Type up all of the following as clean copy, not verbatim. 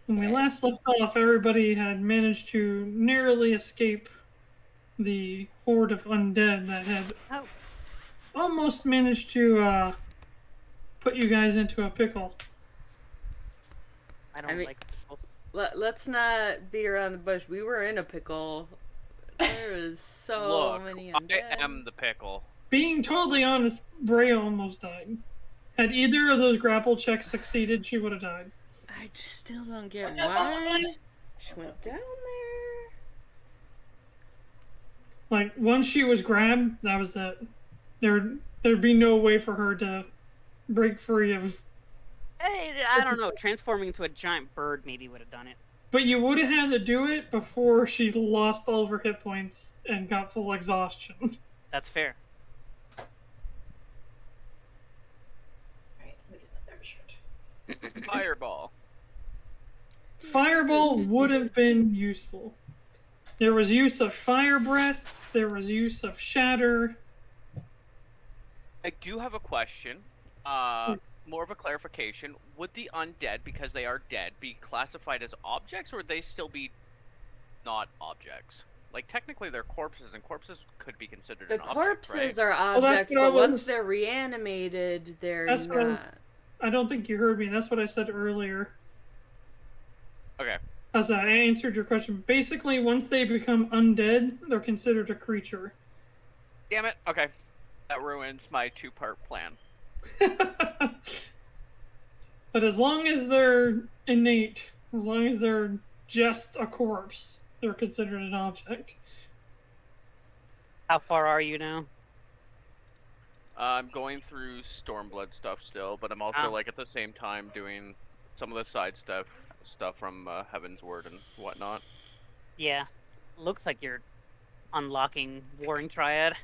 When we last left off, everybody had managed to narrowly escape the horde of undead that had almost managed to put you guys into a pickle. I don't like pickles. Let's not beat around the bush. We were in a pickle. There was so many undead. I am the pickle. Being totally honest, Breya almost died. Had either of those grapple checks succeeded, she would have died. I still don't get why she went down there. Like, once she was grabbed, that was it. There'd be no way for her to break free of... I don't know. Transforming into a giant bird maybe would have done it. But you would have had to do it before she lost all of her hit points and got full exhaustion. That's fair. Fireball. Fireball would have been useful. There was use of fire breath. There was use of shatter. I do have a question. More of a clarification. Would the undead, because they are dead, be classified as objects, or would they still be not objects? Like, technically they're corpses, and corpses could be considered an object, right? The corpses are objects, but once they're reanimated, they're not. I don't think you heard me. That's what I said earlier. Okay. As I answered your question, basically, once they become undead, they're considered a creature. Damn it. Okay. That ruins my two-part plan. But as long as they're innate, as long as they're just a corpse, they're considered an object. How far are you now? I'm going through Stormblood stuff still, but I'm also like at the same time doing some of the side stuff from Heaven's Word and whatnot. Yeah, looks like you're unlocking Warring Triad.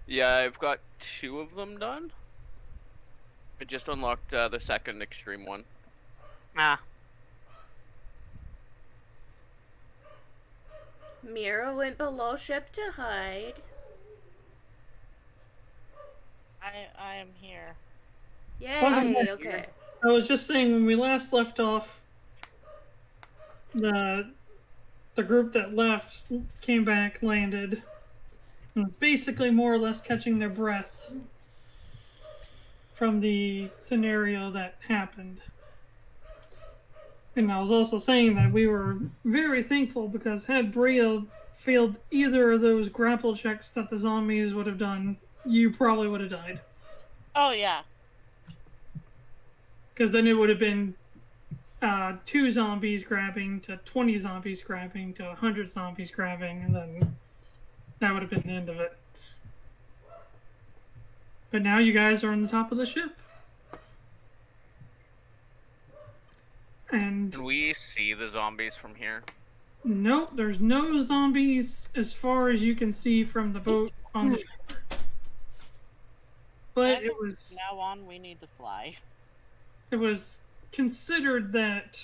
Yeah, I've got 2 of them done. I just unlocked the second extreme one. Mirra went below ship to hide. I am here. Yay, okay. I was just saying, when we last left off, the group that left came back, landed, and basically more or less catching their breath from the scenario that happened. And I was also saying that we were very thankful, because had Breya failed either of those grapple checks that the zombies would have done, you probably would have died. Oh, yeah. Because then it would have been 2 zombies grabbing to 20 zombies grabbing to 100 zombies grabbing, and then that would have been the end of it. But now you guys are on the top of the ship. And can we see the zombies from here? Nope, there's no zombies as far as you can see from the boat on the ship. But it was... Now on, we need to fly. It was considered that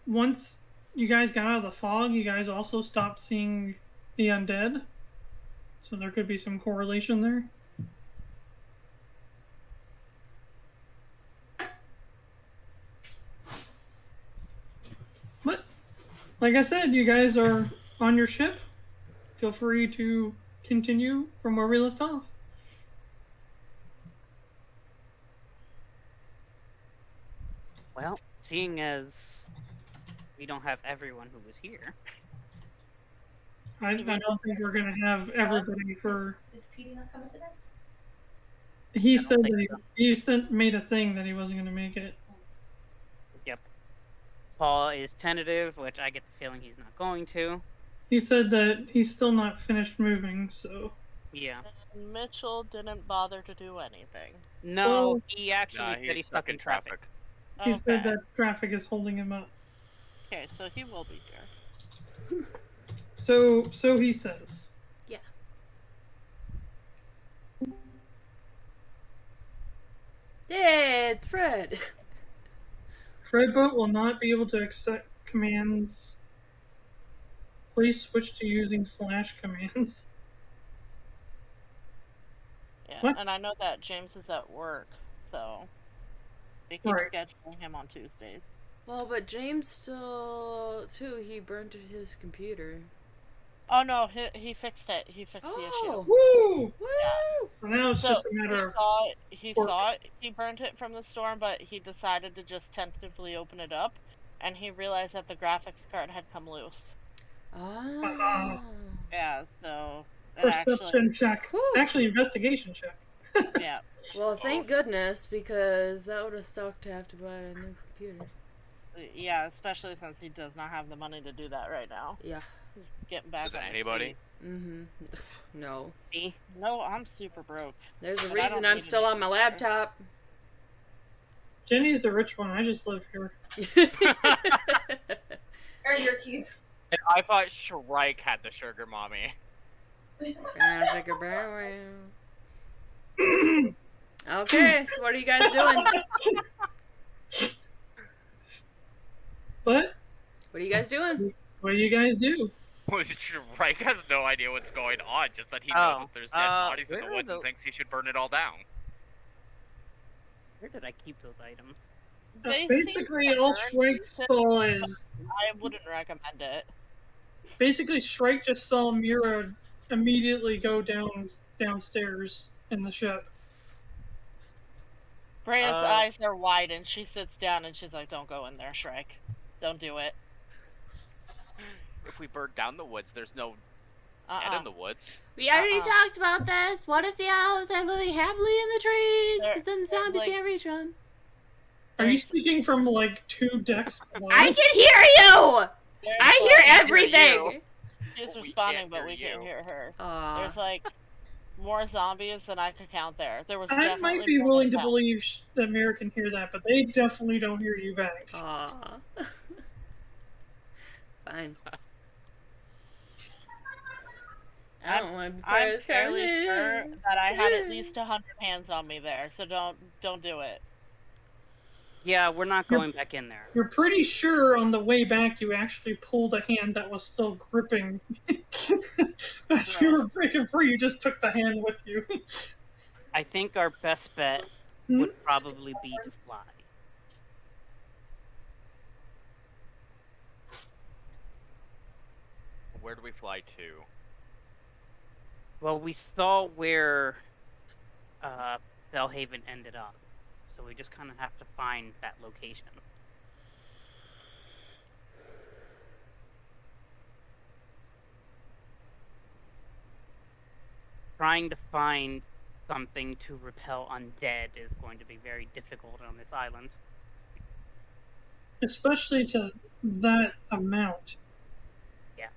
once you guys got out of the fog, you guys also stopped seeing the undead. So there could be some correlation there. But, like I said, you guys are on your ship. Feel free to continue from where we left off. Well, seeing as we don't have everyone who was here. I don't think we're going to have everybody for... Is Pedi not coming today? He said that he made a thing that he wasn't going to make it. Yep. Paul is tentative, which I get the feeling he's not going to. He said that he's still not finished moving, so... Yeah. And Mitchell didn't bother to do anything. No, well, he actually said he's stuck in traffic. He said that traffic is holding him up. Okay, so he will be there. So he says. Yeah. Hey, it's Fred. Fredboat will not be able to accept commands. Please switch to using / commands. Yeah, What? And I know that James is at work, so... They keep Right. scheduling him on Tuesdays. Well, but James still, too, he burned his computer. Oh no, he fixed it. He fixed the issue. Woo! Woo! So now it's So just a matter of he work. thought he burned it from the storm, but he decided to just tentatively open it up, and he realized that the graphics card had come loose. Oh. Yeah, so it perception check. Whew. Actually, investigation check. yeah. Well, thank goodness, because that would have sucked to have to buy a new computer. Yeah, especially since he does not have the money to do that right now. Yeah. He's getting back Does on anybody? his Mm-hmm. No. feet. No, I'm super broke. There's a But I reason don't I'm need still a on my laptop. Jenny's the rich one. I just live here. Earn your keep. And I thought Shrike had the sugar mommy. Okay, so what are you guys doing? But What are you guys doing? what do you guys do? Shrike has no idea what's going on, just that he knows that there's dead bodies in the where are woods and the- thinks he should burn it all down. Where did I keep those items? They Basically, seem all burned, Shrike saw is I wouldn't recommend it. basically Shrike just saw Mirra immediately go downstairs in the ship. Breya's eyes are wide, and she sits down and she's like, "Don't go in there, Shrike. Don't do it." If we burn down the woods, there's no dead in the woods. We already talked about this. What if the elves are living happily in the trees? Because then the zombies can't reach them. Are you speaking from like 2 decks below? I can hear you! I hear everything! She's But we responding, can't but hear we can't you. hear her. Aw. There's like more zombies than I could count there. There was I definitely might be more willing than to 10. believe that Mirra can hear that, but they definitely don't hear you back. Aw. Fine. I don't want to be part I'm of this fairly sure conversation. that I had at least 100 hands on me there, so don't do it. Yeah, we're not going back in there. You're pretty sure on the way back you actually pulled a hand that was still gripping. As you were breaking free, you just took the hand with you. I think our best bet would probably be to fly. Where do we fly to? Well, we saw where Bellhaven ended up, so we just kind of have to find that location. Trying to find something to repel undead is going to be very difficult on this island. Especially to that amount. Yeah.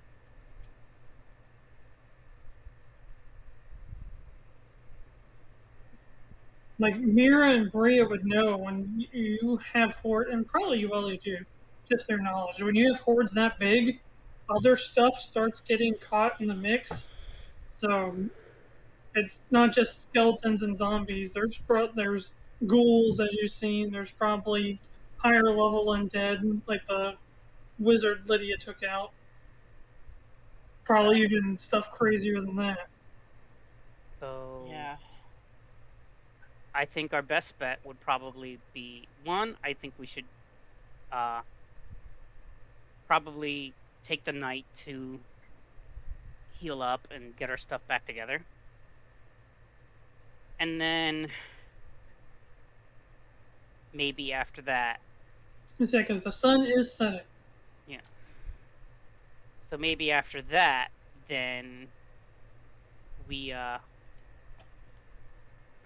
Like, Mirra and Breya would know when you have horde, and probably Yuelia too, just their knowledge. When you have hordes that big, other stuff starts getting caught in the mix. So, it's not just skeletons and zombies. There's ghouls, as you've seen. There's probably higher level undead, like the wizard Lydia took out. Probably even stuff crazier than that. So Yeah. I think our best bet would probably be one. I think we should probably take the night to heal up and get our stuff back together, and then maybe after that. Because the sun is setting. Yeah. So maybe after that, then we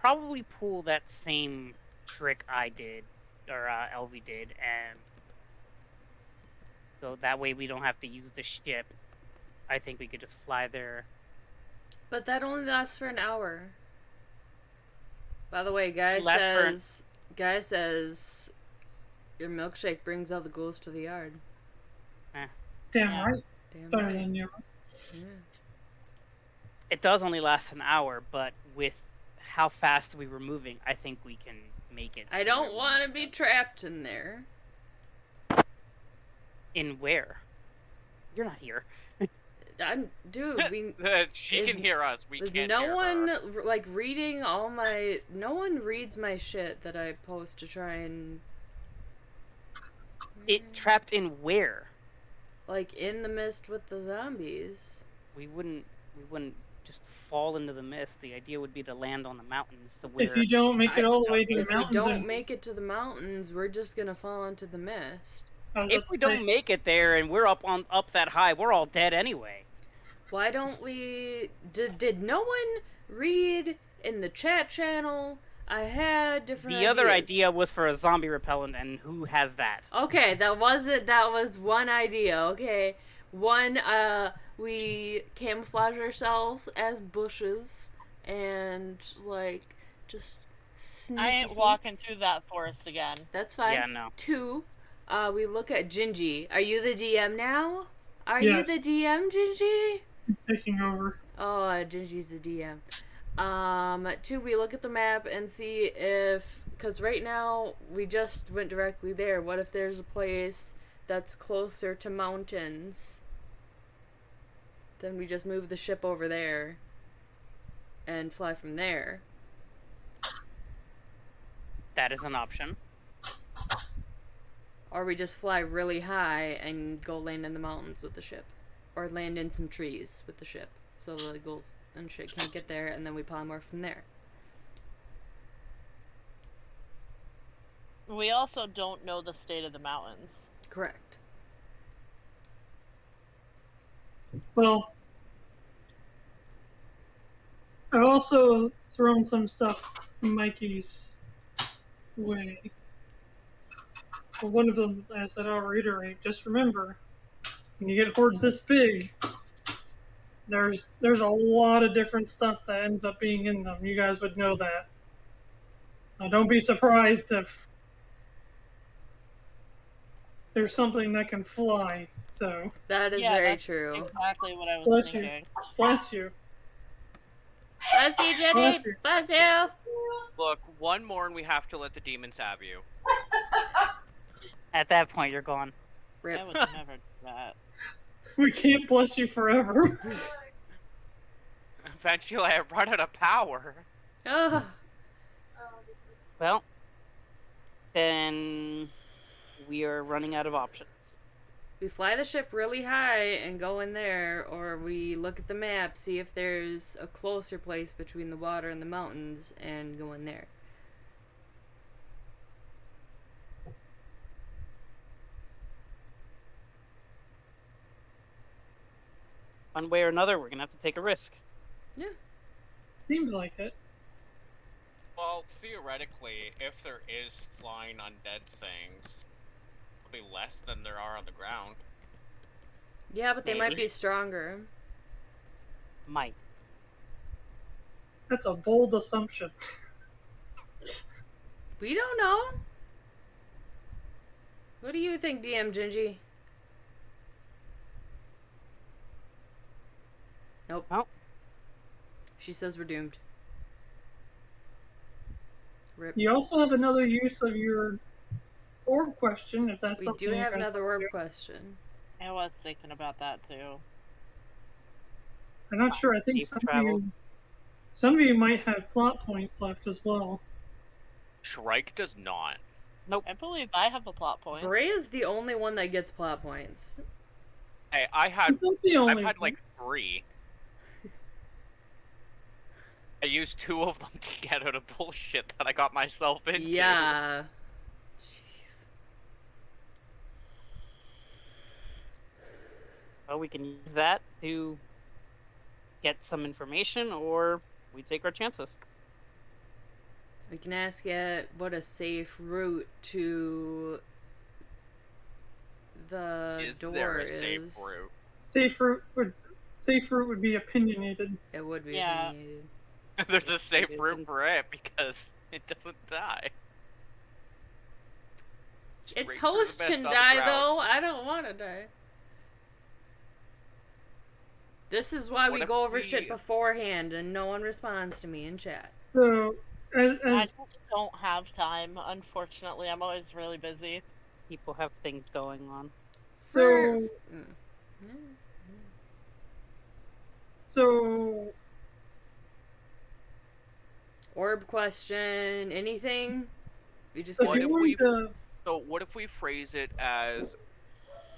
probably pull that same trick I did, or Elvie did, and so that way we don't have to use the ship. I think we could just fly there. But that only lasts for an hour. By the way, Guy says your milkshake brings all the ghouls to the yard. Damn Yeah. right. Damn Better right. than yours. Yeah. It does only last an hour, but with how fast we were moving, I think we can make it. I don't want to be trapped in there. In where? You're not here. dude, we. She can hear us. We Is can't no hear one her. like reading all my? No one reads my shit that I post to try and. It trapped in where? Like in the mist with the zombies. We wouldn't just fall into the mist. The idea would be to land on the mountains. So where... If you don't make it all the way to the If we mountains, don't make it to the mountains, we're just gonna fall into the mist. If we don't make it there and we're up that high, we're all dead anyway. Why don't we? Did no one read in the chat channel? I had different. The other idea was for a zombie repellent, and who has that? Okay, that wasn't. That was one idea. Okay, one. We camouflage ourselves as bushes and like just sneaky. I ain't walking through that forest again. That's fine. Yeah, no. 2, we look at Gingy. Are you the DM now? Are Yes. you the DM, Gingy? taking over. Oh, Gingy's the DM. 2, we look at the map and see if, because right now we just went directly there. What if there's a place that's closer to mountains? Then we just move the ship over there and fly from there. That is an option. Or we just fly really high and go land in the mountains with the ship. Or land in some trees with the ship. So the eagles and shit can't get there, and then we polymorph from there. We also don't know the state of the mountains. Correct. Well, I've also thrown some stuff Mikey's way. Well, one of them, as I said, I'll reiterate, just remember, when you get hordes this big, there's a lot of different stuff that ends up being in them. You guys would know that. Now, don't be surprised if there's something that can fly. So That is Yeah, very that's true. Exactly what I was Bless you. thinking. bless you. Bless you, Jenny! Bless you. Bless you! Look, one more and we have to let the demons have you. At that point, you're gone. Rip. I would never do that. We can't bless you forever. Eventually, I run out of power. Ugh. Well, then we are running out of options. We fly the ship really high and go in there, or we look at the map, see if there's a closer place between the water and the mountains, and go in there. One way or another, we're gonna have to take a risk. Yeah. Seems like it. Well, theoretically, if there is flying undead things, there'll be less than there are on the ground. Yeah, but they might Maybe. be stronger. Might. That's a bold assumption. We don't know. What do you think, DM Gingy? Nope. Oh. She says we're doomed. Rip. You also have another use of your orb question, if that's We something do you have guys another wanna orb do. question. I was thinking about that too. I'm not sure. I think Safe travel. some of you might have plot points left as well. Shrike does not. I believe I have a plot point. Breya is the only one that gets plot points. Hey, I had It's not the only I've had one. like 3. I used 2 of them to get out of bullshit that I got myself into. Yeah. Jeez. Well, we can use that to get some information, or we take our chances. We can ask it what a safe route to the Is door there a is. safe route? Safe route would be opinionated. It would be Yeah. opinionated. There's a safe It route isn't. for it because it doesn't die. Its Straight through the host mist can on the die ground. though. I don't want to die. This is why What we if go over we- shit beforehand and no one responds to me in chat. So, I as just don't have time, unfortunately. I'm always really busy. People have things going on. so, Mm. So, Orb question, anything? We just so What do you if want we- to... So what if we phrase it as,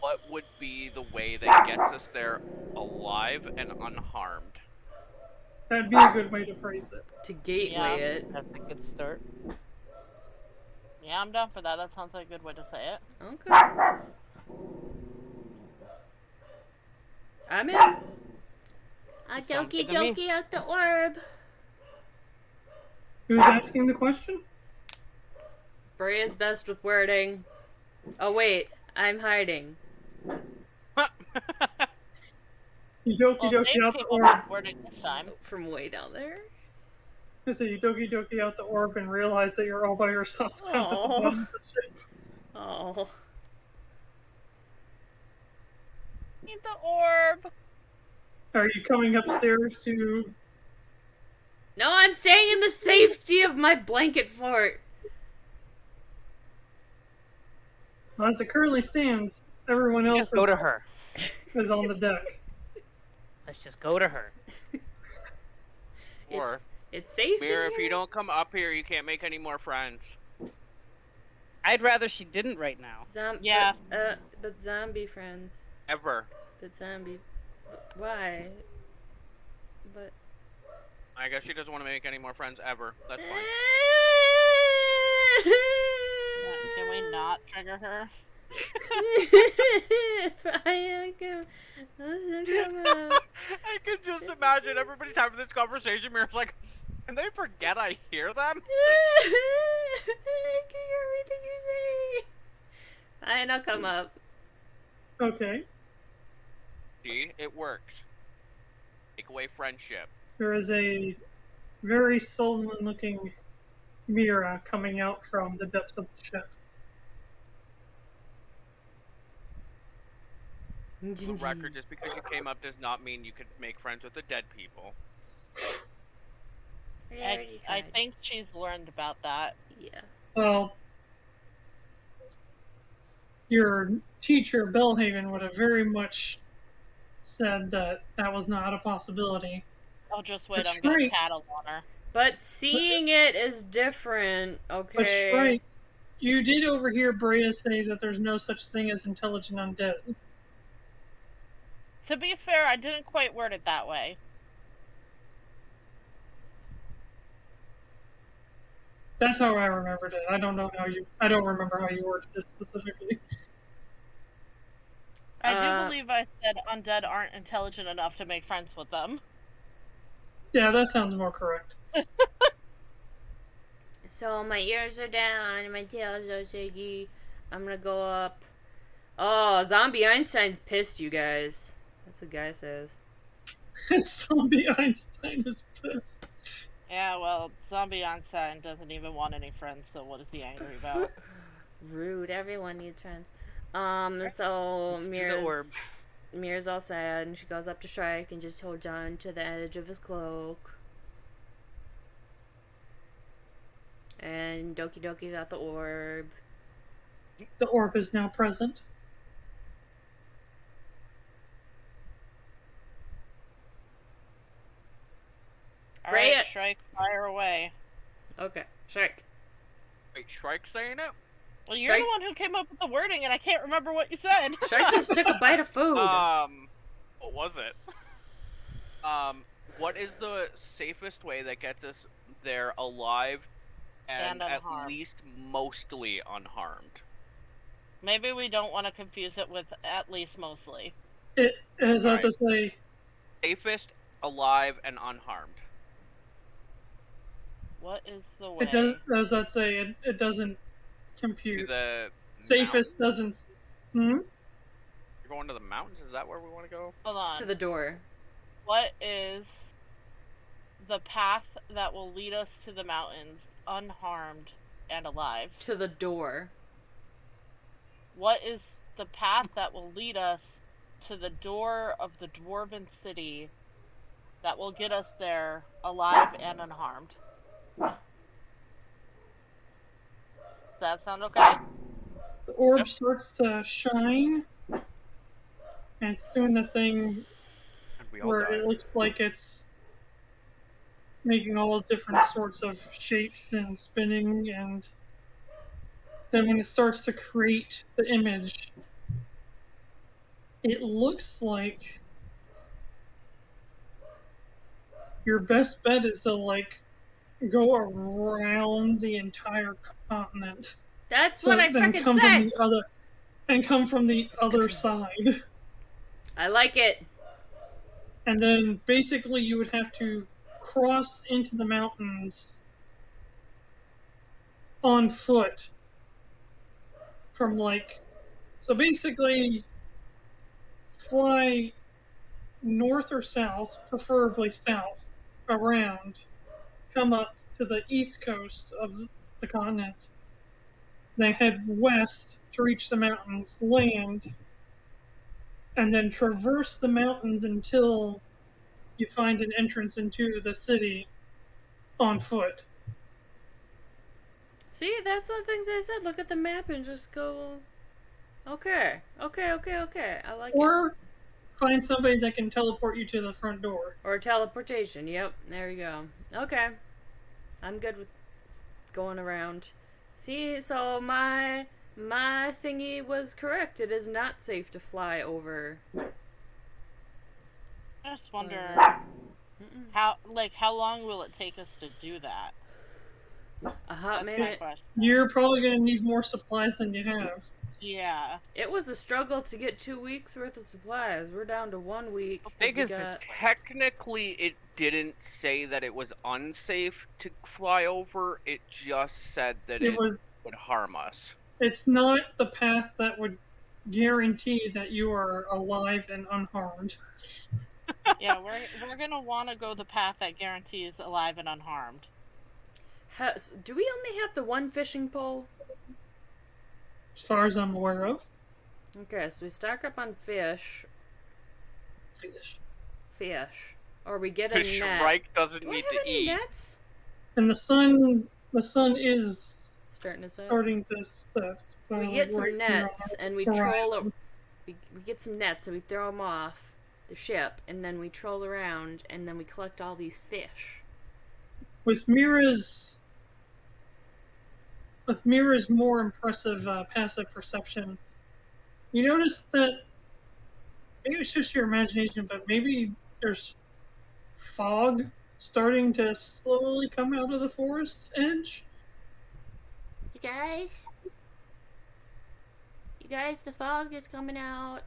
what would be the way that gets us there alive and unharmed? That'd be a good way to phrase it. to gateway it. That's a good start. Yeah, I'm down for that. That sounds like a good way to say it. Okay. I'm in. A sounds dokey good to me. dokey out the orb. Who's asking the question? Breya's best with wording. Oh wait, I'm hiding. You doki Well, doki Dave out the came orb. up with wording this time. From way down there. So you doki doki out the orb and realize that you're all by yourself down at the Aw. bottom of the ship. Oh. Need the orb. Are you coming upstairs to... No, I'm staying in the safety of my blanket fort. Well, as it currently stands, everyone else Just go to her. is on the deck. Let's just go to her. Or, It's safe. Mirra, in if here. you don't come up here, you can't make any more friends. I'd rather she didn't right now. Yeah. But zombie friends. Ever. But zombie. Why? But. I guess she doesn't want to make any more friends ever. That's fine. Can we not trigger her? Fine, come up. I can just imagine everybody's having this conversation. Mirror's like, can they forget I hear them? I can hear everything you say. Fine, I'll come up. Okay. See, it works. Take away friendship. There is a very sullen-looking Mirra coming out from the depths of the ship. For the record, just because you came up does not mean you could make friends with the dead people. I think she's learned about that. Yeah. Well, your teacher, Belhaven, would have very much said that that was not a possibility. I'll just wait. But I'm gonna Shrike- tattle on her. But seeing it is different, But okay? Shrike, you did overhear Breya say that there's no such thing as intelligent undead. To be fair, I didn't quite word it that way. That's how I remembered it. I don't remember how you worded it specifically. I do believe I said undead aren't intelligent enough to make friends with them. Yeah, that sounds more correct. So my ears are down, my tail's so shaky. I'm gonna go up. Oh, Zombie Einstein's pissed, you guys. That's what Guy says. Zombie Einstein is pissed. Yeah, well, Zombie Einstein doesn't even want any friends, so what is he angry about? Rude. Everyone needs friends. So Let's do the orb. Mirra's all sad, and she goes up to Shrike and just holds on to the edge of his cloak. And Doki Doki's at the orb. The orb is now present. Breya- Alright, Shrike, fire away. Okay, Shrike. Wait, Shrike saying it? Well, you're Shrike- the one who came up with the wording, and I can't remember what you said. Shrike just took a bite of food. What was it? What is the safest way that gets us there alive and at unharmed. least mostly unharmed? Maybe we don't want to confuse it with at least mostly. It has Alright. to say Safest, alive, and unharmed. What is the way? it does. As that say, it doesn't To compute. the Safest mountains? doesn't. You're going to the mountains? Is that where we want to go? Hold on. To the door. What is the path that will lead us to the mountains unharmed and alive? To the door. What is the path that will lead us to the door of the dwarven city that will get us there alive and unharmed? Does that sound okay? The orb Yep. starts to shine, and it's doing the thing We all where died. it looks like it's making all different sorts of shapes and spinning, and then when it starts to create the image, it looks like your best bet is to like go around the entire continent. That's what I then freaking come said. from the other and come from the other side. I like it. And then basically you would have to cross into the mountains on foot from like, so basically fly north or south, preferably south, around, come up to the east coast of the continent, then head west to reach the mountains, land, and then traverse the mountains until you find an entrance into the city on foot. See, that's one of the things I said. Look at the map and just go. Okay. I like it. Or find somebody that can teleport you to the front door. Or teleportation. Yep, there you go. Okay. I'm good with going around. See, so my thingy was correct. It is not safe to fly over. I just wonder how long will it take us to do that? A hot That's my minute. question. You're probably going to need more supplies than you have. Yeah. It was a struggle to get 2 weeks worth of supplies. We're down to 1 week. The thing is, technically, it didn't say that it was unsafe to fly over. It just said that it would harm us. It's not the path that would guarantee that you are alive and unharmed. Yeah, we're gonna want to go the path that guarantees alive and unharmed. Do we only have the one fishing pole? As far as I'm aware of. Okay, so we stock up on fish. Fish. Or we get a net. Shrike doesn't need to eat. Nets? And the sun is starting to set. We get some nets and we troll. We get some nets and we throw them off the ship, and then we troll around, and then we collect all these fish. With Mirra's more impressive passive perception, you notice that maybe it's just your imagination, but maybe there's fog starting to slowly come out of the forest's edge. You guys, the fog is coming out.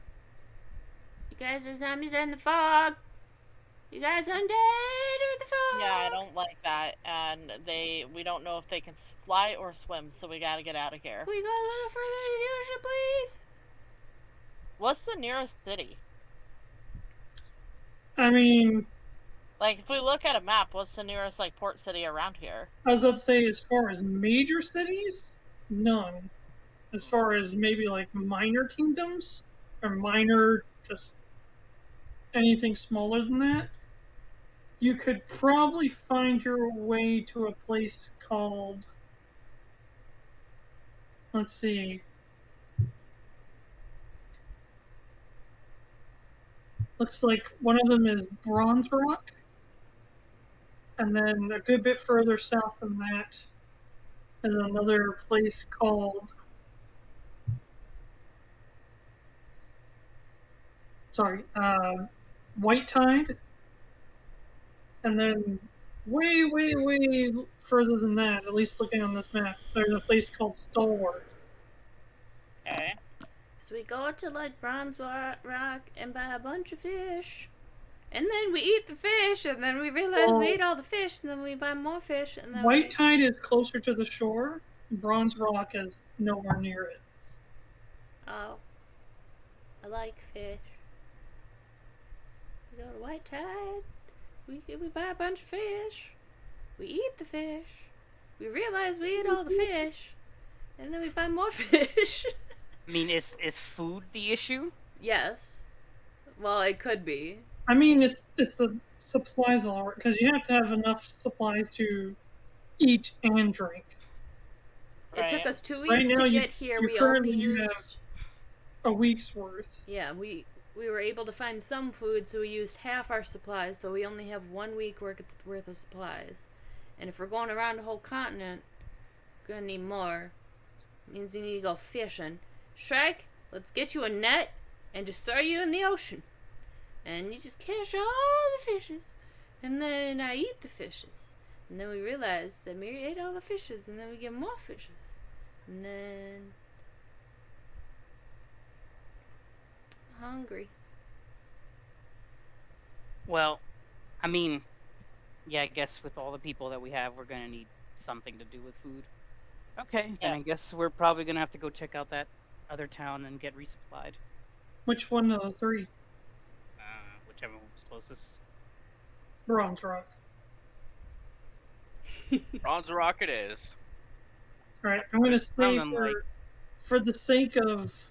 You guys, the zombies are in the fog. You guys undead or the fog? Yeah, I don't like that, and we don't know if they can fly or swim, so we gotta get out of here. Can we go a little further to the ocean, please? What's the nearest city? I mean, like, if we look at a map, what's the nearest, like, port city around here? I was about to say, as far as major cities, none. As far as maybe, like, minor kingdoms, or minor, just anything smaller than that, you could probably find your way to a place called, let's see, looks like one of them is Bronze Rock, and then a good bit further south than that is another place called, White Tide. And then way further than that, at least looking on this map, there's a place called Stalwart. Okay. So we go to, like, Bronze Rock and buy a bunch of fish. And then we eat the fish, and then we realize we ate all the fish, and then we buy more fish, and then White Tide is closer to the shore. Bronze Rock is nowhere near it. Oh. I like fish. We go to White Tide. We buy a bunch of fish. We eat the fish. We realize we ate all the fish. And then we buy more fish. I mean, is food the issue? Yes. Well, it could be. I mean, it's the supplies all right, because you have to have enough supplies to eat and drink. It took us 2 Right weeks now, to get here. you We currently only you used have a week's worth. Yeah, we we were able to find some food, so we used half our supplies, so we only have 1 week worth of supplies. And if we're going around the whole continent, we're gonna need more. Means you need to go fishing. Shrike, let's get you a net and just throw you in the ocean. And you just catch all the fishes. And then I eat the fishes. And then we realize that Mirra ate all the fishes, and then we get more fishes. And then... I'm hungry. Well, I mean, yeah, I guess with all the people that we have, we're gonna need something to do with food. Okay, then I guess we're probably gonna have to go check out that other town and get resupplied. Which one of the three? Whichever one was closest. Bronze Rock. Bronze Rock it is. Alright, I'm gonna say Sounding like- for the sake of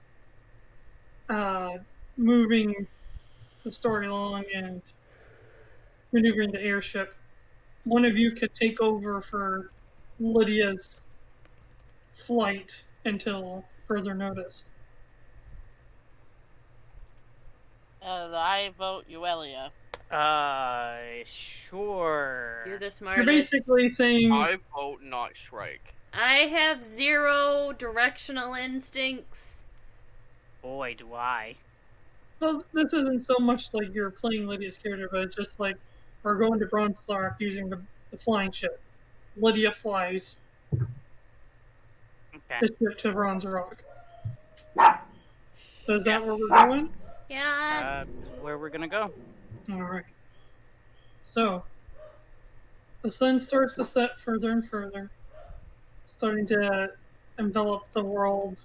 moving the story along and maneuvering the airship, one of you could take over for Lydia's flight until further notice. I vote Yuelia. Sure. You're the You're smartest. basically saying I vote not Shrike. I have 0 directional instincts. Boy, do I. well, this isn't so much like you're playing Lydia's character, but it's just like we're going to Bronze Rock using the flying ship. Lydia flies Okay. the ship to Bronze Rock. So is that where we're going? Yes. That's where we're gonna go. Alright. So, the sun starts to set further and further, starting to envelop the world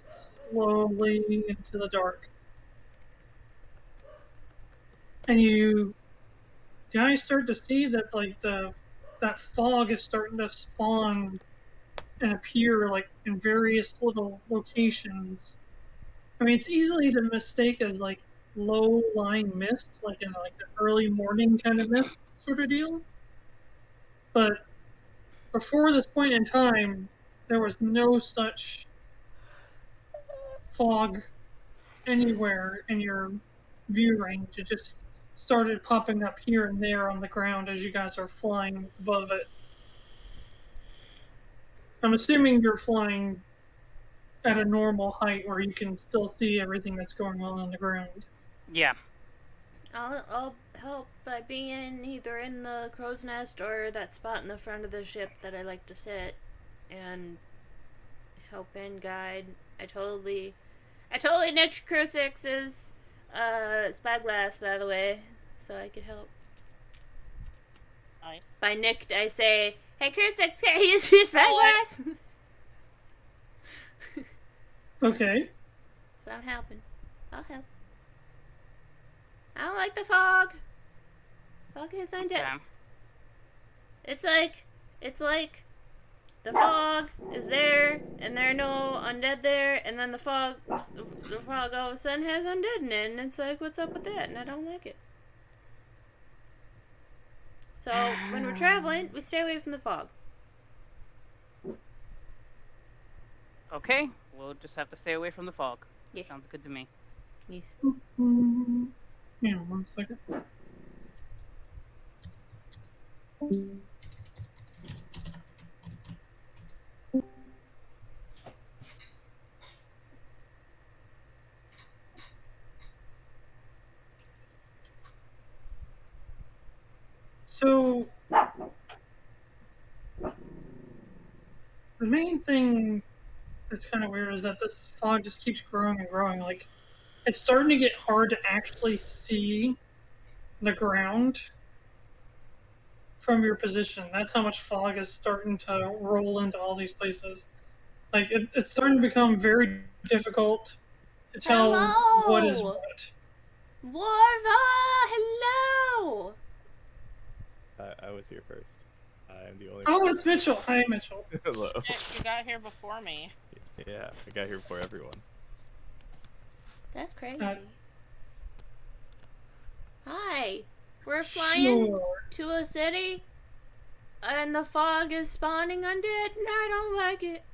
slowly into the dark. And you guys start to see that like that fog is starting to spawn and appear like in various little locations. I mean, it's easily to mistake as like low-lying mist, like in like the early morning kind of mist sort of deal. But before this point in time, there was no such fog anywhere in your view range. It just started popping up here and there on the ground as you guys are flying above it. I'm assuming you're flying at a normal height where you can still see everything that's going on the ground. Yeah. I'll help by being either in the crow's nest or that spot in the front of the ship that I like to sit and help and guide. I totally nicked Crusix's spyglass, by the way, so I could help. Nice. By nicked, I say, "Hey, Crusix, can I use your spyglass?" Okay. So I'm helping. I'll help. I don't like the fog. Fog is undead. Okay. It's like the fog is there, and there are no undead there, and then the fog all of a sudden has undead in it, and it's like, what's up with that? And I don't like it. So when we're traveling, we stay away from the fog. Okay. We'll just have to stay away from the fog. Yes. Sounds good to me. Yes. Hang on 1 second. So, the main thing that's kind of weird is that this fog just keeps growing and growing. Like, it's starting to get hard to actually see the ground from your position. That's how much fog is starting to roll into all these places. Like, it's starting to become very difficult to tell what is Hello! what. Warva, hello! I was here first. I'm the only Oh, it's Mitchell. Hi, Mitchell. Hello. You got here before me. Yeah, I got here before everyone. That's crazy. Uh, Hi. We're flying Sure. to a city, and the fog is spawning undead, and I don't like it.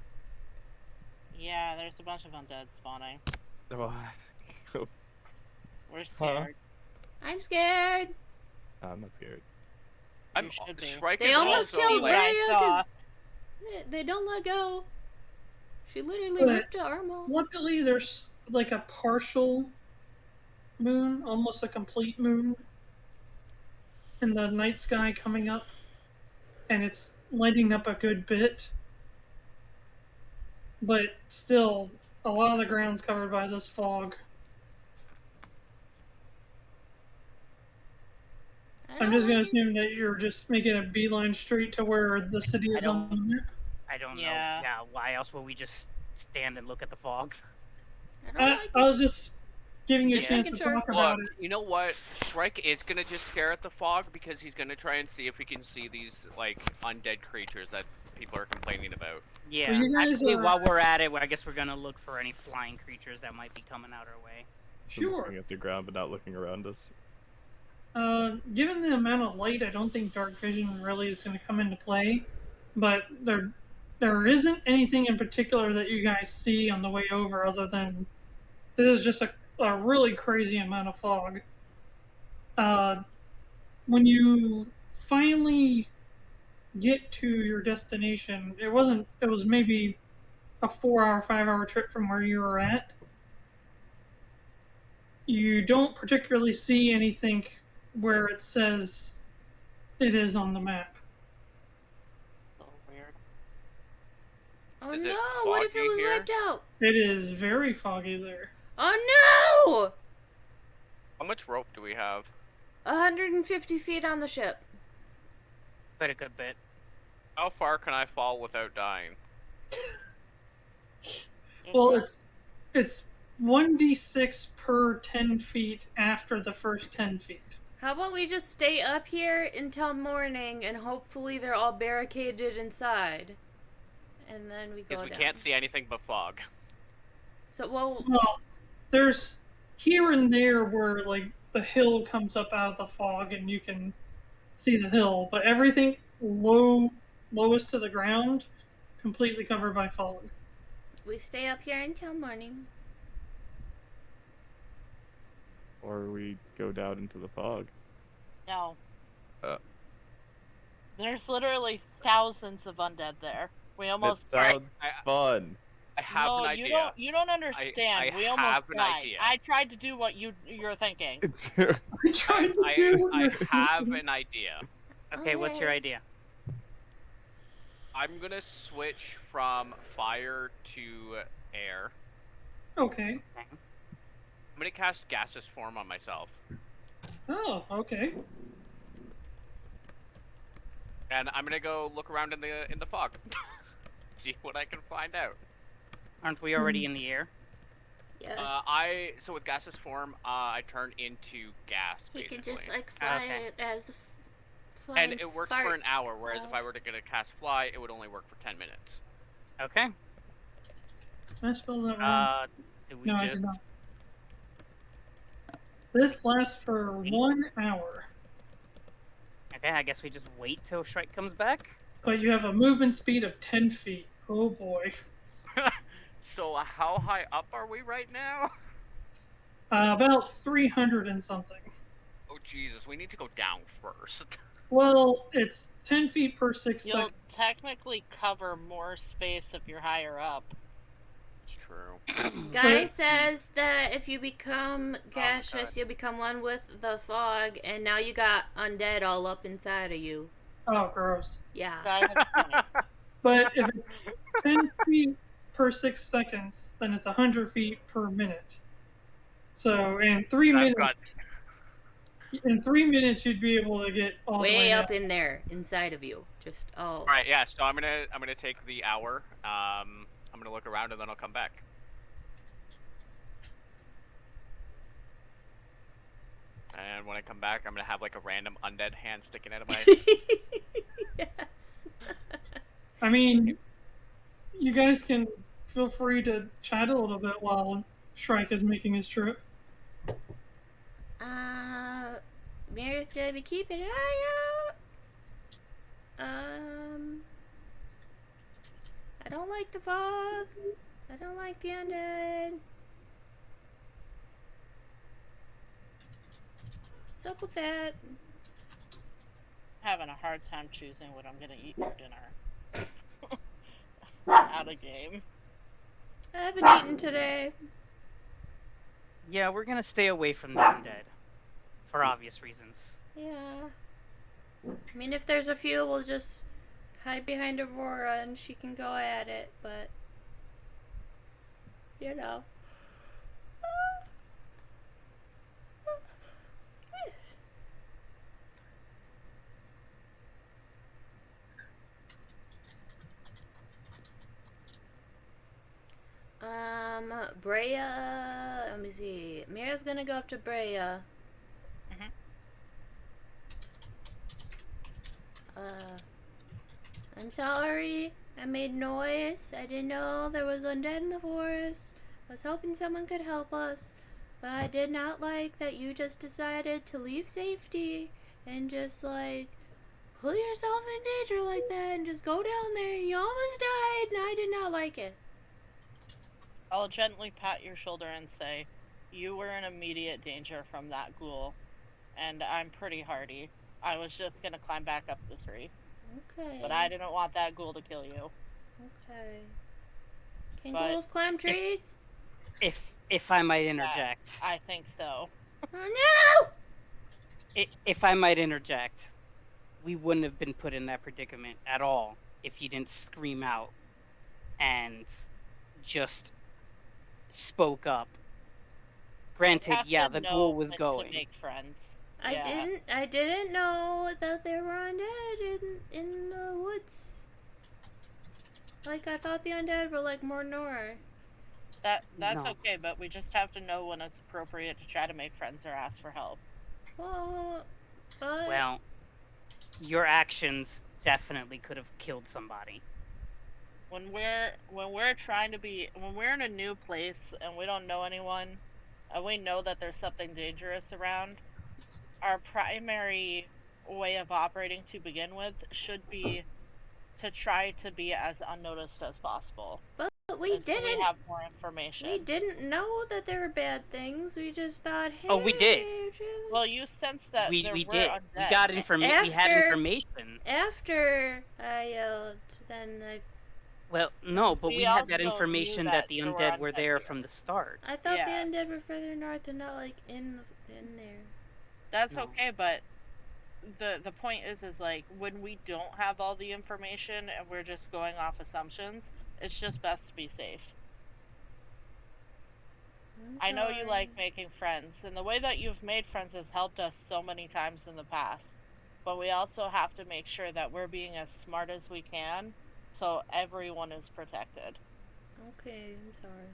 Yeah, there's a bunch of undead spawning. Oh, We're scared. I'm scared. I'm not scared. I'm should be. Shrike They is almost also killed like, Breya because off. they don't let go. She literally But ripped her arm off. luckily, there's like a partial moon, almost a complete moon, in the night sky coming up, and it's lighting up a good bit. But still, a lot of the ground's covered by this fog. I'm just going to assume that you're just making a beeline straight to where the city is on the map. I don't know. Yeah. Yeah, why else would we just stand and look at the fog? I was just giving you a Just chance making to sure. talk about Look, it. you know what? Shrike is gonna just stare at the fog because he's gonna try and see if he can see these like undead creatures that people are complaining about. Yeah, Well, you guys actually, are- while we're at it, I guess we're gonna look for any flying creatures that might be coming out our way. Sure. Looking at the ground, but not looking around us. Given the amount of light, I don't think dark vision really is going to come into play. But there isn't anything in particular that you guys see on the way over, other than this is just a really crazy amount of fog. When you finally get to your destination, it was maybe a 4-hour, 5-hour trip from where you were at. You don't particularly see anything where it says it is on the map. So weird. Oh Is it no! What if it foggy was here? wiped out? It is very foggy there. Oh no! How much rope do we have? 150 feet on the ship. Quite a good bit. How far can I fall without dying? Well, it's 1d6 per 10 feet after the first 10 feet. How about we just stay up here until morning and hopefully they're all barricaded inside? And then we go Because we down. can't see anything but fog. So, well, Well, there's here and there where like the hill comes up out of the fog and you can see the hill, but everything lowest to the ground, completely covered by fog. we stay up here until morning. Or we go down into the fog. No. Uh. There's literally thousands of undead there. We almost That sounds fun. I have no, an idea. you don't understand. I we almost have an died. idea. I tried to do what you're thinking. I tried to do I what have an idea. Okay, what's your idea? I'm gonna switch from fire to air. Okay. I'm gonna cast gaseous form on myself. Oh, okay. And I'm gonna go look around in the fog. See what I can find out. Aren't we already in the air? Yes. So with gaseous form, I turn into gas, he basically. could just like fly Okay. it as a And flying it works fart. for an hour, whereas if cloud. I were to get a cast fly, it would only work for 10 minutes. Okay. Did I spell that wrong? Do we No, I just... did not. This lasts for 1 hour, Okay, I guess we just wait till Shrike comes back? but you have a movement speed of 10 feet. Oh boy. So how high up are we right now? About 300 and something. Oh Jesus, we need to go down first. Well, it's 10 feet per 6 You'll seconds. technically cover more space if you're higher up. It's true. Guy says that if you become God. gaseous, you become one with the fog, and now you got undead all up inside of you. Oh, gross. Yeah. Guy has a point. But if it's 10 feet per 6 seconds, then it's 100 feet per minute. So in 3 I've minutes, got in 3 minutes, you'd be able to get all the Way way up in there, inside of you. Just all. All right, yeah. So I'm gonna take the hour. I'm gonna look around and then I'll come back. And when I come back, I'm gonna have like a random undead hand sticking out of my. Yes. I mean, you guys can feel free to chat a little bit while Shrike is making his trip. Mirra's gonna be keeping an eye out. I don't like the fog. I don't like the undead. help with that. Having a hard time choosing what I'm gonna eat for dinner. Out of game. I haven't eaten today. Yeah, we're gonna stay away from the undead. For obvious reasons. Yeah. I mean, if there's a few, we'll just hide behind Aurora and she can go at it, but... You know. Breya, let me see. Mirra's gonna go up to Breya. I'm sorry. I made noise. I didn't know there was undead in the forest. I was hoping someone could help us. But I did not like that you just decided to leave safety and just like put yourself in danger like that and just go down there and you almost died and I did not like it. I'll gently pat your shoulder and say, you were in immediate danger from that ghoul, and I'm pretty hardy. I was just gonna climb back up the tree. Okay. But I didn't want that ghoul to kill you. Okay. Can But ghouls climb trees? If I might interject. I think so. Oh no! If I might interject, we wouldn't have been put in that predicament at all if you didn't scream out and just spoke up. Granted, yeah, the ghoul was going. To make friends. I didn't know that there were undead in the woods. Like, I thought the undead were like more north. That's No. okay, but we just have to know when it's appropriate to try to make friends or ask for help. Well, your actions definitely could have killed somebody. When we're trying to be, when we're in a new place and we don't know anyone, and we know that there's something dangerous around, our primary way of operating to begin with should be to try to be as unnoticed as possible. But we until didn't. We have more information. We didn't know that there were bad things. We just thought, hey. Oh, we did. Well, you sensed that We there did. were undead. We got information. We had information. After I yelled, then I. Well, no, but we had that also information knew that the there were undead were undead there here. from the start. I thought Yeah. the undead were further north and not like in there. That's No. okay, but the point is like when we don't have all the information and we're just going off assumptions, it's just best to be safe. I know you like making friends, and the way that you've made friends has helped us so many times in the past. But we also have to make sure that we're being as smart as we can, so everyone is protected. Okay, I'm sorry.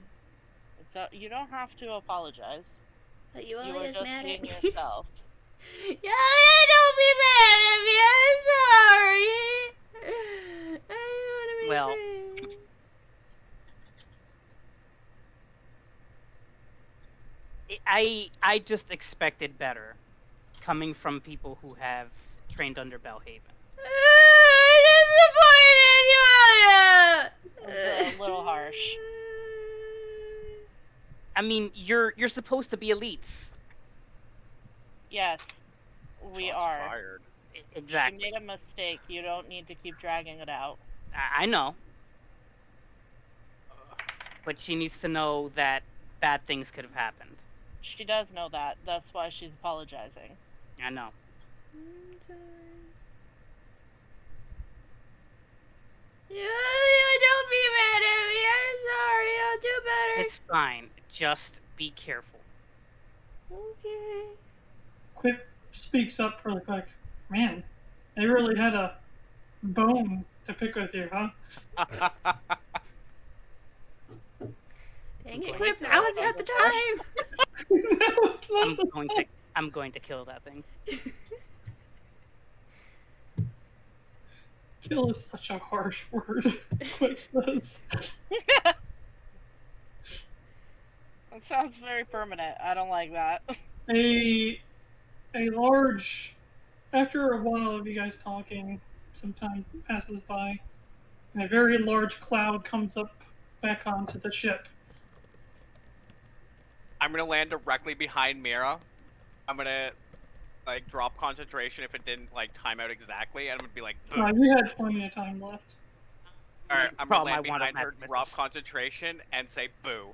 So you don't have to apologize. But You Yuelia were is just mad being at me. yourself. Yuelia, don't be mad at me. I'm sorry. I want to be Well, friends. I just expected better, coming from people who have trained under Belhaven. Disappointed, Yuelia. It's a little harsh. I mean, you're supposed to be elites. Yes, we Shots are. fired. Exactly. She made a mistake. You don't need to keep dragging it out. I know. But she needs to know that bad things could have happened. She does know that. That's why she's apologizing. I know. I'm sorry. Yuelia, don't be mad at me. I'm sorry. I'll do better. It's fine. Just be careful. Okay. Quip speaks up really quick. Man, they really had a bone to pick with you, huh? Dang it, Quip. Now is not the time. That was not the I'm going to kill that thing. kill is such a harsh word. Quip says. That sounds very permanent. I don't like that. A large, after a while of you guys talking, some time passes by, and a very large cloud comes up back onto the ship. I'm gonna land directly behind Mirra. I'm gonna like drop concentration if it didn't like time out exactly, and it would be like, boom. You had plenty of time left. All right, I'm gonna land Problem I want behind on her, that drop business. concentration, and say boo.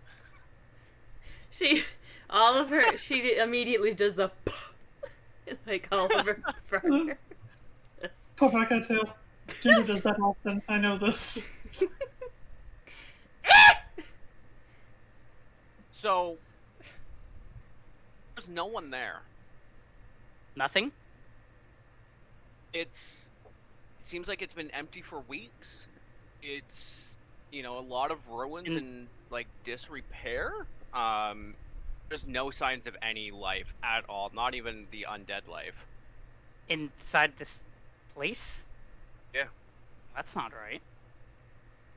She immediately does the like Oliver from her. Pop back out tail. Ginger does that often. I know this. So there's no one there. Nothing? It seems like it's been empty for weeks. It's, you know, a lot of ruins and like disrepair. There's no signs of any life at all, not even the undead life. Inside this place? Yeah. That's not right.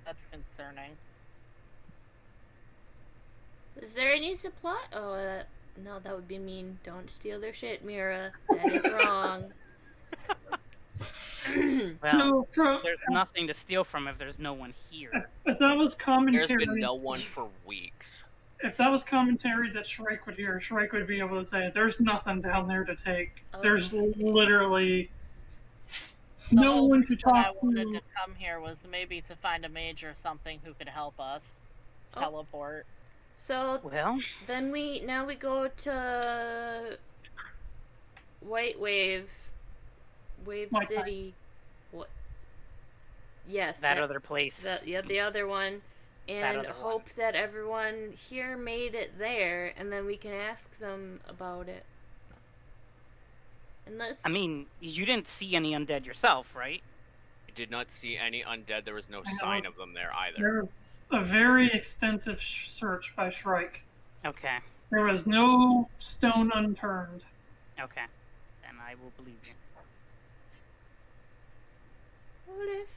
That's concerning. Is there any supply? Oh, no, that would be mean. Don't steal their shit, Mirra. That is wrong. Well, No, there's nothing to steal from if there's no one here. if that was commentary, There's been no one for weeks. if that was commentary that Shrike would hear, Shrike would be able to say, "There's nothing down there to take. Oh. There's literally The no whole one to reason I talk wanted to." to come here was maybe to find a mage or something who could help us Oh. teleport. So Well, then we go to White Wave White City. What? Yes, that other place. the other one, and other hope that everyone here made it there, and then we can ask them about it. Unless I mean, you didn't see any undead yourself, right? I did not see any undead. There was no I know. sign of them there either. There was a very extensive search by Shrike. Okay. There was no stone unturned. Okay. Then I will believe you.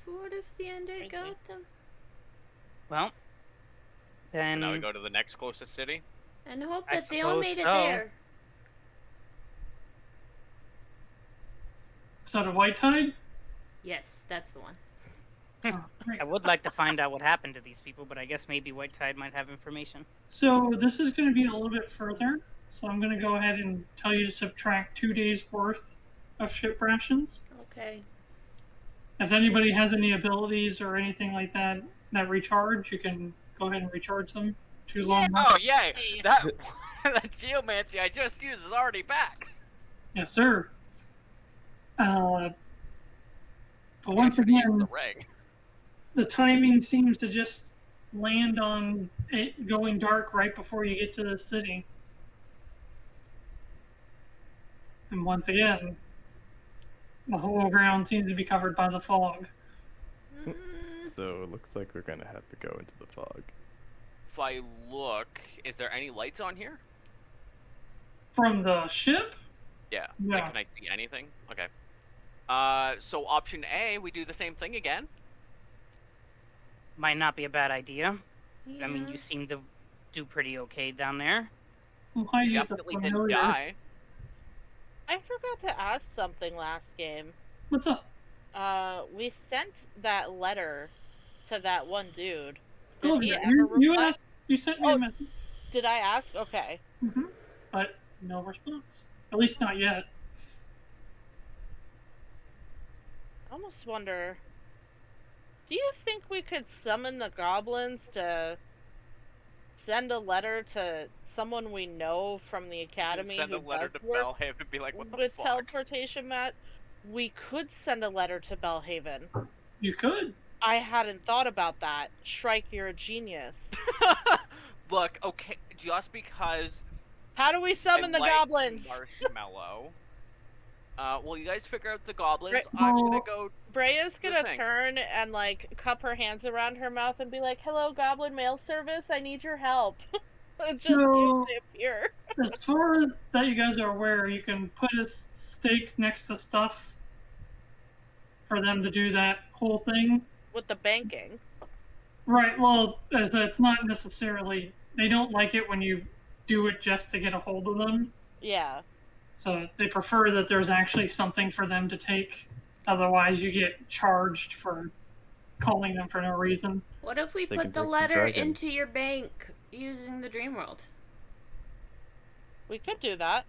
what if the undead Crazy. got them? Well, then Now we go to the next closest city. And hope I that they all suppose made it so. there. Is that a white tide? Yes, that's the one. Oh, great. I would like to find out what happened to these people, but I guess maybe White Tide might have information. So this is going to be a little bit further. So I'm going to go ahead and tell you to subtract 2 days worth of ship rations. Okay. Oh. If anybody has any abilities or anything like that that recharge, you can go ahead and recharge them. Too long. Oh yay! That that geomancy I just used is already back. Yes, sir. But once Actually used again, the ring. the timing seems to just land on it going dark right before you get to the city. And once again, the whole ground seems to be covered by the fog. So it looks like we're gonna have to go into the fog. If I look, is there any lights on here? From the ship? Yeah. No. Like, can I see anything? Okay. So option A, we do the same thing again. Might not be a bad idea. Yeah. I mean, you seem to do pretty okay down there. Well, I use a Definitely didn't familiar. die. I forgot to ask something last game. What's up? We sent that letter to that one dude. Did Oh, he you, ever you reply? asked. You sent me Oh. a message. Did I ask? Okay. But no response. At least not yet. I almost wonder. Do you think we could summon the goblins to send a letter to someone we know from the academy Send a who letter does to work Belhaven and be like, what the with fuck? teleportation, Matt? We could send a letter to Belhaven. You could. I hadn't thought about that. Shrike, you're a genius. Look, okay, just because How do we summon the I like goblins? Marshmallow. Well, you guys figure out the goblins. Right. I'm gonna Well- go. Breya's gonna thing. turn and like cup her hands around her mouth and be like, "Hello, Goblin Mail Service. I need your help." It just No. usually appear. As far as that you guys are aware, you can put a stake next to stuff for them to do that whole thing. With the banking. Right, well, as it's not necessarily... They don't like it when you do it just to get a hold of them. Yeah. So they prefer that there's actually something for them to take. Otherwise, you get charged for calling them for no reason. What if we They put can the take the letter dragon. into your bank using the dream world? We could do that.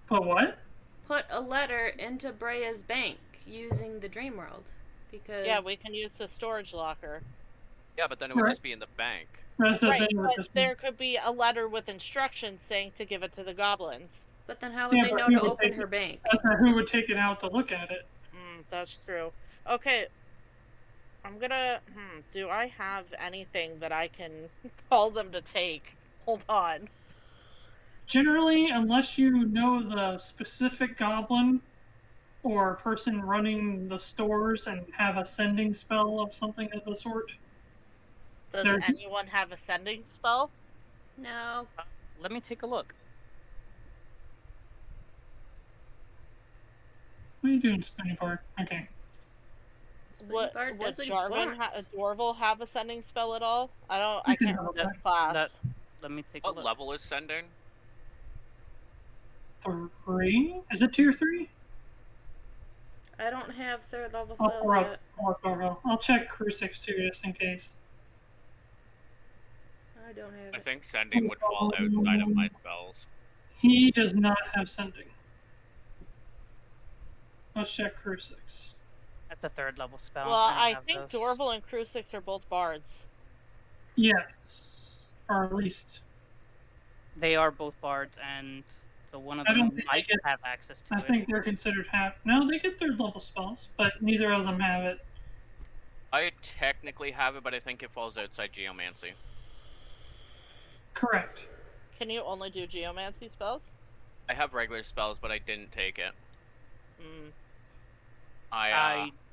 But what? put a letter into Breya's bank using the dream world. Because Yeah, we can use the storage locker. Yeah, but then it would just be in the bank. That's the Right, thing. but there could be a letter with instructions saying to give it to the goblins. But then how would they know to open her bank? That's not who would take it out to look at it. That's true. Okay, I'm gonna... do I have anything that I can tell them to take? Hold on. Generally, unless you know the specific goblin or person running the stores and have a sending spell of something of the sort. Does anyone have a sending spell? No. Let me take a look. What are you doing, Spinny Park? Okay. Would Jarvin, Dorval have a sending spell at all? I can't remember this class. Let me take a look. What level is sending? 3? Is it tier 3? I don't have 3rd level spells yet. I'll check Crusix too, just in case. I don't have it. I think sending would fall outside of my spells. He does not have sending. Let's check Crusix. That's a 3rd level spell. Well, I think Dorval and Crusix are both bards. Yes. Or at least... They are both bards, and so one of them might have access to it. I think they're considered No, they get 3rd level spells, but neither of them have it. I technically have it, but I think it falls outside Geomancy. Correct. Can you only do Geomancy spells? I have regular spells, but I didn't take it.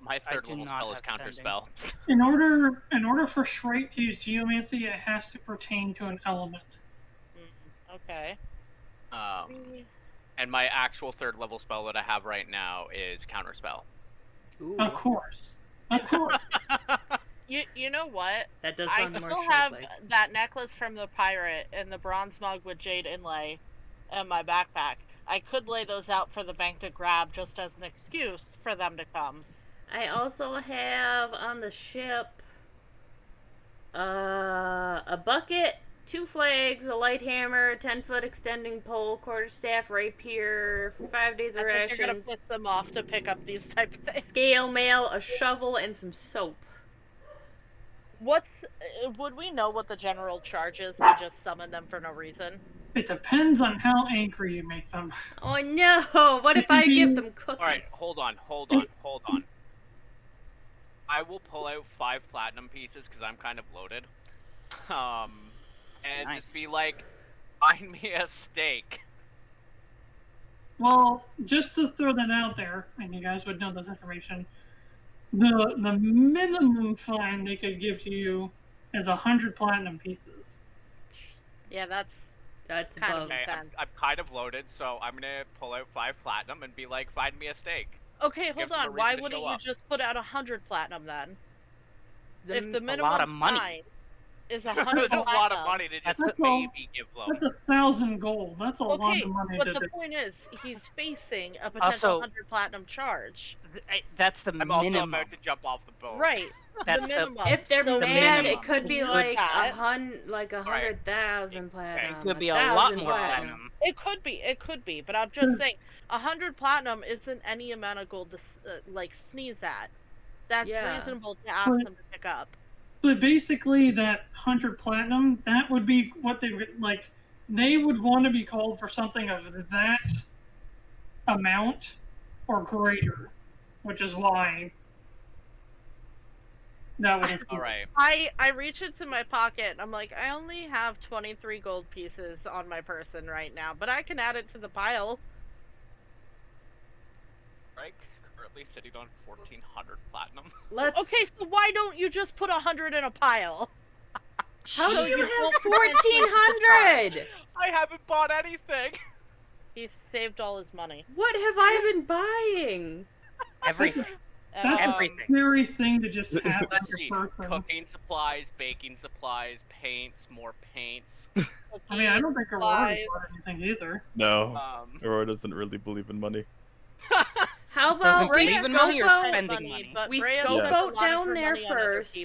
My 3rd level spell is Counterspell. In order for Shrike to use Geomancy, it has to pertain to an element. Okay. And my actual 3rd level spell that I have right now is Counterspell. Ooh. Of course. Of course. You know what? That does sound more I still have that necklace from the pirate and the bronze mug with jade inlay in my backpack. I could lay those out for the bank to grab just as an excuse for them to come. I also have on the ship a bucket, 2 flags, a light hammer, 10-foot extending pole, quarterstaff, rapier, 5 days of rations. You're gonna piss them off to pick up these type of things. Scale mail, a shovel, and some soap. Would we know what the general charge is to just summon them for no reason? It depends on how angry you make them. Oh no! What if I give them cookies? Alright, hold on. I will pull out 5 platinum pieces because I'm kind of loaded. And just be like, find me a steak. Well, just to throw that out there, and you guys would know this information, the minimum fine they could give to you is 100 platinum pieces. Yeah, that's above. Okay, I'm kind of loaded, so I'm gonna pull out 5 platinum and be like, find me a steak. Okay, hold on. Why wouldn't you just put out 100 platinum then? If the minimum fine is 100 That's a lot of money to just maybe give low. That's 1,000 gold. That's a lot of money. But the point is, he's facing a potential 100 platinum charge. That's the minimum. I'm also about to jump off the boat. Right. That's the minimum. If they're mad, it could be like 100,000 platinum. It could be a lot more platinum. It could be. But I'm just saying, 100 platinum isn't any amount of gold to sneeze at. That's reasonable to ask them to pick up. But basically, that 100 platinum, that would be what they would like. They would want to be called for something of that amount or greater, which is why that would. All right. I reach into my pocket and I'm like, I only have 23 gold pieces on my person right now, but I can add it to the pile. Right. Currently sitting on 1,400 platinum. Okay, so why don't you just put 100 in a pile? How do you have 1,400? I haven't bought anything. He saved all his money. What have I been buying? Everything. That's everything. a scary thing to just have. Let's see. Cooking supplies, baking supplies, paints, more paints. I mean, I don't think Aurora bought anything either. No, Aurora doesn't really believe in money. How about we scope out down there first?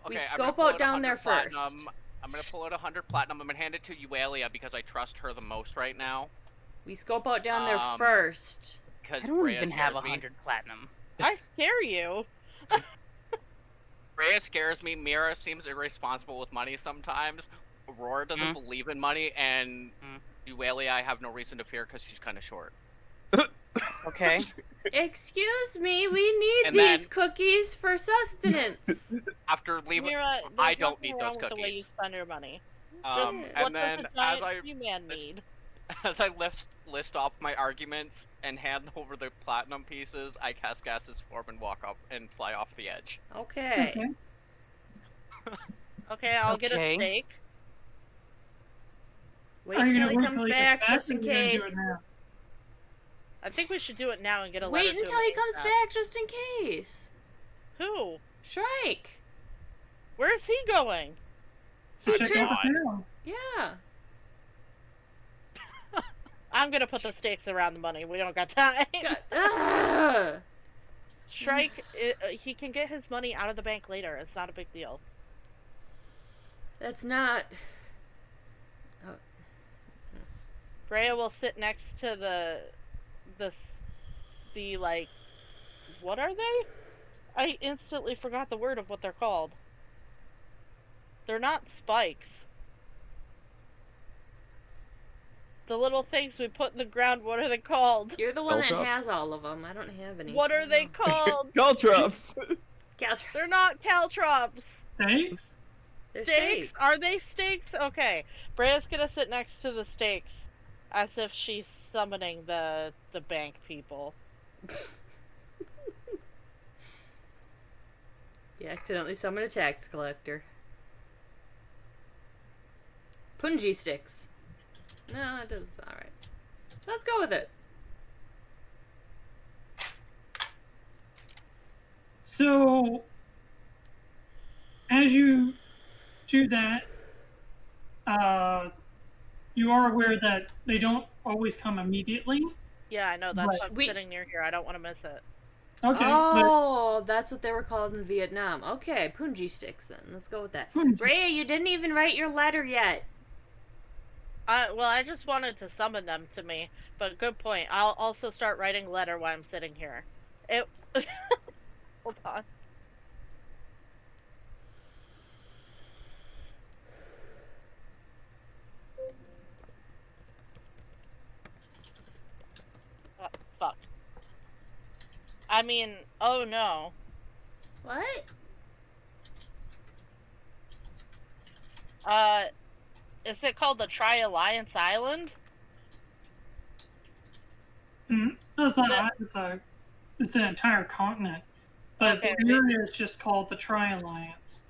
We scope out down there first. I'm gonna pull out 100 platinum. I'm gonna hand it to Yuelia because I trust her the most right now. We scope out down there Um, first. Because I don't Breya even have scares me. 100 platinum. I scare you. Breya scares me. Mirra seems irresponsible with money sometimes. Aurora doesn't believe in money, and Yuelia I have no reason to fear because she's kind of short. Okay. Excuse me, we need And these then- cookies for sustenance. After leaving, Mirra, I there's don't nothing need wrong those with the way you cookies. spend your money. Just And what And then does a giant human need? as I list off my arguments and hand over the platinum pieces, I cast gaseous form and walk up and fly off the edge. Okay. Okay, I'll get a Okay. steak. Wait Are you until gonna he wait comes till he back, gets back, just or in you gonna do it case. now? I think we should do it now and get a letter Wait to until him he comes ASAP. back, just in case. Who? Shrike. Where's he going? To He check turned- out the town. Yeah. I'm gonna put the stakes around the money. We don't got time. Ugh. Shrike, he can get his money out of the bank later. It's not a big deal. That's not. Breya will sit next to the like, what are they? I instantly forgot the word of what they're called. They're not spikes. The little things we put in the ground, what are they called? You're the one that Caltrops? has all of them. I don't have any. What so are I they don't called? Caltrops! know. Caltrops. They're not caltrops. Thanks. They're Steaks? Are they steaks? Okay. Breya's gonna sit next to the steaks as if she's summoning the bank people. You accidentally summon a tax collector. Punji sticks. No, it does. Alright. Let's go with it. So, as you do that, you are aware that they don't always come immediately. Yeah, I know. That's Right. why I'm sitting near here. I don't want to miss it. Okay, but Oh, that's what they were called in Vietnam. Okay, punji sticks then. Let's go with that. Punji. Breya, you didn't even write your letter yet. Well, I just wanted to summon them to me, but good point. I'll also start writing a letter while I'm sitting here. It. Hold on. Oh, fuck. I mean, oh no. What? Is it called the Tri-Alliance Island? no, it's not. It's an entire continent, but Okay, the area is just called the Tri-Alliance.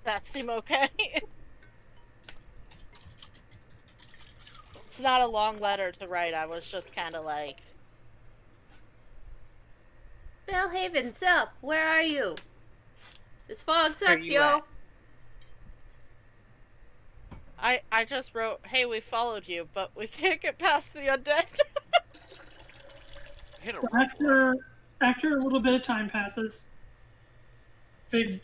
That seem okay? It's not a long letter to write. I was just kind of like, Bellhaven, sup? Where are you? This fog sucks, you yo. at? I just wrote, hey, we followed you, but we can't get past the undead. Hit a So roll. after a little bit of time passes, big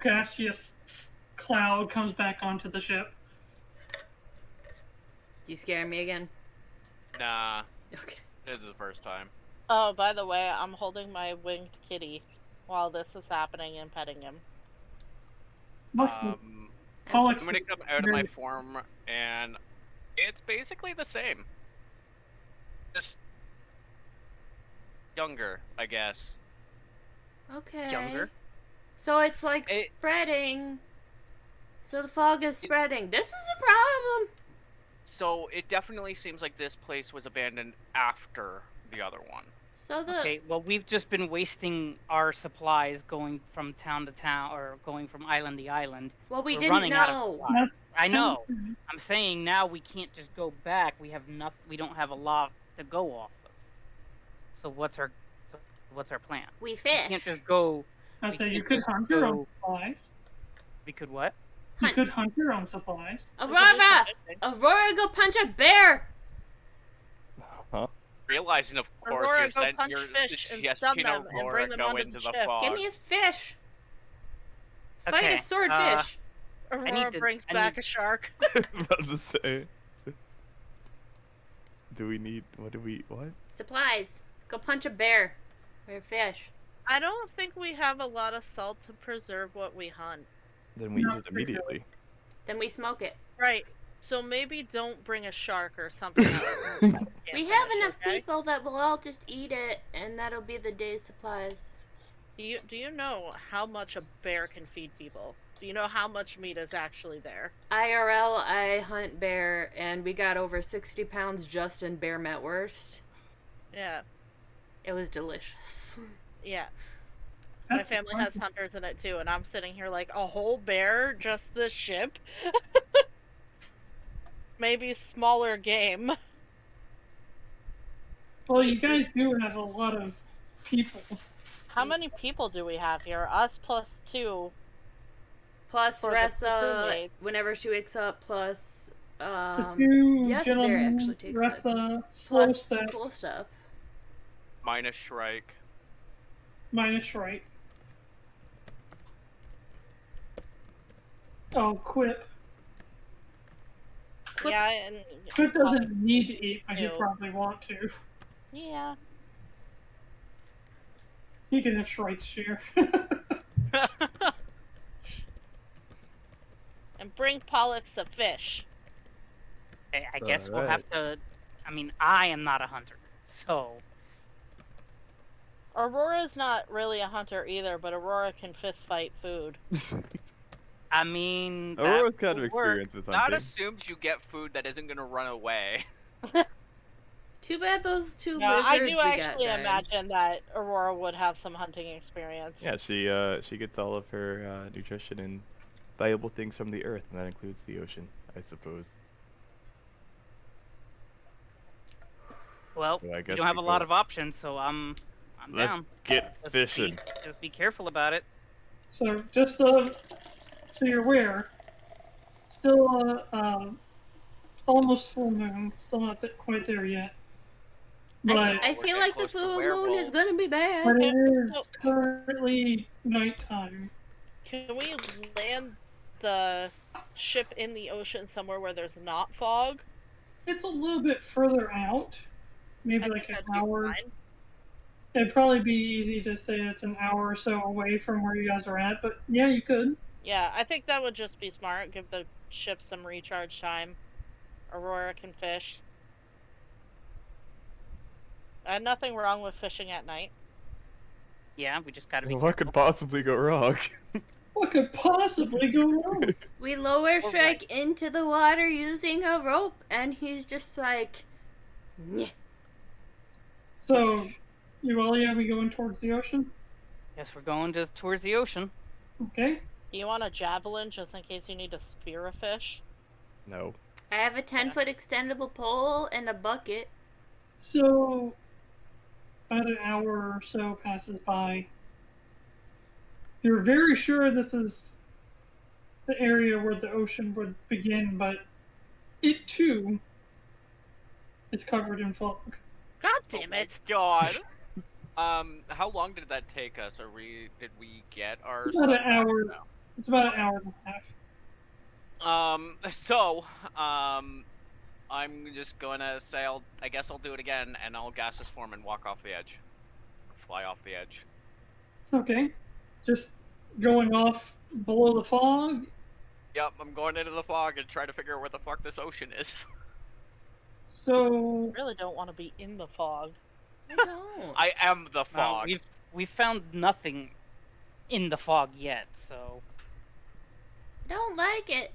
gaseous cloud comes back onto the ship. You scaring me again? Nah, Okay. this is the first time. Oh, by the way, I'm holding my winged kitty while this is happening and petting him. Looks I'm gonna come out of my form, and it's basically the same. Just younger, I guess. Okay. Younger. So it's like spreading. So the fog is spreading. This is a problem. So it definitely seems like this place was abandoned after the other one. So the Okay, well, we've just been wasting our supplies going from town to town, or going from island to island. well, we We're didn't running out of know. supplies. That's I know. temporary. I'm saying now we can't just go back. We have nothing. We don't have a lot to go off of. So what's our plan? We We fish. can't just go. I We say you can't could just hunt your own go- supplies. We could what? You Hunt. could hunt your own supplies. Aurora! Aurora, go punch a bear! Huh? Realizing, of course, Aurora, you're go sent punch your fish and suggestion, stun them and Aurora, bring them go onto into the the ship. fog. Give me a fish. Fight Okay, a swordfish. Aurora brings back a shark. About to say. Do we need? What? Supplies. Go punch a bear. Or a fish. I don't think we have a lot of salt to preserve what we hunt. Then we No, eat it immediately. Then we smoke it. Right. So maybe don't bring a shark or something. We have enough people that will all just eat it, and that'll be the day's supplies. Do you know how much a bear can feed people? Do you know how much meat is actually there? IRL, I hunt bear, and we got over 60 pounds just in bear metwurst. Yeah. It was delicious. Yeah. That's My family has hunters in it too, and I'm sitting here like, a whole bear? Just the ship? Maybe smaller game. Well, you guys do have a lot of people. How many people do we have here? Us plus 2. Plus For the Ressa, crewmates. whenever she wakes up, plus The two yes, bear gentlemen, actually takes Ressa, slow plus step, slow step. Minus Shrike. minus right. Oh, Quip. Quip- Yeah, and Quip doesn't need to eat, but he Ew. probably want to. yeah. He can have Shrike's share. And bring Pollux a fish. I guess we'll have to. I mean, I am not a hunter, so Aurora's not really a hunter either, but Aurora can fist fight food. I mean. that Aurora's kind of would work. experienced with That hunting. assumes you get food that isn't gonna run away. Too bad those two No, lizards I do we got actually died. imagine that Aurora would have some hunting experience. Yeah, she gets all of her nutrition and valuable things from the earth, and that includes the ocean, I suppose. Well, So I we guess don't have we a lot go. of options, so I'm Let's down. get Just fishing. Just be careful about it. So, just so you're aware, still almost full moon. Still not quite there yet. But, I We're feel getting like the close to full moon is werewolves. gonna be but bad. it is currently nighttime. Can we land the ship in the ocean somewhere where there's not fog? It's a little bit further out. Maybe I like think an that'd be hour. fine. It'd probably be easy to say it's an hour or so away from where you guys are at, but yeah, you could. Yeah, I think that would just be smart. Give the ship some recharge time. Aurora can fish. Nothing wrong with fishing at night. Yeah, we just gotta be. What could possibly go wrong? What could possibly go wrong? We lower Shrike right. into the water using a rope, and he's just like, "Nyeh." So, Yuelia, we going towards the ocean? Guess we're going towards the ocean. Okay. Do you want a javelin just in case you need to spear a fish? No. I have a 10-foot extendable pole and a bucket. So, about an hour or so passes by. You're very sure this is the area where the ocean would begin, but it too is covered in fog. God damn it! God. How long did that take us? Did we get our About stuff an back? hour. No. It's about an hour and a half. I'm just gonna say I guess I'll do it again, and I'll gaseous form and walk off the edge. Fly off the edge. Okay. Just going off below the fog. Yep, I'm going into the fog and trying to figure out where the fuck this ocean is. So, I really don't want to be in the fog. I don't. I am the fog. We've found nothing in the fog yet, so I don't like it.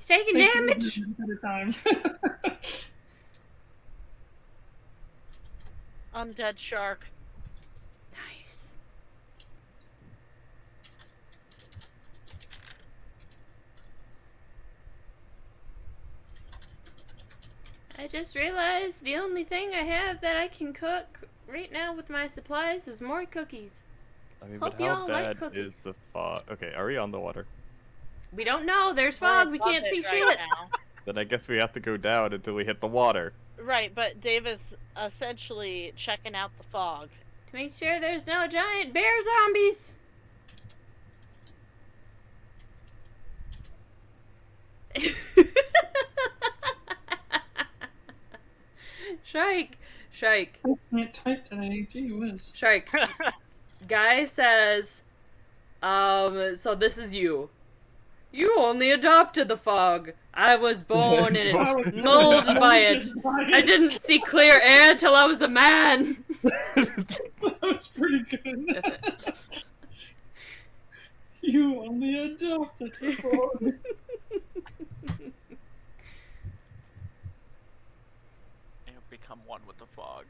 He's taking Thank you damage. at a time. Undead shark. Nice. I just realized the only thing I have that I can cook right now with my supplies is more cookies. I mean, Hope but how y'all like bad cookies. is the fog? Okay, are we on the water? We don't know. There's We're fog. We above can't it see right shit. now. Then I guess we have to go down until we hit the water. Right, but Dave is essentially checking out the fog. To make sure there's no giant bear zombies. Shrike. I can't type today. Gee whiz. Shrike. Guy says, so this is you. You only adopted the fog. I was born in it, molded by it. I didn't see clear air till I was a man. That was pretty good. You only adopted the fog. And become one with the fog.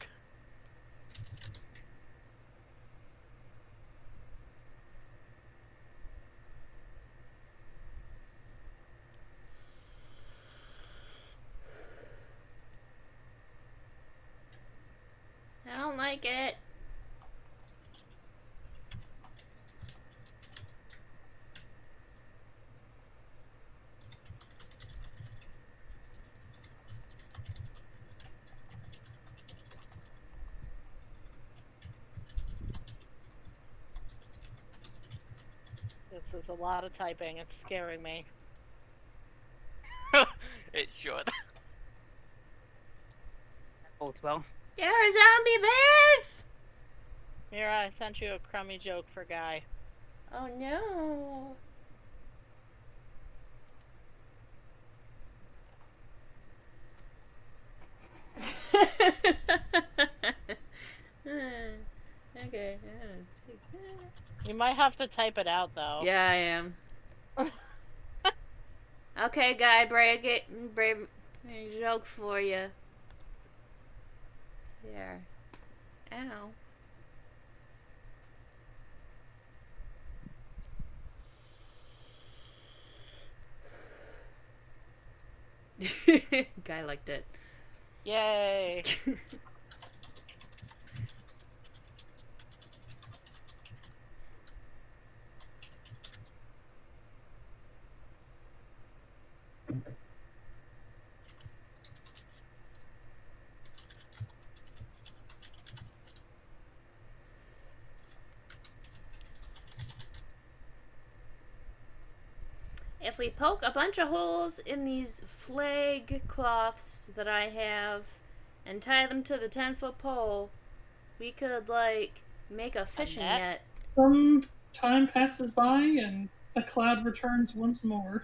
I don't like it. This is a lot of typing. It's scaring me. It should. Oh, well. There are zombie bears! Mirra, I sent you a crummy joke for Guy. Oh no. Okay. You might have to type it out, though. Yeah, I am. Okay, Guy, Breya, a joke for you. There. Ow. Guy liked it. Yay! If we poke a bunch of holes in these flag cloths that I have and tie them to the 10-foot pole, we could, like, make a fishing net. Some time passes by and the cloud returns once more.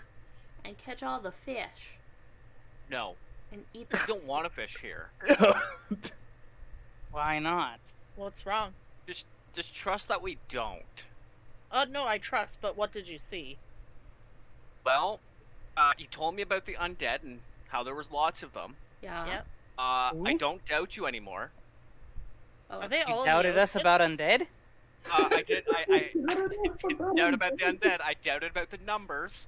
And catch all the fish. No. And eat I them. don't want to fish here. Why not? What's wrong? Just trust that we don't. No, I trust, but what did you see? Well, you told me about the undead and how there was lots of them. Yeah. Yep. I don't doubt you anymore. Oh. Are they You all doubted us about undead? I didn't doubt about the undead. I doubted about the numbers.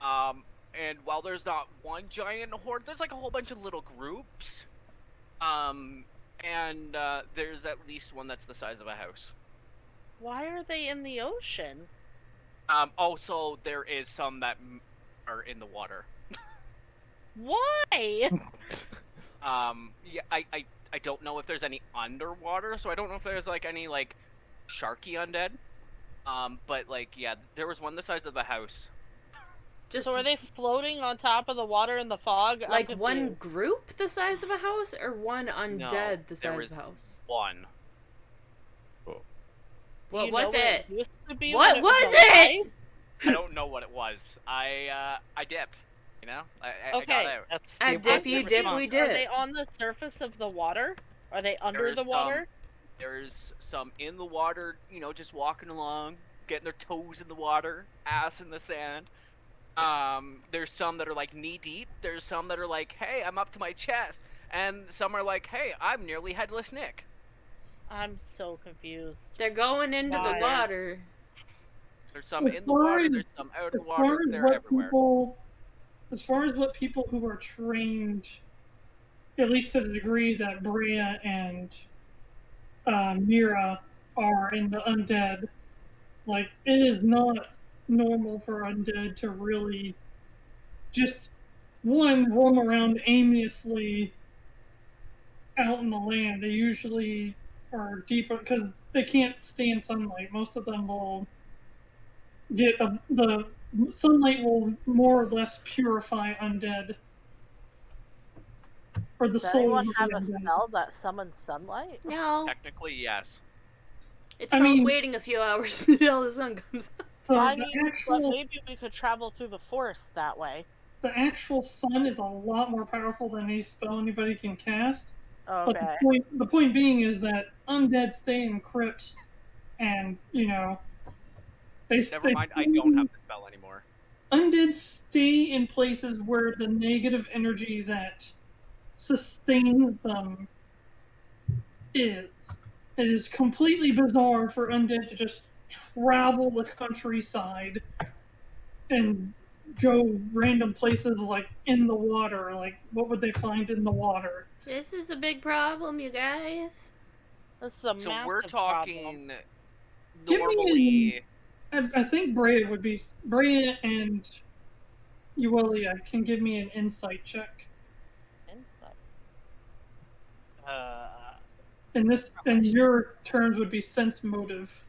And while there's not one giant horde, there's like a whole bunch of little groups. And there's at least one that's the size of a house. Why are they in the ocean? Also, there is some that are in the water. Why? Yeah, I don't know if there's any underwater, so I don't know if there's like any like sharky undead. But like, yeah, there was one the size of the house. Just So are they floating on top of the water in the fog? I'm like one confused. group the size of a house or one undead No, the there size was of a house? One. Do What you was know what it? used to be What when was alive? it? I don't know what it was. I dipped. You know, I Okay. got out. That's I the dip, appropriate you dip, response. we Are dip. they on the surface of the water? Are they under There is the water? There's some in the water, you know, just walking along, getting their toes in the water, ass in the sand. There's some that are like knee deep. There's some that are like, hey, I'm up to my chest. And some are like, hey, I'm nearly headless Nick. I'm so confused. They're going into the water. There's some in the water, there's some out of the water, they're everywhere. As far as what people who are trained, at least to the degree that Breya and Mirra are in the undead, like, it is not normal for undead to really just, one, roam around aimlessly out in the land. They usually are deeper, because they can't stand sunlight. Most of them will get the sunlight will more or less purify undead. Or the Does soul. anyone have a spell that summons sunlight? No. Technically, yes. It's called waiting a few hours until the sun comes up. I mean, but maybe we could travel through the forest that way. The actual sun is a lot more powerful than any spell anybody can cast. Okay. But the point being is that undead stay in crypts, and, you know, Never mind, I don't have the spell anymore. Undead stay in places where the negative energy that sustains them is. It is completely bizarre for undead to just travel the countryside and go random places like in the water. Like, what would they find in the water? This is a big problem, you guys. This is a massive we're talking problem. normally. I think Breya would be. Breya and Yuelia can give me an insight check. Insight. And your terms would be sense motive.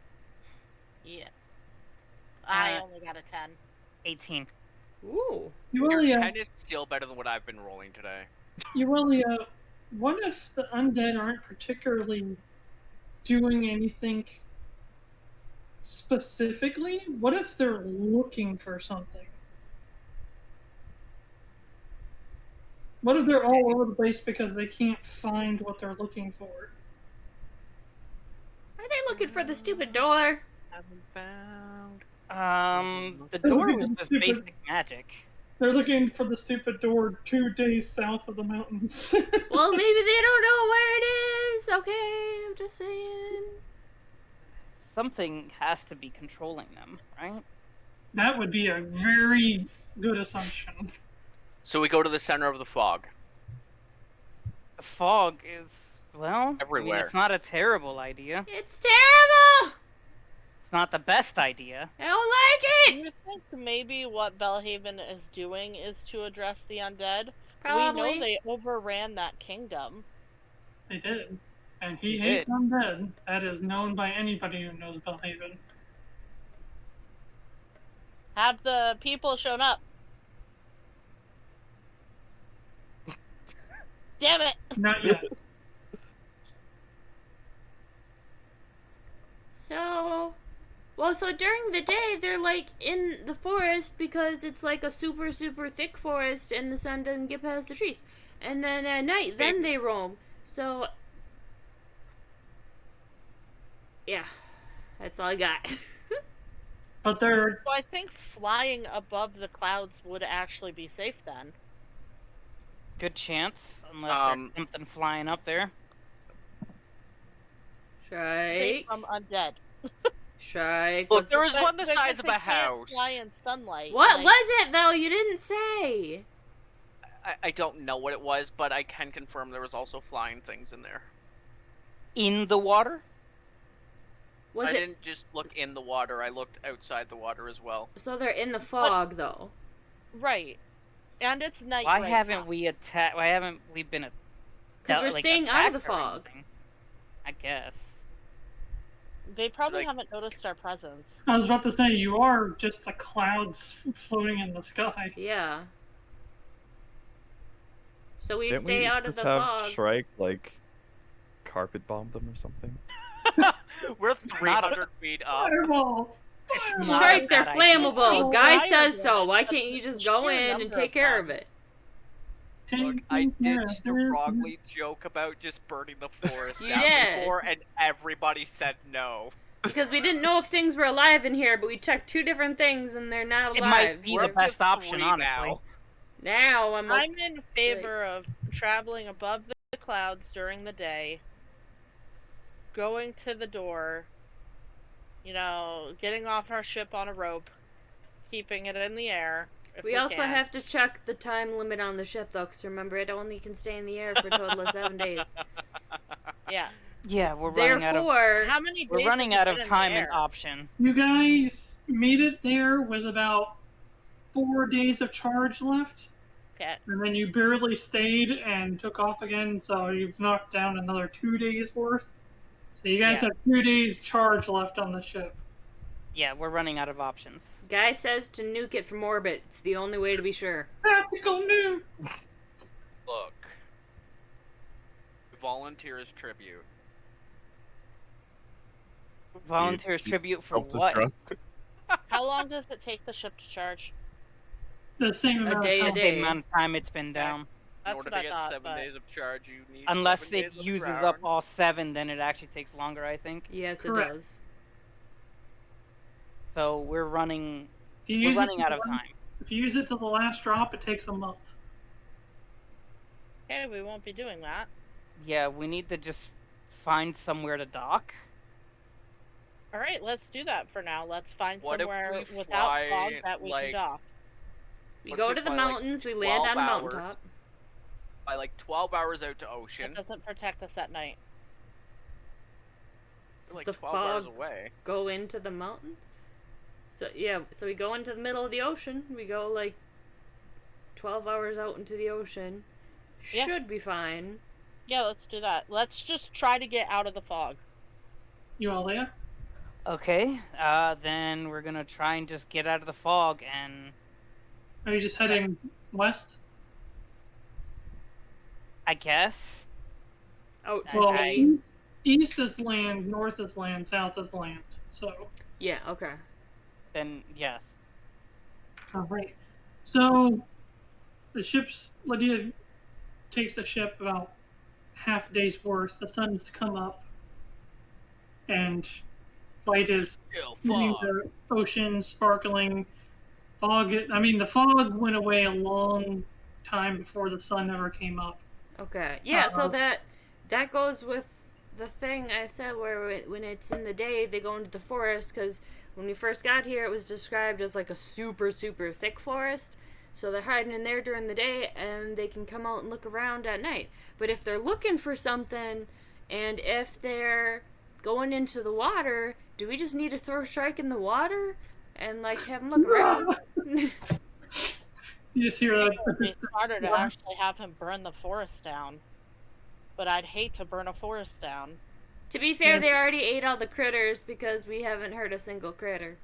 Yes. I only got a 10. 18. Ooh. Your Yuelia, 10 is still better than what I've been rolling today. Yuelia, what if the undead aren't particularly doing anything specifically? What if they're looking for something? What if they're all over the place because they can't find what they're looking for? Are they looking for the stupid door? Haven't found. The door was just basic magic. They're looking for the stupid door 2 days south of the mountains. Well, maybe they don't know where it is. Okay, I'm just saying. Something has to be controlling them, right? That would be a very good assumption. So we go to the center of the fog. The fog is, well, everywhere. I mean, it's not a terrible idea. It's terrible! It's not the best idea. I don't like it! Do you think maybe what Belhaven is doing is to address the undead? Probably. We know they overran that kingdom. They did. And he hates undead. That is known by anybody who knows Belhaven. Have the people shown up? Damn it! Not yet. So during the day, they're like in the forest because it's like a super, super thick forest and the sun doesn't get past the trees. And then at night, then they roam. So, yeah, that's all I got. But they're... So I think flying above the clouds would actually be safe then. Good chance, unless there's something flying up there. Shrike. Safe from undead. Shrike. Look, there was one the size of a house. Fly in sunlight. What was it though? You didn't say. I don't know what it was, but I can confirm there was also flying things in there. In the water? I didn't just look in the water, I looked outside the water as well. So they're in the fog though. Right. And it's night. Why haven't we been because we're staying out of the fog. I guess. They probably haven't noticed our presence. I was about to say, you are just the clouds floating in the sky. Yeah. So we stay out of the fog. Shrike, like, carpet bomb them or something? We're 300 feet up. Fireball! Shrike, they're flammable. Guy says so. Why can't you just go in and take care of it? Look, I ditched the Rogley joke about just burning the forest You down did. before, and everybody said no. Because we didn't know if things were alive in here, but we checked 2 different things and they're not alive. It might be the We're best just option, three honestly. Now I'm in favor of traveling above the clouds during the day, going to the door, getting off our ship on a rope, keeping it in the air. We also have to check the time limit on the ship, though, because remember, it only can stay in the air for a total of 7 days. Yeah. Yeah, we're how many days we're running has out it of been in time the and air? option. You guys made it there with about 4 days of charge left. Okay. And then you barely stayed and took off again, so you've knocked down another 2 days worth. So you guys have 2 days charge left on the ship. Yeah, we're running out of options. Guy says to nuke it from orbit. It's the only way to be sure. Tactical nuke! Look. Volunteers tribute. Volunteers tribute for what? Self-destruct. How long does it take the ship to charge? The same amount day, of a time. day. Same amount of time it's been down. In That's order what to I get thought, 7 but- days of charge, you need Unless 7 it days of uses charge. up all 7, then it actually takes longer, I think. Yes, Correct. it does. So we're running If you use it running to out the of time. If you use it to the last drop, it takes a month. Okay, we won't be doing that. Yeah, we need to just find somewhere to dock. All right, let's do that for now. Let's find What if somewhere we without fly, fog that we can like, dock. We What go if to we the fly, like, mountains, we land on a 12 hours? mountaintop. By like 12 hours out to It ocean. doesn't protect us at night. We're like the 12 hours fog away. go into the mountains. So yeah, so we go into the middle of the ocean. We go like 12 hours out into the ocean. Yeah. Should be fine. Yeah, let's do that. Let's just try to get out of the fog. Yuelia? Okay, then we're gonna try and just get out of the fog and Are you just heading west? I guess. Out to Well, sea. east is land, north is land, south is land. So, Yeah, okay. Then yes. alright. So, Lydia takes the ship about half a day's worth. The sun's come up, and light is Still hitting fog. the ocean, sparkling. The fog went away a long time before the sun ever came up. Okay. Yeah, so Uh-oh. that goes with the thing I said where when it's in the day, they go into the forest, because when we first got here, it was described as like a super, super thick forest. So they're hiding in there during the day, and they can come out and look around at night. But if they're looking for something, and if they're going into the water, do we just need to throw Shrike in the water and like have him look around? You just hear It a would be distant smarter to splash. actually have him burn the forest down. But I'd hate to burn a forest down. To be fair, Yeah. they already ate all the critters because we haven't heard a single critter.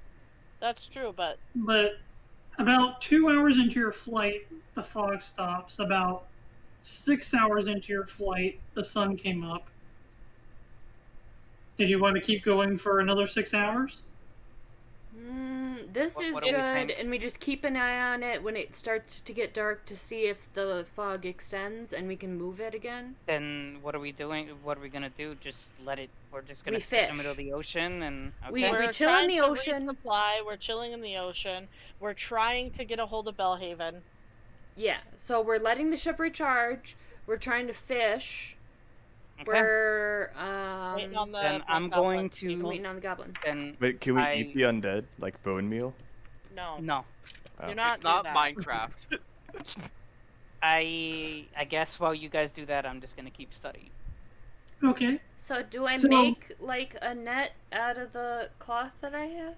That's true, but But about 2 hours into your flight, the fog stops. About 6 hours into your flight, the sun came up. Did you want to keep going for another 6 hours? This What- is what do we good, think? and we just keep an eye on it when it starts to get dark to see if the fog extends and we can move it again. Then what are we doing? What are we gonna do? Just let it? We're just gonna We sit in the fish. middle of the ocean and okay. We we're chill in trying the to ocean. resupply, we're chilling in the ocean. We're trying to get a hold of Bellhaven. Yeah, so we're letting the ship recharge. We're trying to fish. Okay. We're Waiting on the Then I'm black going goblins to- people. waiting on the goblins. Then Wait, can we I- eat the undead? Like bone meal? No. no. Oh. Do not It's not do that. Minecraft. I guess while you guys do that, I'm just gonna keep studying. Okay. So do I So- make like a net out of the cloth that I have?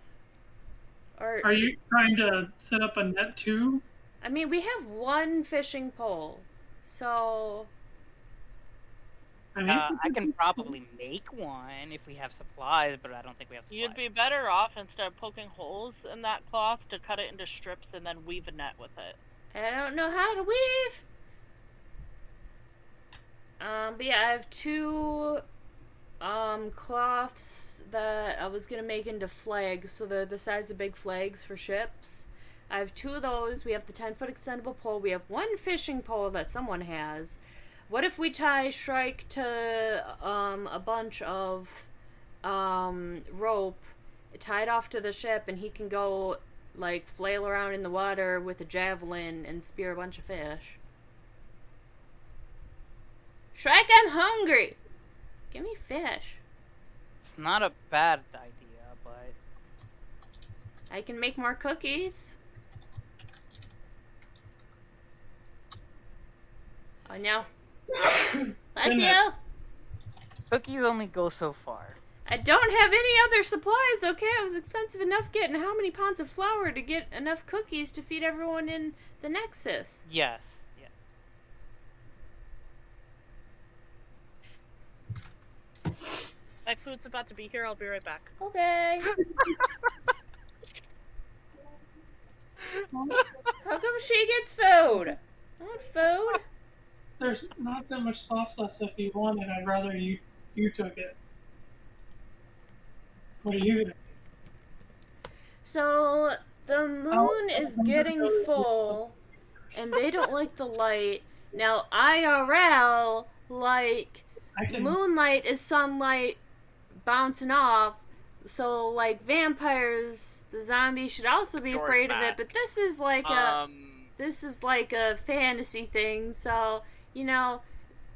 Or Are you trying to set up a net too? I mean, we have one fishing pole, so I mean, I can probably make one if we have supplies, but I don't think we have supplies. You'd be better off instead of poking holes in that cloth to cut it into strips and then weave a net with it. I don't know how to weave. But yeah, I have 2 cloths that I was gonna make into flags, so they're the size of big flags for ships. I have 2 of those. We have the 10-foot extendable pole. We have 1 fishing pole that someone has. What if we tie Shrike to a bunch of rope tied off to the ship, and he can go like flail around in the water with a javelin and spear a bunch of fish. Shrike, I'm hungry. Give me fish. It's not a bad idea, but I can make more cookies. Oh no. Bless Goodness. you. cookies only go so far. I don't have any other supplies, okay? It was expensive enough getting how many pounds of flour to get enough cookies to feed everyone in the Nexus? Yes. Yeah. My food's about to be here. I'll be right back. Okay. How come she gets food? I want food. There's not that much sauce left. If you want it, I'd rather you took it. What are you gonna do? So the moon is getting full, and they don't like the light. Now IRL, like moonlight is sunlight bouncing off. So like vampires, the zombies should also be afraid of it. But this is like a fantasy thing. So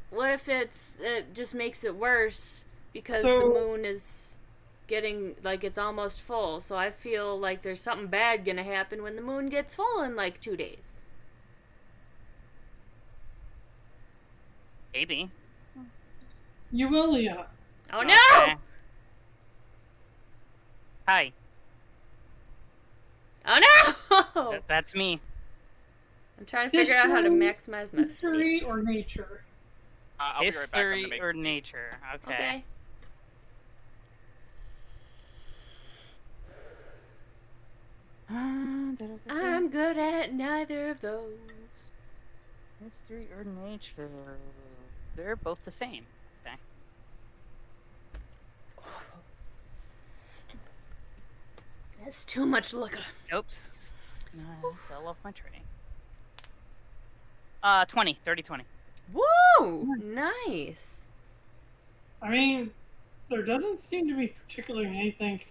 what if it just makes it worse because the moon is getting like it's almost full. So I feel like there's something bad gonna happen when the moon gets full in like 2 days. Maybe. Yuelia. Oh no! Okay. Hi. Oh no! That's me. I'm trying to figure out how to maximize my history or nature. I'll be right back. I'm History gonna make or nature? Okay. I'm good at neither of those. History or nature? They're both the same. Okay. That's too much liquor. Oops. I fell off my tray. 20. 30, 20. Woo! Nice. I mean, there doesn't seem to be particularly anything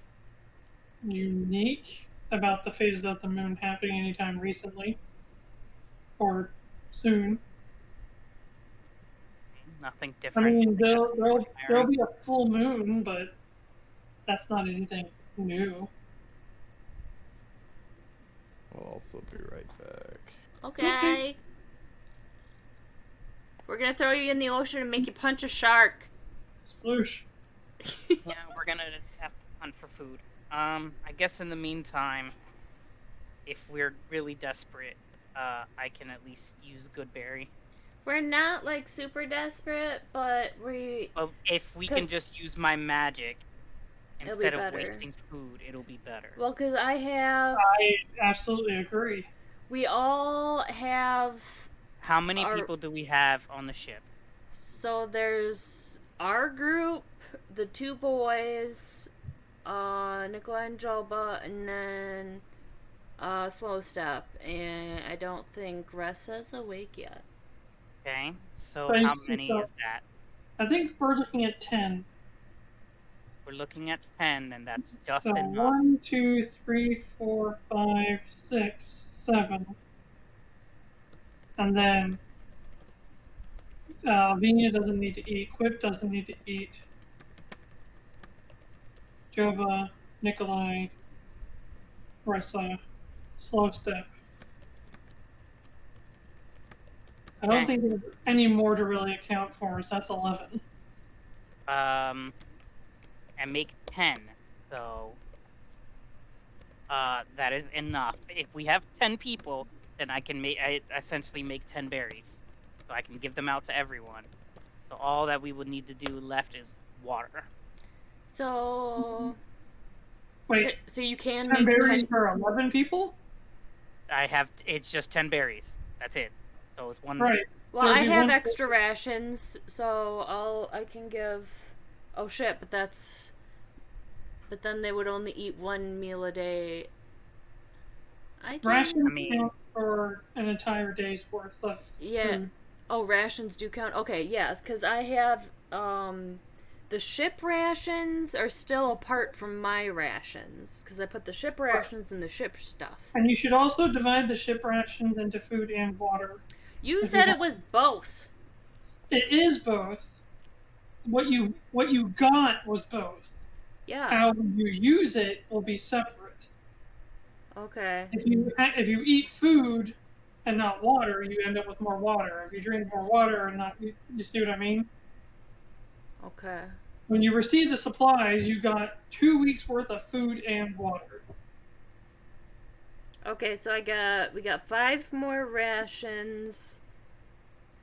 unique about the phases of the moon happening anytime recently or soon. Nothing I different. mean, there'll be a full moon, but that's not anything new. I'll also be right back. Okay. We're gonna throw you in the ocean and make you punch a shark. Sploosh. Yeah, we're gonna just have to hunt for food. I guess in the meantime, if we're really desperate, I can at least use good berry. We're not like super desperate, but Well, if we can just use my magic instead of better. wasting food, it'll be better. Well, because I absolutely agree. We all have. How many people do we have on the ship? So there's our group, the 2 boys, Nikolai and Joba, and then Slow Step, and I don't think Ressa's awake yet. Okay, so how many is that? I think we're looking at 10. We're looking at 10, and that's just So enough. 1, 2, 3, 4, 5, 6, 7. And then Vina doesn't need to eat. Quip doesn't need to eat. Jova, Nikolai, Ressa, Slow Step. I don't think there's any more to really account for, so that's 11. And make 10, so that is enough. If we have 10 people, then I essentially make 10 berries, so I can give them out to everyone. So all that we would need to do left is water. So Wait, so you can 10 make berries 10 for 11 people? It's just 10 berries. That's it. So it's one. Right. Well, There'll I be have one extra rations, so I can give. Oh shit! But then they would only eat 1 meal a day. Rations count for an entire day's worth of food. Oh, rations do count. Okay, yes, because I have the ship rations are still apart from my rations, because I put the ship rations in the ship stuff. And you should also divide the ship rations into food and water. You said it was both. It is both. What you got was both. Yeah. How you use it will be separate. Okay. If you eat food and not water, you end up with more water. If you drink more water and not, you see what I mean? Okay. When you receive the supplies, you got 2 weeks worth of food and water. Okay, so we got 5 more rations,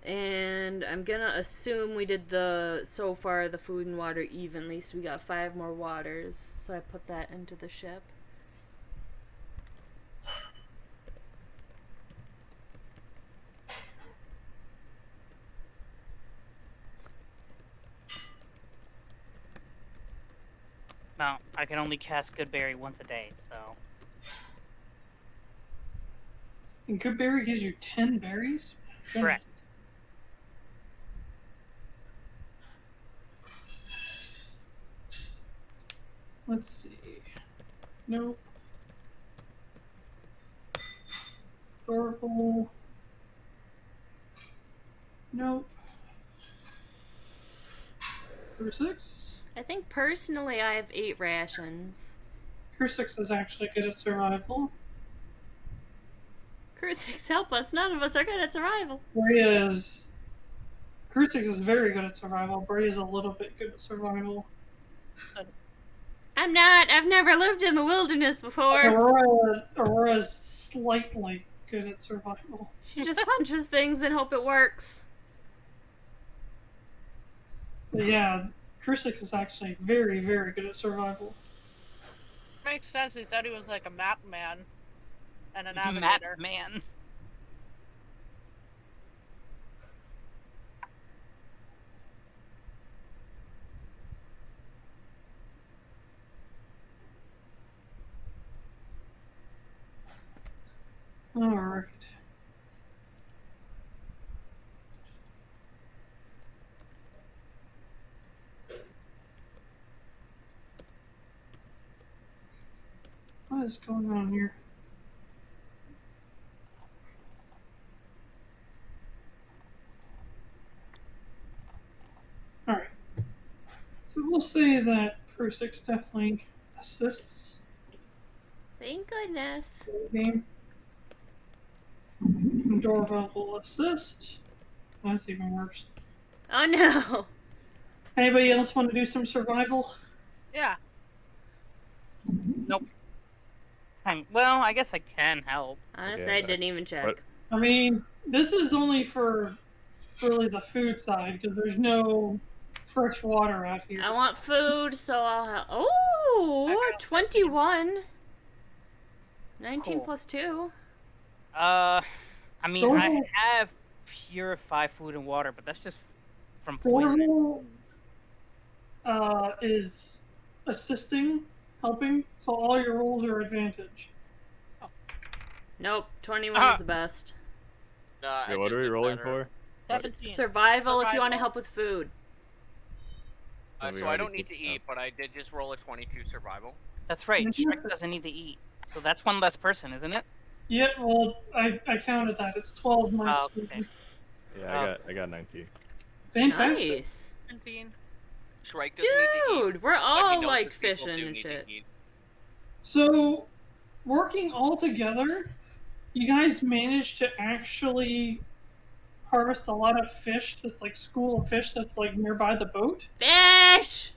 and I'm gonna assume we did so far the food and water evenly, so we got 5 more waters. So I put that into the ship. No, I can only cast Goodberry once a day, so... And good berry gives you 10 berries? Correct. Let's see. Nope. Dorval. Nope. Crusix. I think personally I have 8 rations. Crusix is actually good at survival. Crusix, help us. None of us are good at survival. Crusix is very good at survival. Breya is a little bit good at survival. I'm not. I've never lived in the wilderness before. Aurora's slightly good at survival. She just punches things and hope it works. But yeah, Crusix is actually very, very good at survival. Makes sense. He said he was like a map man and a Map navigator. man. Alright. What is going on here? Alright. So we'll say that Crusix definitely assists Thank goodness. the game. Dorval will assist. That's even worse. Oh no. Anybody else want to do some survival? Yeah. Nope. Well, I guess I can help. Honestly, Yeah, I didn't even check. what- I mean, this is only for really the food side because there's no fresh water out here. I want food, so I'll have. Oh, 21. 19 Cool. plus 2. I mean, Dorval- I have purified food and water, but that's just from poison. Dorval is assisting, helping, so all your rolls are advantage. Nope, 21 is the best. Wait, what are we rolling for? 17. Survival if you want to Survival. help with food. Oh, we So I already don't need to picked eat, up. but I did just roll a 22 survival. That's right. Shrike doesn't need to eat, so that's one less person, isn't it? Yeah, well, I counted that. It's 12 minus Oh, okay. food. Yeah, I got 19. Fantastic. Nice. 17. Shrike doesn't need to eat. Dude, we're but he all knows like that people fishing do and need to shit. eat. So, working all together, you guys managed to actually harvest a lot of fish that's like school of fish that's like nearby the boat. Fish!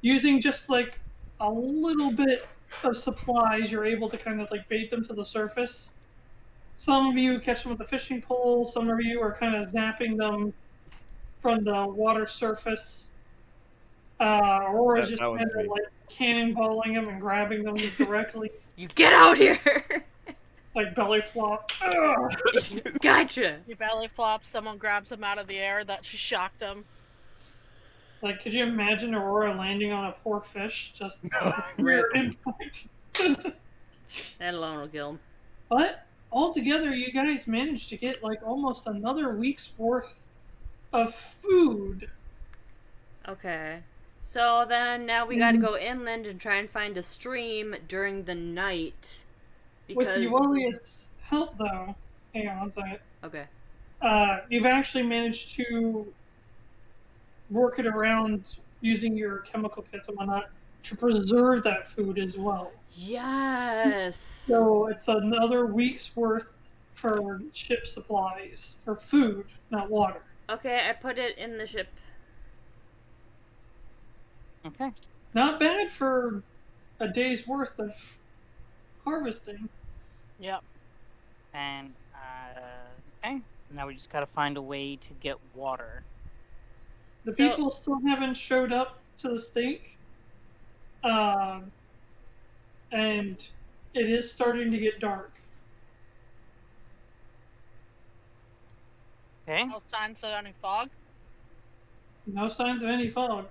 Using just like a little bit of supplies, you're able to kind of like bait them to the surface. Some of you catch them with a fishing pole, some of you are kind of zapping them from the water surface. Aurora's That just one's kind of me. like cannonballing them and grabbing them directly, You get out here! like belly flop. Ugh. Gotcha! You belly flop, someone grabs him out of the air that she shocked him. Like, could you imagine Aurora landing on a poor fish? Just rear impact. That alone will kill him. But altogether, you guys managed to get like almost another week's worth of food. Okay. So then now we gotta go inland and try and find a stream during the night. With Because... Yuelia's help, though, hang on one second. Okay. You've actually managed to work it around using your chemical kits and whatnot to preserve that food as well. Yes. So it's another week's worth for ship supplies for food, not water. Okay, I put it in the ship. Okay. Not bad for a day's worth of harvesting. Yep. And, okay. Now we just gotta find a way to get water. The So- people still haven't showed up to the stake. And it is starting to get dark. Okay. No signs of any fog? No signs of any fog.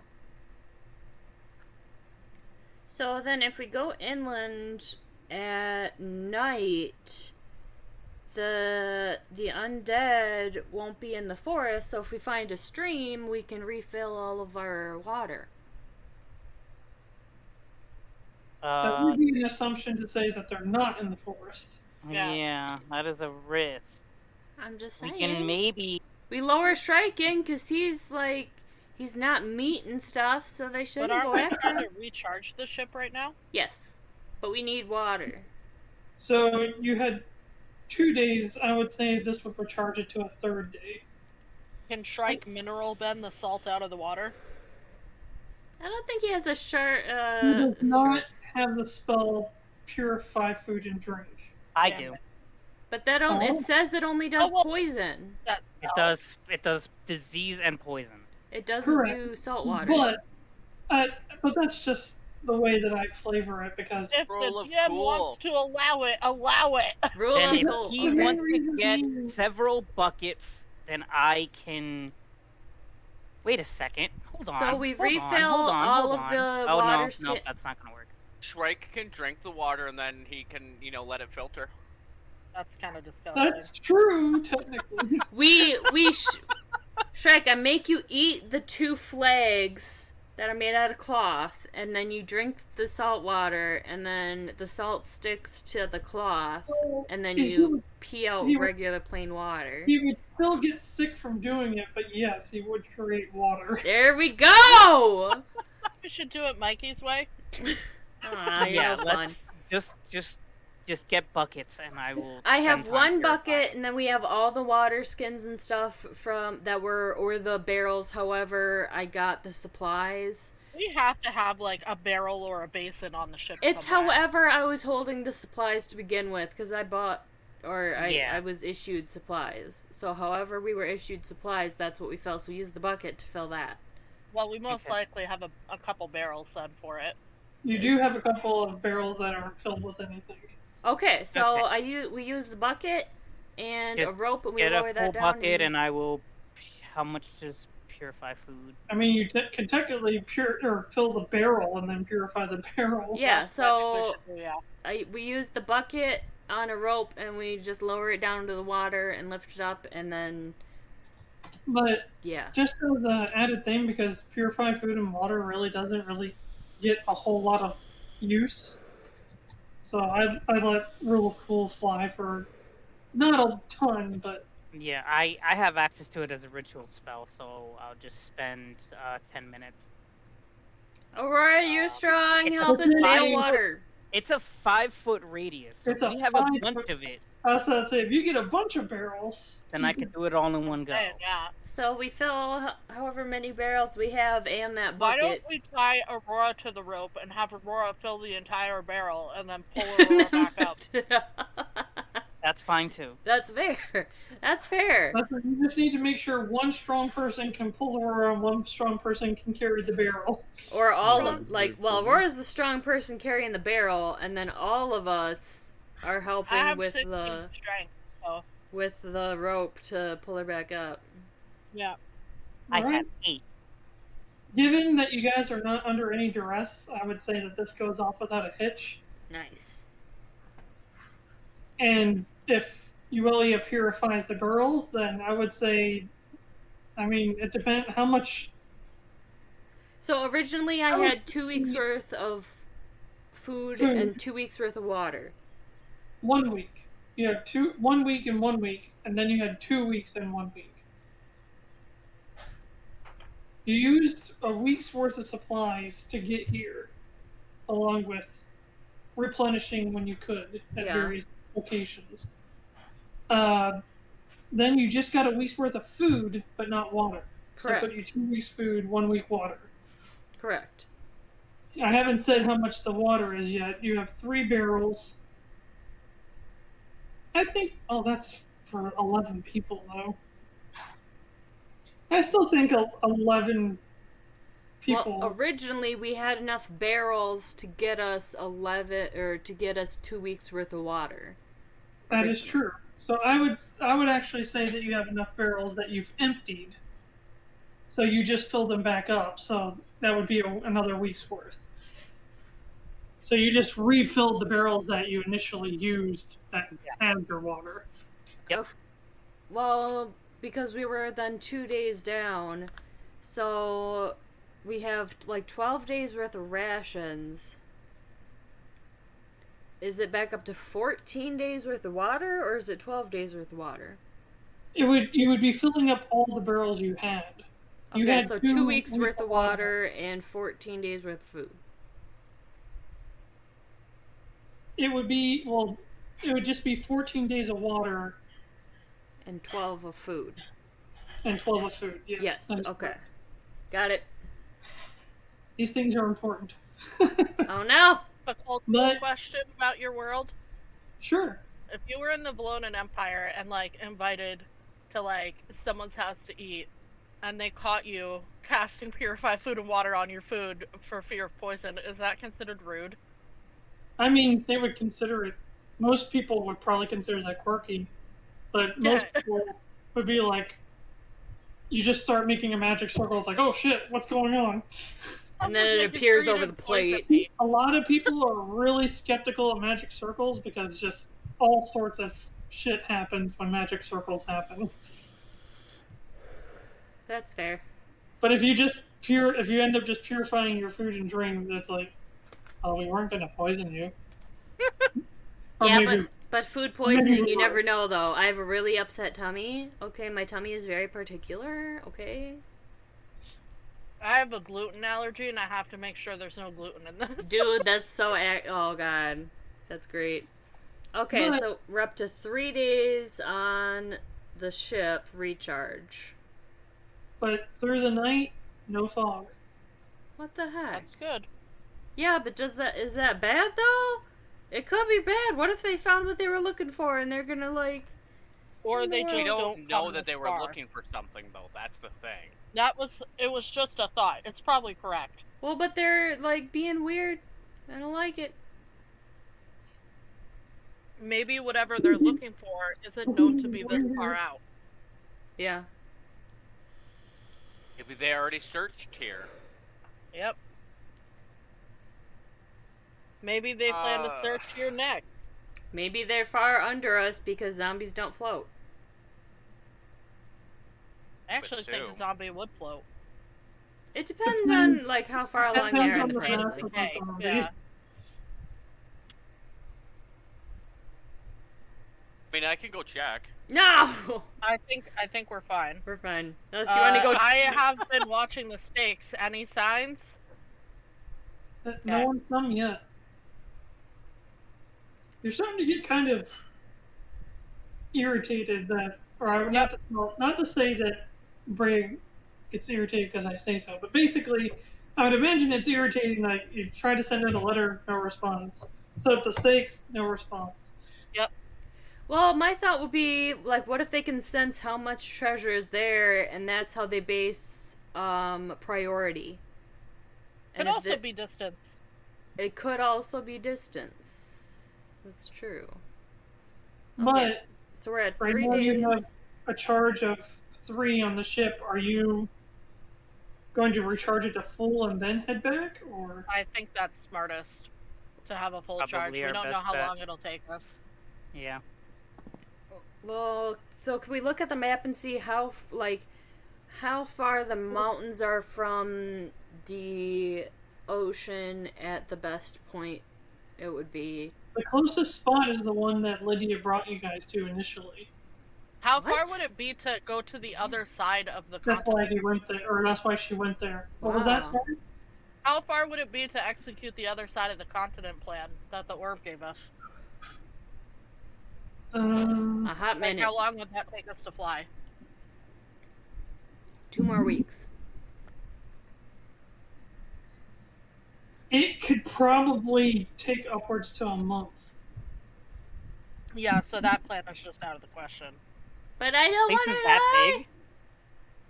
So then if we go inland at night, the undead won't be in the forest, so if we find a stream, we can refill all of our water. That would be an assumption to say that they're not in the forest. Yeah, that is a risk. I'm just We saying. can maybe... We lower Shrike in because he's like, he's not meat and stuff, so they But shouldn't aren't go we after trying him. to recharge the ship right now? Yes, but we need water. So you had 2 days. I would say this would recharge it to a third day. Can Shrike mineral bend the salt out of the water? I don't think he has a sharp. He does not have the spell Purify Food and Drink. I Damn do. it. But that only, Oh. it says it only does Oh, well- poison. It does disease and poison. It doesn't Correct. do salt water. But that's just the way that I flavor it because If Rule the of DM cool. wants to allow it, allow it. Rule And of if cool. he Okay. wants to Reason get being- several buckets, then I can... Wait a second. Hold on. So we hold on, refill hold on, all hold of on. the Oh, water no, skin. that's not gonna work. Shrike can drink the water and then he can, let it filter. That's kind of disgusting. that's true technically. Shrek, I make you eat the 2 flags that are made out of cloth, and then you drink the salt water, and then the salt sticks to the cloth, and then He you would- pee out he would- regular plain water. He would still get sick from doing it, but yes, he would create water. There we go! We should do it Mikey's way. Aw, you're Yeah, no fun. let's just get buckets, and I will. I spend have time one purifying. bucket, and then we have all the water skins and stuff from that were, or the barrels. However, I got the supplies. We have to have like a barrel or a basin on the ship. It's somewhere. however I was holding the supplies to begin with because I bought, or Yeah. I was issued supplies. So however we were issued supplies, that's what we filled. So we used the bucket to fill that. Well, we most Okay. likely have a couple barrels then for it. You do have a couple of barrels that aren't filled with anything. Okay, so Okay. we use the bucket and a Just rope, and we Get a lower full that down. bucket, and I will. How much does purify food? I mean, you can technically fill the barrel and then purify the barrel. Yeah, That's what we so should do, yeah. we use the bucket on a rope, and we just lower it down to the water and lift it up, and then But yeah. just as an added thing, because purified food and water really doesn't really get a whole lot of use. So I let Rule of Cool fly for not a ton, but Yeah, I have access to it as a ritual spell, so I'll just spend 10 minutes. Aurora, you're strong. It's a Help us bail fine- water. It's a 5-foot radius, so It's if a we have a 5 bunch foot- of it, I'd say if you get a bunch of barrels, then I can do it all in one go. Saying, yeah. So we fill however many barrels we have and that Why bucket. don't we tie Aurora to the rope and have Aurora fill the entire barrel and then pull Aurora back up? That's fine too. That's fair. That's fair. you just need to make sure one strong person can pull the rope and one strong person can carry the barrel. Or all Yeah, of, like, very well, cool. Aurora's the strong person carrying the barrel, and then all of us are I helping have with 16 the strength, so rope to pull her back up. yeah. I Alright. have 8. Given that you guys are not under any duress, I would say that this goes off without a hitch. Nice. And if Yuelia purifies the girls, then I would say, I mean, it depends how much. So originally I had 2 weeks worth of food and 2 weeks worth of water. 1 week. You had 1 week and 1 week, and then you had 2 weeks and 1 week. You used a week's worth of supplies to get here, along with replenishing when you could at various locations. Then you just got a week's worth of food, but not water. Correct. So I put you 2 weeks food, 1 week water. Correct. I haven't said how much the water is yet. You have 3 barrels. I think, that's for 11 people, though. I still think 11 people. Well, originally we had enough barrels to get us 2 weeks worth of water. That is true. So I would actually say that you have enough barrels that you've emptied. So you just fill them back up. So that would be another week's worth. So you just refilled the barrels that you initially used that had your water. Yep. Well, because we were then 2 days down, so we have like 12 days worth of rations. Is it back up to 14 days worth of water, or is it 12 days worth of water? You would be filling up all the barrels you had. You Okay, had so 2 weeks worth of water and 14 days worth of food. It would just be 14 days of water and 12 of food. And 12 of food. Yes. Okay. Correct. Got it. These things are important. Oh no! A cultural question about your world. Sure. If you were in the Valonan Empire and invited to someone's house to eat, and they caught you casting purified food and water on your food for fear of poison, is that considered rude? I mean, they would consider it. Most people would probably consider that quirky, but most people would be like, you just start making a magic circle. It's like, oh shit, what's going on? And then it appears over the plate. A lot of people are really skeptical of magic circles because just all sorts of shit happens when magic circles happen. That's fair. But if you end up just purifying your food and drink, that's like, oh, we weren't going to poison you. Yeah, but food poisoning, you never know, though. I have a really upset tummy. Okay, my tummy is very particular. Okay. I have a gluten allergy, and I have to make sure there's no gluten in this. Dude, that's so... Oh, God. That's great. Okay, so we're up to 3 days on the ship recharge. But through the night, no fog. What the heck? That's good. Yeah, but is that bad, though? It could be bad. What if they found what they were looking for and they're gonna, Or they just don't know that they were looking for something, though. That's the thing. It was just a thought. It's probably correct. Well, but they're, being weird. I don't like it. Maybe whatever they're looking for isn't known to be this far out. Yeah. Maybe they already searched here. Yep. Maybe they plan to search here next. Maybe they're far under us because zombies don't float. I actually think a zombie would float. It depends on, how far along they are in the process. Yeah. I mean, I can go check. No! I think we're fine. We're fine. Unless you want to go... I have been watching the stakes. Any signs? No one's come yet. You're starting to get kind of irritated that, or not to say that Breya gets irritated because I say so, but basically, I would imagine it's irritating that you try to send out a letter, no response. Set up the stakes, no response. Yep. Well, my thought would be, what if they can sense how much treasure is there, and that's how they base priority? Could also be distance. It could also be distance. That's true. But okay, so we're at 3 right now days. you have a charge of 3 on the ship. Are you going to recharge it to full and then head back, or? I think that's smartest to have a full charge. We don't know how long it'll take us. Yeah. Well, so can we look at the map and see how far the mountains are from the ocean at the best point it would be. The closest spot is the one that Lydia brought you guys to initially. How far What? would it be to go to the other side of the That's why continent? he went there, or that's why she went there. What was that, Wow. sorry? How far would it be to execute the other side of the continent plan that the orb gave us? A hot Like, minute. how long would that take us to fly? 2 more weeks. It could probably take upwards to a month. Yeah, so that plan is just out of the question. But I don't Place want is to that die. big?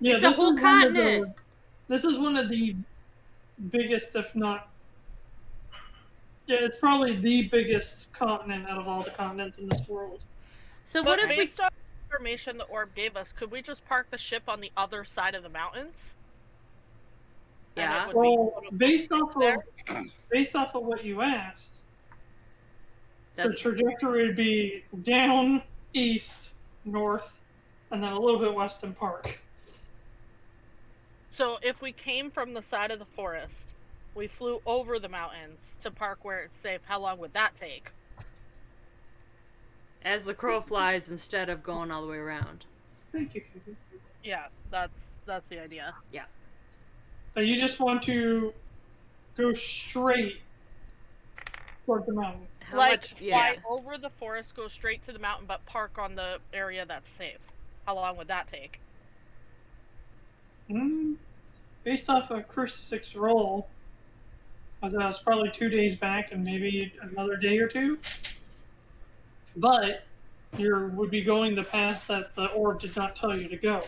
Yeah, It's a whole continent. This is one of the biggest, if not... Yeah, it's probably the biggest continent out of all the continents in this world. So But what if we... based on the information the orb gave us, could we just park the ship on the other side of the mountains? And Yeah. it would be Well, based off of what you asked, the That's... trajectory would be down, east, north, and then a little bit west in Park. So if we came from the side of the forest, we flew over the mountains to park where it's safe, how long would that take? As the crow flies instead of going all the way around. Thank you, Katie. Yeah, that's the idea. You just want to go straight toward the mountain. How like, much... fly Yeah. over the forest, go straight to the mountain, but park on the area that's safe. How long would that take? Based off a Crusix roll, that was probably 2 days back and maybe another day or two. But you would be going the path that the orb did not tell you to go.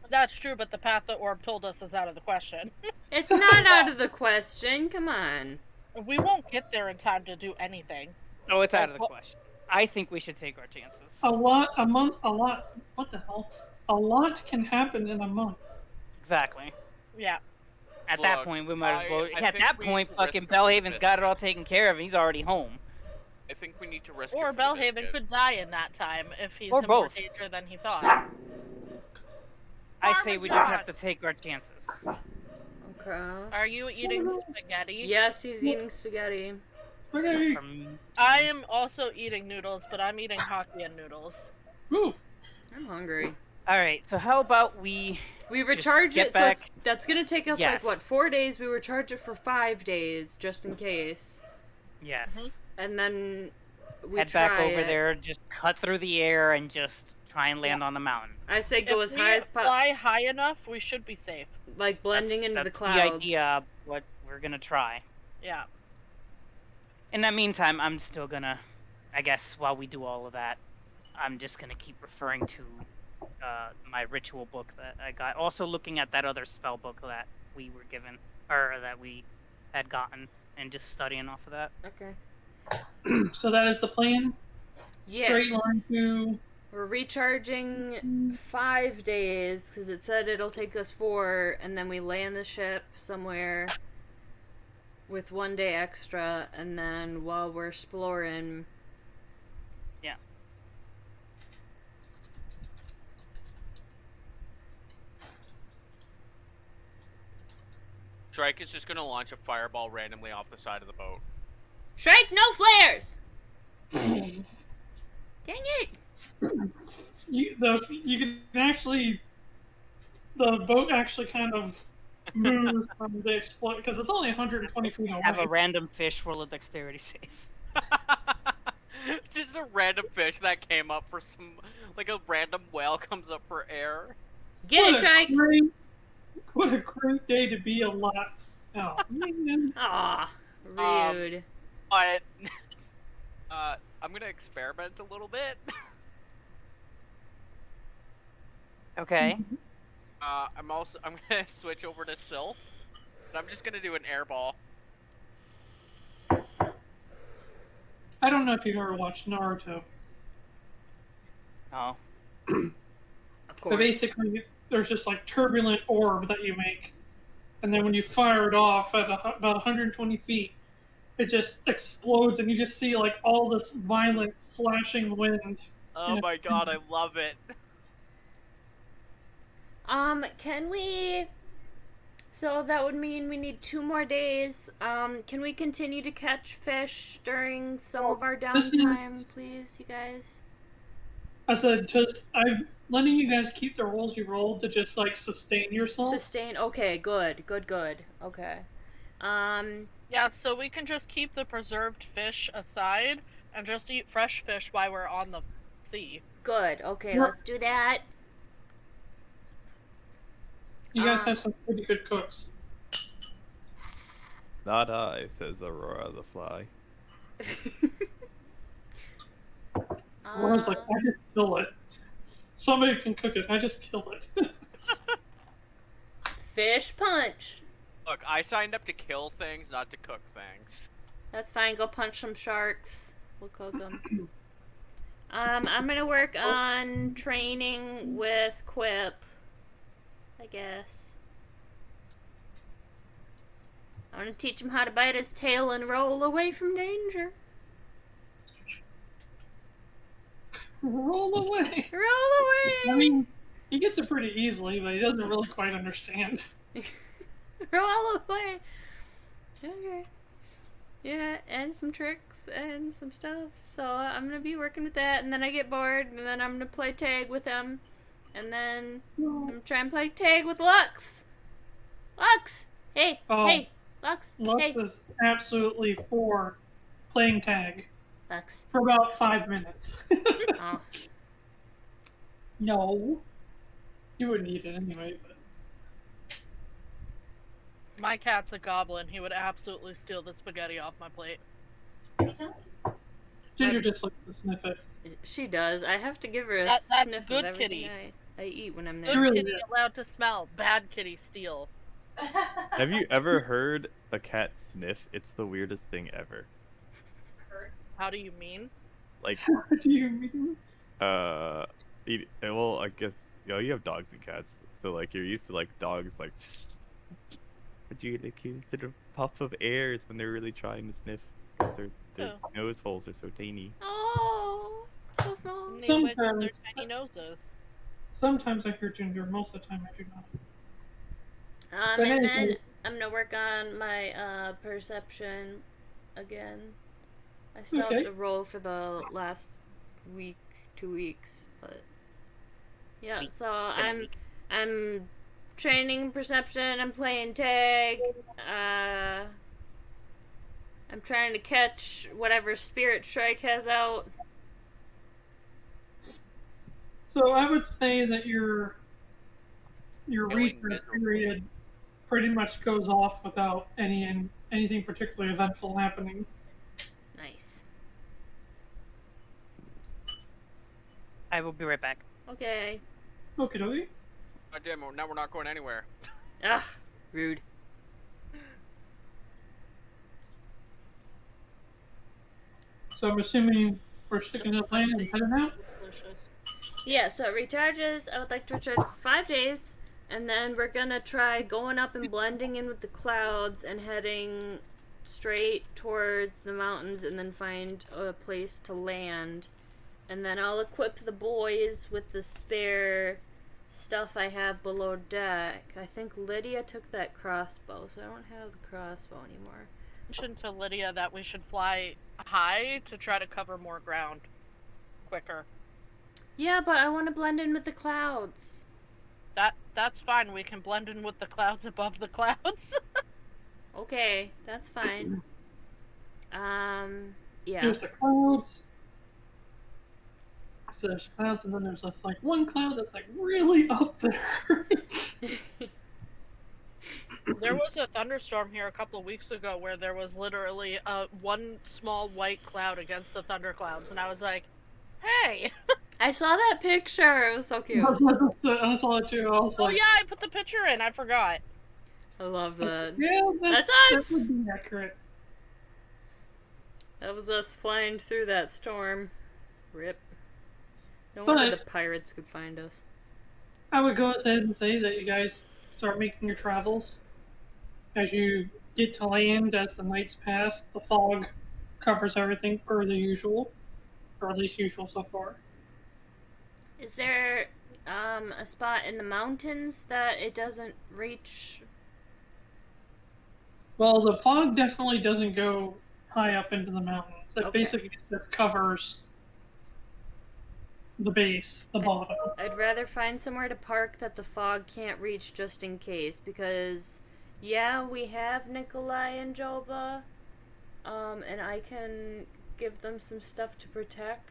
That's true, but the path the orb told us is out of the question. It's not out of the question. Come on. We won't get there in time to do anything. Oh, it's out of the question. I think we should take our chances. A lot, what the hell? A lot can happen in a month. Exactly. Yeah. At that Look, point, we might as well. I At think that we point, risk fucking a Bellhaven's bit. got it all taken care of, and he's already home. I think we need to risk Or it for the Bellhaven biscuit. could die in that time if he's Or in more both. danger than he thought. I say we just have Parmesan. to take our chances. Okay. Are you eating spaghetti? Yes, he's eating spaghetti. Okay. I am also eating noodles, but I'm eating Hokkien noodles. Ooh. I'm hungry. All right. So how about we? We recharge get it, back- so that's gonna take us Yes. like what, 4 days? We recharge it for 5 days, just in case, Yes. Mhm. and then we Head try back over it. there, just cut through the air, and just try and land on the mountain. I say go If as we high as fly high enough, we should be safe. like blending into the That's clouds. the idea of what we're gonna try. Yeah. In the meantime, I'm still gonna, I guess, while we do all of that, I'm just gonna keep referring to my ritual book that I got. Also looking at that other spell book that we were given, or that we had gotten, and just studying off of that. Okay. So that is the plan? Yes. Straight line to... We're recharging 5 days because it said it'll take us 4, and then we land the ship somewhere with 1 day extra, and then while we're exploring. Yeah. Shrike is just gonna launch a fireball randomly off the side of the boat. Shrike, no flares! Dang it! You can actually... The boat actually kind of moves from the explode, because it's only 120 feet away. Have a random fish roll a dexterity save. Just a random fish that came up for some, like a random whale comes up for air. Get it, Shrike! What a great day to be alive. Oh, man. Aw, rude. But, I'm gonna experiment a little bit. Okay. I'm gonna switch over to Sylph, and I'm just gonna do an airball. I don't know if you've ever watched Naruto, Oh. Of but course. basically there's just like turbulent orb that you make, and then when you fire it off at about 120 feet, it just explodes, and you just see like all this violent slashing wind. Oh my god, I love it. Can we... So that would mean we need 2 more days. Can we continue to catch fish during some of our downtime, please, you guys? I said, I'm letting you guys keep the rolls you rolled to just like sustain yourself. Sustain. Okay, good. Okay. Yeah, so we can just keep the preserved fish aside and just eat fresh fish while we're on the sea. Good. Okay, let's do that. You guys have some pretty good cooks. Not I, says Aurora the fly. Aurora's like, I just kill it. Somebody can cook it. I just kill it. Fish punch. Look, I signed up to kill things, not to cook things. That's fine. Go punch some sharks. We'll cook them. I'm gonna work on training with Quip, I guess. I want to teach him how to bite his tail and roll away from danger. Roll away. Roll away. I mean, he gets it pretty easily, but he doesn't really quite understand. Roll away. Okay. Yeah, and some tricks and some stuff. So I'm gonna be working with that, and then I get bored, and then I'm gonna play tag with him, and then I'm gonna try and play tag with Lux. Lux, hey, hey, Lux, Lux hey. is absolutely for playing tag Lux. for about 5 minutes. Oh. No, you wouldn't eat it anyway. But My cat's a goblin. He would absolutely steal the spaghetti off my plate. Ginger just likes to sniff it. She does. I have to give her a That's sniff good of everything kitty. I eat when I'm there. Good really kitty allowed to smell. Bad kitty steal. Have you ever heard a cat sniff? It's the weirdest thing ever. How do you mean? Like, What do you mean? well, I guess, you have dogs and cats, so like you're used to like dogs like, would you get a cute little puff of air is when they're really trying to sniff, because their nose holes are so tiny. Oh, so small. And they wiggle their Sometimes. tiny noses. Sometimes I hear Ginger. Most of the time I do not. But And then anyway. I'm gonna work on my perception again. I still Okay. have to roll for the last week, 2 weeks, but yeah. So I'm training perception. I'm playing tag. I'm trying to catch whatever spirit Shrike has out. So I would say that your Feeling recharge miserable. period pretty much goes off without anything particularly eventful happening. Nice. I will be right back. Okay. Okie dokie. God damn it, now we're not going anywhere. Ugh, rude. So I'm assuming we're sticking to the plan and heading out. Delicious. Yeah, so it recharges. I would like to recharge for 5 days, and then we're gonna try going up and blending in with the clouds and heading straight towards the mountains, and then find a place to land. And then I'll equip the boys with the spare stuff I have below deck. I think Lydia took that crossbow, so I don't have the crossbow anymore. Mentioned to Lydia that we should fly high to try to cover more ground quicker. Yeah, but I want to blend in with the clouds. That's fine. We can blend in with the clouds above the clouds. Okay, that's fine. Yeah. There's the clouds. So there's clouds, and then there's this like one cloud that's like really up there. There was a thunderstorm here a couple of weeks ago where there was literally one small white cloud against the thunderclouds, and I was like, "Hey!" I saw that picture. It was so cute. I saw it too. I was Oh like, yeah, I put the picture in. I forgot. I love that. yeah, That's us! That would be accurate. That was us flying through that storm. Rip. No wonder the But- pirates could find us. I would go ahead and say that you guys start making your travels. As you get to land, as the nights pass, the fog covers everything per the usual, or at least usual so far. Is there a spot in the mountains that it doesn't reach Well, the fog definitely doesn't go high up into the mountains. It Okay. basically just covers the base, the bottom. I'd rather find somewhere to park that the fog can't reach just in case, because, yeah, we have Nikolai and Joba, and I can give them some stuff to protect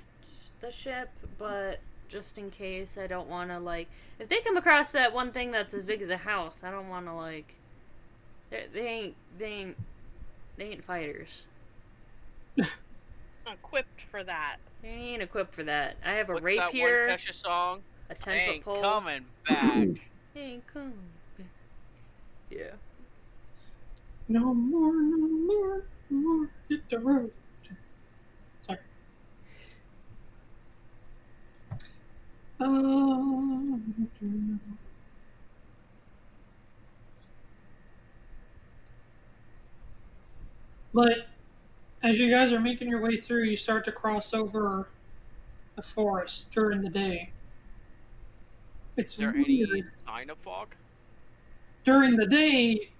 the ship, but just in case, I don't want to, like, if they come across that one thing that's as big as a house, I don't want to, like, they ain't fighters. Equipped for that. They ain't equipped for that. I have a What's rapier, that one Kesha song? a 10-foot Ain't pole. coming back. Ain't coming back. Yeah. No more, no more, no more. Hit the road. Sorry. But as you guys are making your way through, you start to cross over the forest during the day. It's Is there weird. any sign of fog? During the day,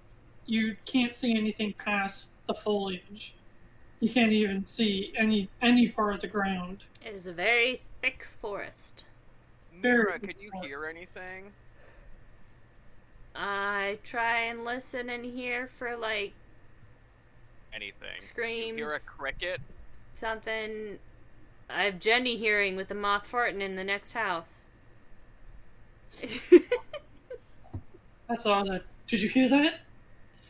you can't see anything past the foliage. You can't even see any part of the ground. It is a very thick forest. Mirra, can you hear anything? I try and listen and hear for, like, Anything. screams. You hear a cricket? Something. I have Jenny hearing with the moth farting in the next house. That's all that. Did you hear that?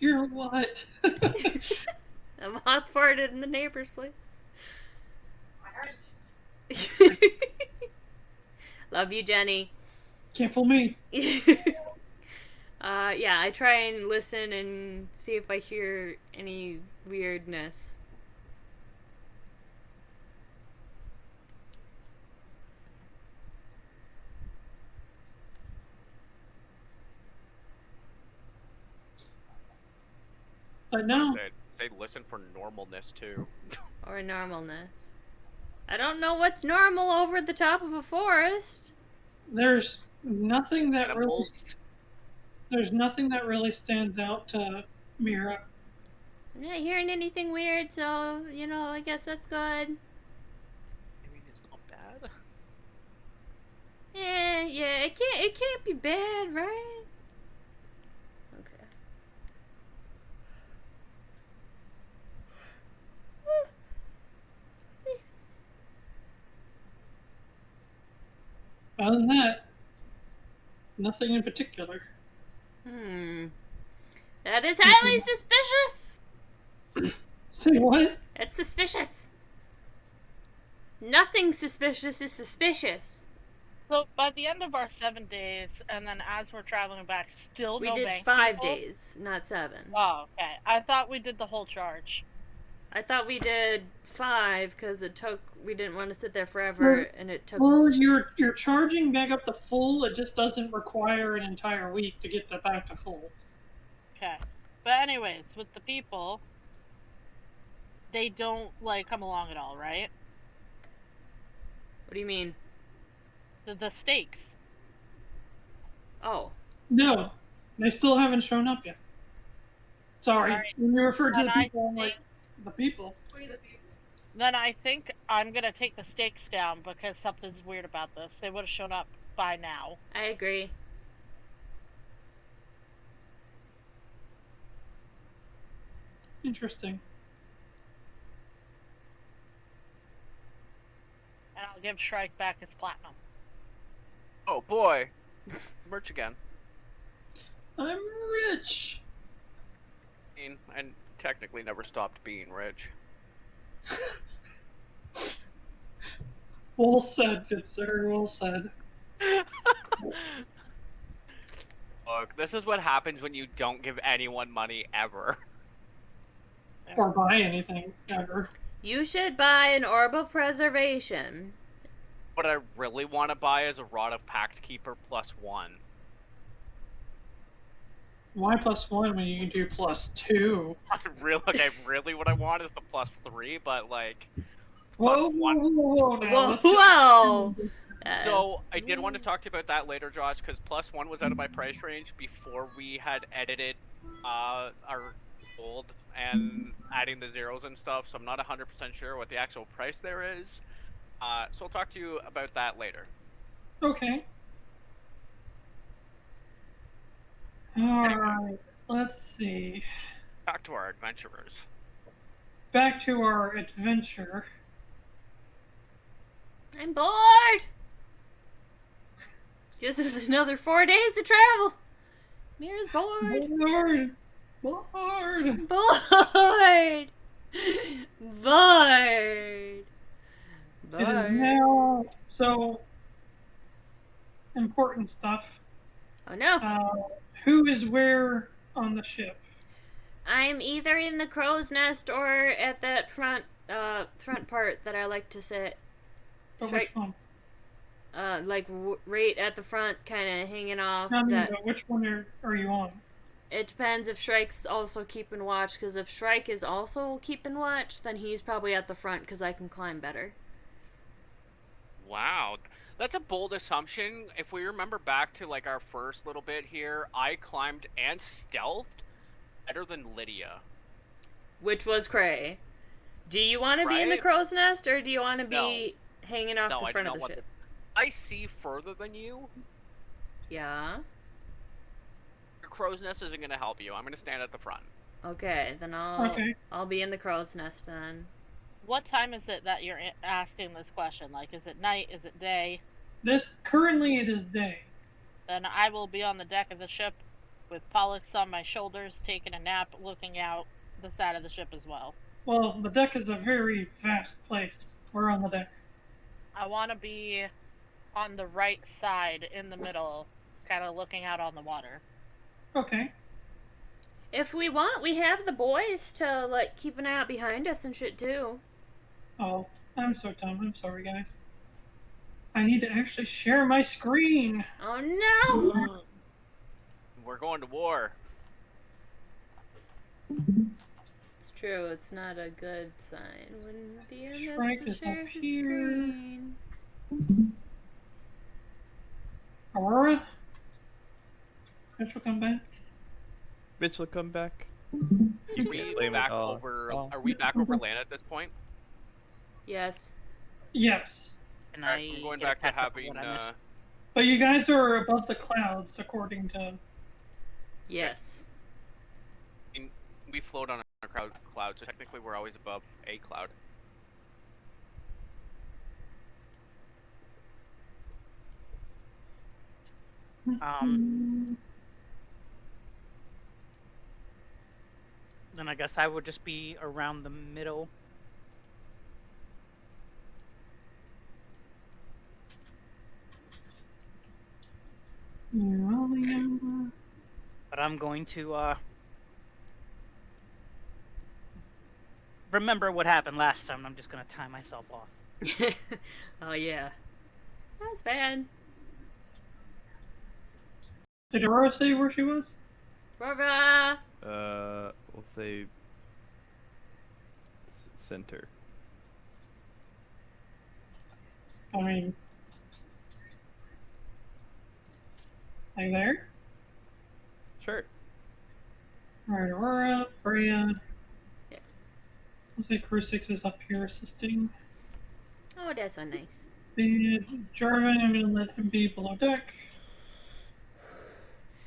Hear what? A moth farted in the neighbor's place. Love you, Jenny. Can't fool me. Yeah, I try and listen and see if I hear any weirdness. But no, They listen for normalness too. Or normalness. I don't know what's normal over the top of a forest. there's nothing that really. Animals. There's nothing that really stands out to Mirra. I'm not hearing anything weird, so, you know, I guess that's good. I mean, it's not bad. Yeah, it can't be bad, right? Okay. Other than that, nothing in particular. That is highly suspicious! Say what? It's suspicious. Nothing suspicious is suspicious. So by the end of our 7 days, and then as we're traveling back, still We no did bank 5 people? days, not 7. Oh, okay. I thought we did the whole charge. I thought we did 5 because we didn't want to sit there forever, and it took. Well, you're charging back up to full. It just doesn't require an entire week to get back to full. Okay. But anyways, with the people, they don't, like, come along at all, right? What do you mean? The stakes. Oh. No, they still haven't shown up yet. Sorry, Alright. when you refer to Then the I people, think- like the people. Then I think I'm gonna take the stakes down because something's weird about this. They would have shown up by now. I agree. Interesting. And I'll give Shrike back his platinum. Oh boy, merch again. I'm rich. And technically never stopped being rich. Well said, good sir. Well said. Look, this is what happens when you don't give anyone money ever. Or buy anything ever. You should buy an Orb of Preservation. What I really want to buy is a Rod of Pact Keeper +1. Why +1 when you can do +2? Really, what I want is the +3, but like. Whoa, +1. whoa, now, Whoa, let's get- whoa! So I did want to talk to you about that later, Josh, because +1 was out of my price range before we had edited our gold and adding the zeros and stuff, so I'm not 100% sure what the actual price there is. So I'll talk to you about that later. Okay. Alright, let's see. Back to our adventurers. Back to our adventure. I'm bored! This is another 4 days to travel. Mirra's bored. Bored! Bored! Bored! Bored! It is now so important stuff. Oh no. Who is where on the ship? I'm either in the crow's nest or at that front part that I like to sit. But which one? Like right at the front, kind of hanging off. No, but which one are you on? It depends if Shrike's also keeping watch, because if Shrike is also keeping watch, then he's probably at the front, because I can climb better. Wow, that's a bold assumption. If we remember back to like our first little bit here, I climbed and stealthed better than Lydia. Which was cray. Do you want to be in the crow's nest, or do you want to be hanging off the front of the ship? I see further than you. Yeah. Your crow's nest isn't going to help you. I'm going to stand at the front. Okay, then I'll be in the crow's nest then. What time is it that you're asking this question? Like, is it night? Is it day? Currently it is day. Then I will be on the deck of the ship with Pollux on my shoulders, taking a nap, looking out the side of the ship as well. Well, the deck is a very vast place. We're on the deck. I want to be on the right side, in the middle, kind of looking out on the water. Okay. If we want, we have the boys to, like, keep an eye out behind us and shit, too. Oh, I'm so dumb. I'm sorry, guys. I need to actually share my screen. Oh, no! We're going to war. It's true, it's not a good sign when the DM Shrike has to is share up his here. screen. Aurora? Mitchell come back? Mitchell, come back. Are we back over land at this point? Yes. Yes. And I'm going back to having. But you guys are above the clouds, according to. Yes. We float on a cloud, so technically we're always above a cloud. Then I guess I would just be around the middle. But I'm going to remember what happened last time. I'm just gonna tie myself off. Oh yeah. That's bad. Did Aurora say where she was? Aurora! We'll say center. I mean, are you there? Sure. Alright, Aurora, Breya. Yeah. I'll say Crusix is up here assisting. Oh, that's so nice. And Jarvin, I'm gonna let him be below deck.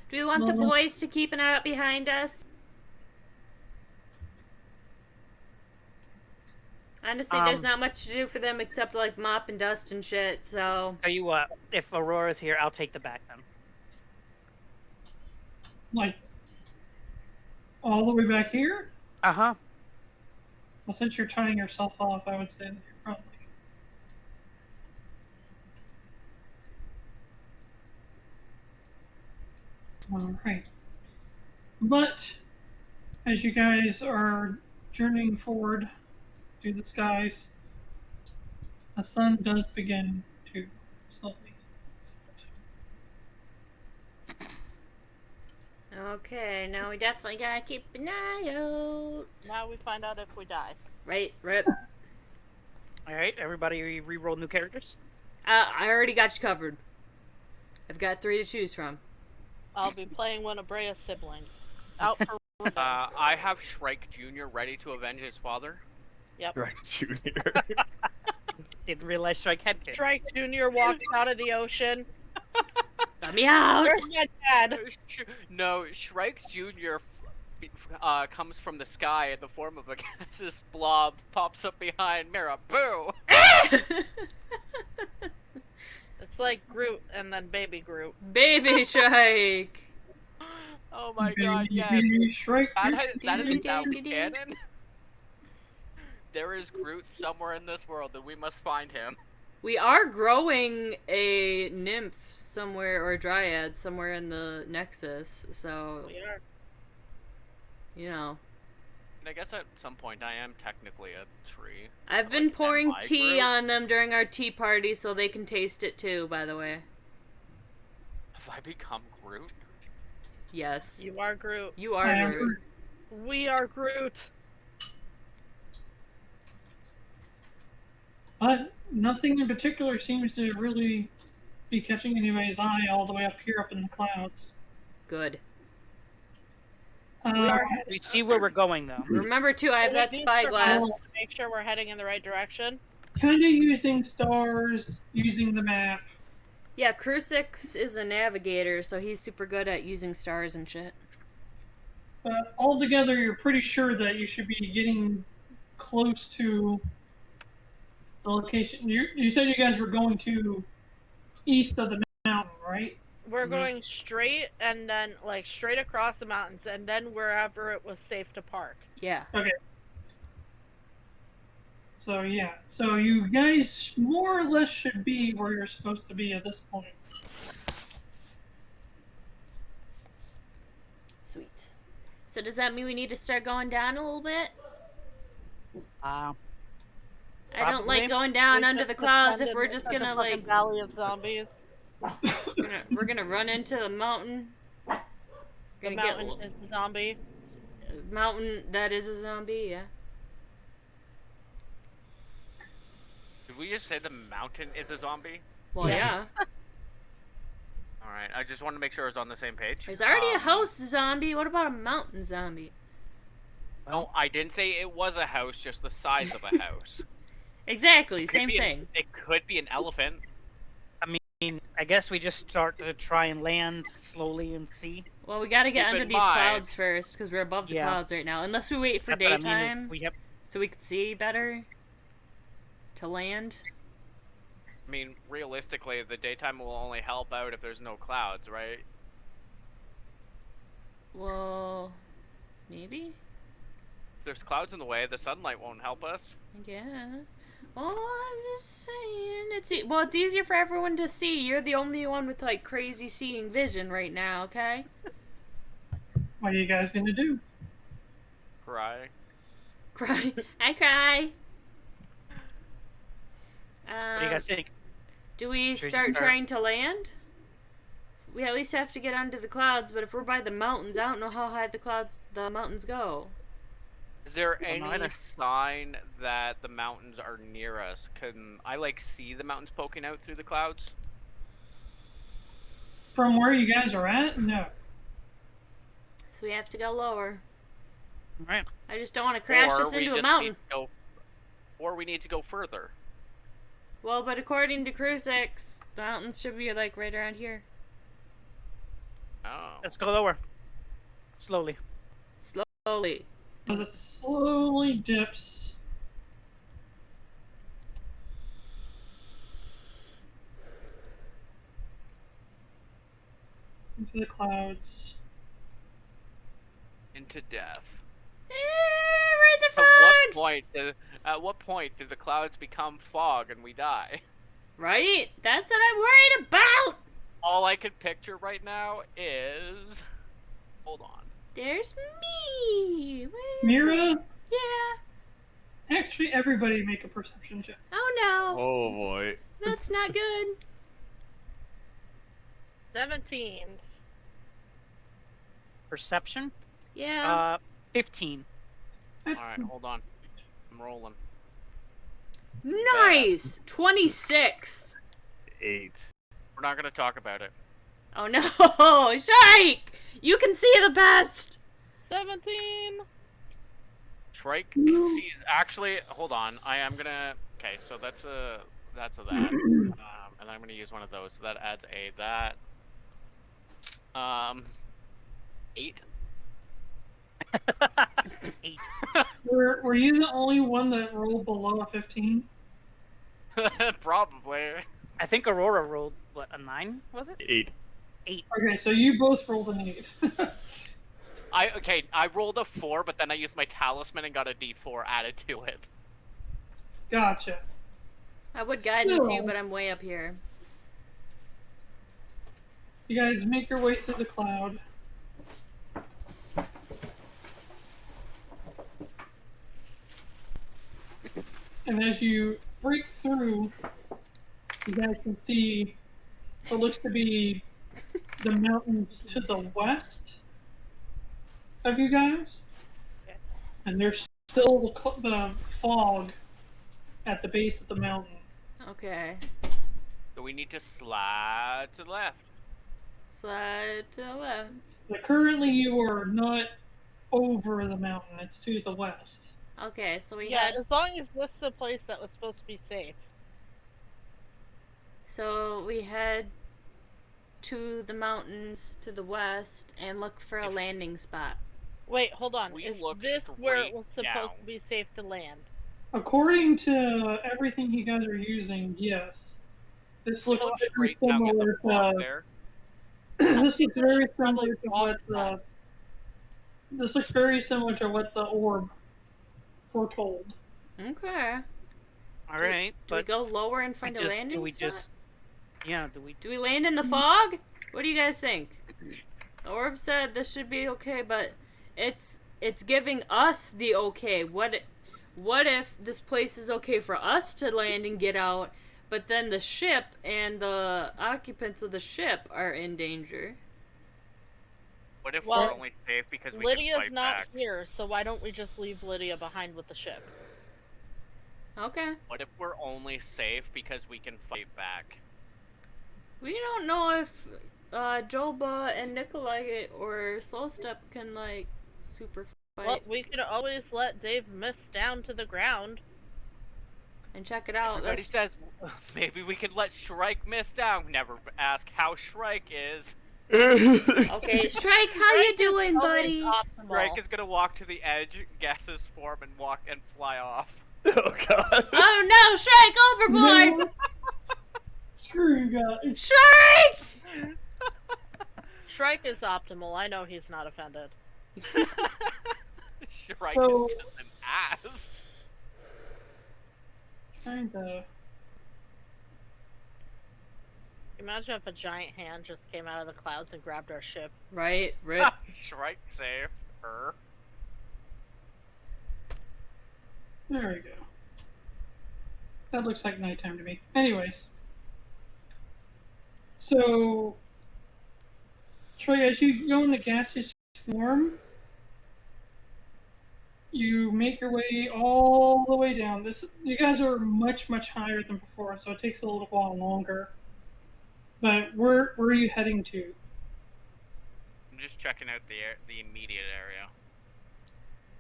Do we want the boys to keep an eye out behind us? Honestly, there's not much to do for them except like mop and dust and shit, so... Tell you what, if Aurora's here, I'll take the back then. Like, all the way back here? Uh-huh. Well, since you're tying yourself off, I would say that you're probably... Alright. But, as you guys are journeying forward through the skies, the sun does begin to slowly set. Okay, now we definitely gotta keep an eye out. Now we find out if we die. Right, Rip? Alright, everybody re-roll new characters? I already got you covered. I've got 3 to choose from. I'll be playing one of Breya's siblings. Out for I have Shrike Jr. ready to avenge his father. Yep. Right, Junior. Didn't realize Shrike had kids. Shrike Jr. walks out of the ocean. Let me out! Where's my dad? No, Shrike Jr. Comes from the sky in the form of a gaseous blob, pops up behind Mirra. Boo! It's like Groot and then baby Groot. Baby Shrike! Oh my god, yes. Shrike. That is now canon. There is Groot somewhere in this world, and we must find him. We are growing a nymph somewhere, or a dryad somewhere in the Nexus, so, We are. you know. And I guess at some point I am technically a tree. I've So, been like, pouring am I tea Groot? on them during our tea party so they can taste it too, by the way. Have I become Groot? Yes. You are Groot. You are Groot. We are Groot. But nothing in particular seems to really be catching anybody's eye all the way up here up in the clouds. Good. We see where we're going, though. Remember too, I have that spyglass. To make sure we're heading in the right direction. Kind of using stars, using the map. Yeah, Crusix is a navigator, so he's super good at using stars and shit. But altogether, you're pretty sure that you should be getting close to the location. You said you guys were going to east of the mountain, right? We're going straight and then, like, straight across the mountains and then wherever it was safe to park. Yeah. Okay. So, yeah. So, you guys more or less should be where you're supposed to be at this point. Sweet. So does that mean we need to start going down a little bit? Uh, I don't like Probably. going down We under just the clouds if defended we're just such a gonna, fucking like... valley of zombies. We're gonna run into the mountain. We're The gonna get mountain is the zombie. mountain that is a zombie, yeah. Did we just say the mountain is a zombie? Well, yeah. Alright, I just want to make sure it's on the same page. There's already a house zombie. What about a mountain zombie? No, I didn't say it was a house, just the size of a house. Exactly, Could same be thing. It could be an elephant. I guess we just start to try and land slowly and see. Well, we gotta get Keep under in these mind- clouds first, because we're above the Yeah. clouds right now. Unless we wait for That's what I daytime, mean is we have so we can see better to land. I mean, realistically, the daytime will only help out if there's no clouds, right? Well, maybe? If there's clouds in the way, the sunlight won't help us. I guess. Well, I'm just saying. It's easier for everyone to see. You're the only one with, like, crazy seeing vision right now, okay? What are you guys gonna do? Cry. Cry. I cry. What do you guys think? Do we Should we start start- trying to land? We at least have to get under the clouds, but if we're by the mountains, I don't know how high the mountains go. Is there Well, no, I any don't- sign that the mountains are near us? Can I, like, see the mountains poking out through the clouds? From where you guys are at? No. So we have to go lower. Right. I just don't want to crash Or us we into a just mountain. need to go- or we need to go further. Well, but according to Crusix, the mountains should be, like, right around here. Oh. Let's go lower. Slowly. Slowly. As it slowly dips. Into the clouds. Into death. We're in the At what fog! point? At what point do the clouds become fog and we die? Right? That's what I'm worried about! All I can picture right now is. Hold on. There's me! Mirra, Yeah. actually, everybody make a perception check. Oh no. Oh boy. That's not good. 17. Perception? Yeah. 15. Alright, hold on. I'm rolling. Nice! 26! 8. We're not gonna talk about it. Oh no! Shrike! You can see the best! 17. Shrike sees. Actually, hold on. I am gonna. Okay, so that's a that. And I'm gonna use one of those. So that adds that. 8. 8. Were you the only one that rolled below a 15? Probably. I think Aurora rolled, what, a 9, was it? 8. 8. Okay, so you both rolled an 8. I rolled a 4, but then I used my talisman and got a D4 added to it. Gotcha. I would guidance you, Still. but I'm way up here. You guys make your way through the cloud. And as you break through, you guys can see what looks to be the mountains to the west of you guys. And there's still the fog at the base of the mountain. Okay. So we need to slide to the left. Slide to the left. But currently you are not over the mountain, it's to the west. Okay, so we Yeah, had... as long as this is a place that was supposed to be safe. So we head to the mountains to the west and look for a landing spot. Wait, hold on. We Is look this where it straight was supposed down. to be safe to land? According to everything you guys are using, yes. This looks very Straight down with the similar fog to... there. This looks very should probably similar to walk what that. this looks very similar to what the orb foretold. Okay. All right, Do we but go lower and find a landing do we spot? just... Yeah, do we... Do we land in the fog? What do you guys think? The orb said this should be okay, but it's giving us the okay. What if this place is okay for us to land and get out, but then the ship and the occupants of the ship are in danger? What if Well, we're only safe because we Lydia's can fight not back? here, so why don't we just leave Lydia behind with the ship? Okay. What if we're only safe because we can fight back? We don't know if Joba and Nikolai or Slowstep can like super fight Well, we could always let Dave miss down to the ground. and check it out. Everybody That's says maybe we could let Shrike miss down. Never ask how Shrike is. okay. Shrike, how you doing, Always buddy? optimal. Shrike is gonna walk to the edge, guess his form, and walk and fly off. Oh god. Oh no, Shrike overboard! No. Screw you guys. Shrike! Shrike is optimal. I know he's not offended. Shrike So- is just an ass. Kinda. Imagine if a giant hand just came out of the clouds and grabbed our ship. Right, rip. Shrike saved her. There we go. That looks like nighttime to me. Anyways. So, Troy, as you go into gaseous form, you make your way all the way down. You guys are much, much higher than before, so it takes a little while longer. But where are you heading to? I'm just checking out the immediate area.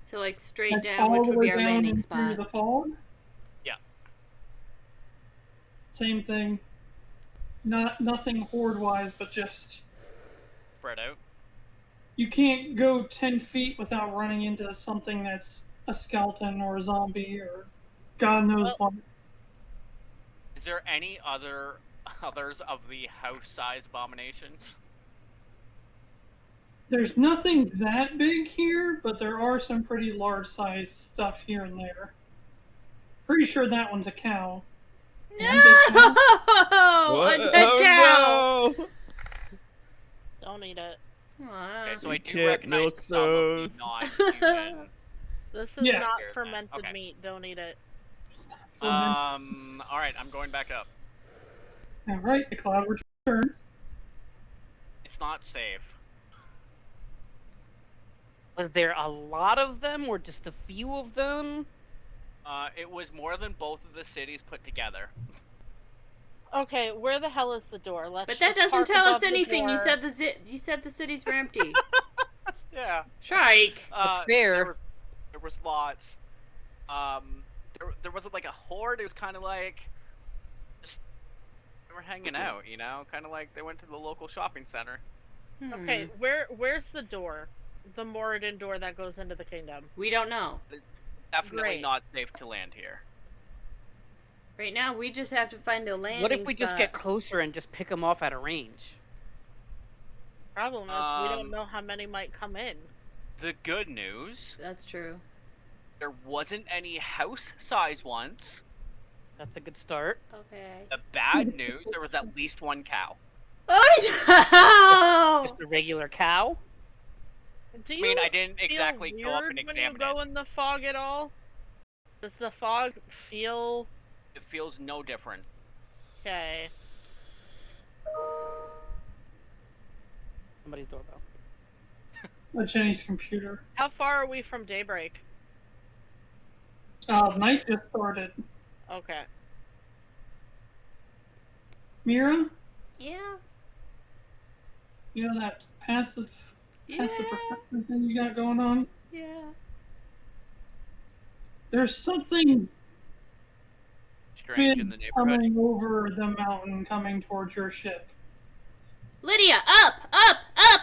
So like straight Like, down, all which the would way be our down landing and spot. through the fog? Yeah. Same thing. Nothing horde-wise, but just... Spread out. You can't go 10 feet without running into something that's a skeleton or a zombie or God knows what. Is there any others of the house-size abominations? There's nothing that big here, but there are some pretty large-sized stuff here and there. Pretty sure that one's a cow. No! What? A dead cow! No! Don't eat it. Aw. Okay, so You I do can't recognize milk some of those. the non-human. This is Yeah. not Here, then. fermented Okay. meat. Don't eat it. Alright, I'm going back up. Alright, the cloud returns. It's not safe. Was there a lot of them, or just a few of them? It was more than both of the cities put together. Okay, where the hell is the door? Let's But that just doesn't park tell us above the anything. You door. said the cities were empty. Yeah. Shrike. That's fair. There was lots. There wasn't like a horde. It was kind of like just they were hanging out, you know, kind of like they went to the local shopping center. Okay, where's the door? The Moradin door that goes into the kingdom. We don't know. Definitely Great. not safe to land here. Right now, we just have to find a landing What if we just spot. get closer and just pick them off at a range? Problem is, we don't know how many might come in. The good news, That's true. there wasn't any house-size ones. That's a good start. Okay. The bad news, there was at least one cow. Oh Just a regular cow? Do I you mean, I didn't feel exactly go up and weird when examine you go it. in the fog at all? Does the fog feel It feels no different. okay? Somebody's doorbell. A Jenny's computer. How far are we from daybreak? Night just started. Okay. Mirra, Yeah. you know that passive Yeah. perception thing you got going on? Yeah. There's something Strange in big the neighborhood. coming over the mountain, coming towards your ship. Lydia, up, up, up!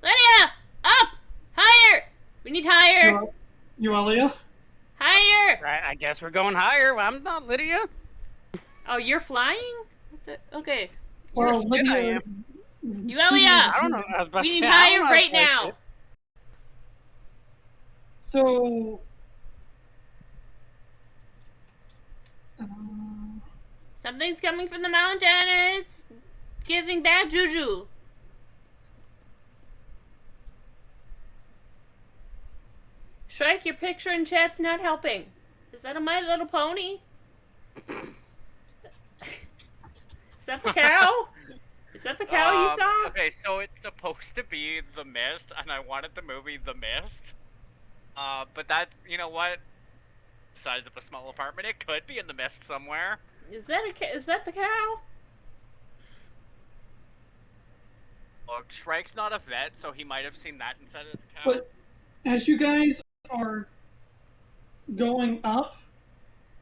Lydia, up, higher. We need higher, Yuelia? higher. Right, I guess we're going higher. I'm not Lydia. Oh, you're flying? Okay. Well, You're a shit, I Lydia. am. Yuelia, I don't know. I was about we to need say, I higher don't know how to right play now. shit. So, Something's coming from the mountain and it's giving bad juju. Shrike, your picture in chat's not helping. Is that a My Little Pony? Is that the cow? Is that the cow you saw? Okay, so it's supposed to be The Mist, and I wanted the movie The Mist. But that, you know what? Size of a small apartment, it could be in The Mist somewhere. Is that the cow? Look, Shrike's not a vet, so he might have seen that instead of the cow. but as you guys are going up,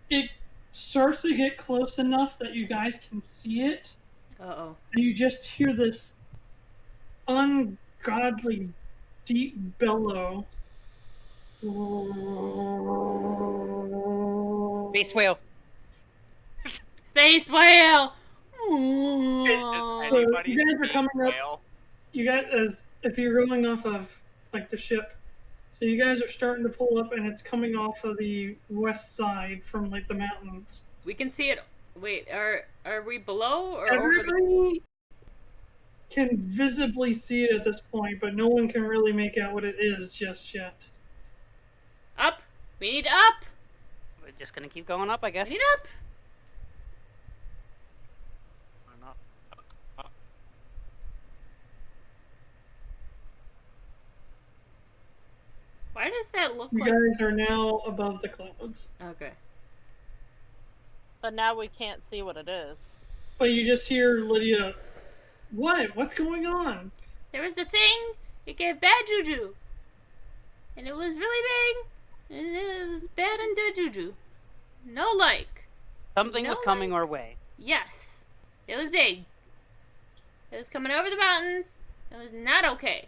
it starts to get close enough that you guys can see it, Uh-oh. and you just hear this ungodly deep bellow. Space whale. Space whale! Is anybody you guys are seen coming up. whale? You guys, as if you're going off of like the ship, so you guys are starting to pull up, and it's coming off of the west side from like the mountains. We can see it. Wait, are we below or over the... Everybody can visibly see it at this point, but no one can really make out what it is just yet. Up! We need up! We're just gonna keep going up, I guess. We need up! Or not? Why does that look You like... guys are now above the clouds, Okay. But now we can't see what it is. but you just hear Lydia. What? What's going on? There was a thing, it gave bad juju. And it was really big, and it was bad and dead juju. No like. Something No was coming our way. Yes. It was big. It was coming over the mountains. It was not okay.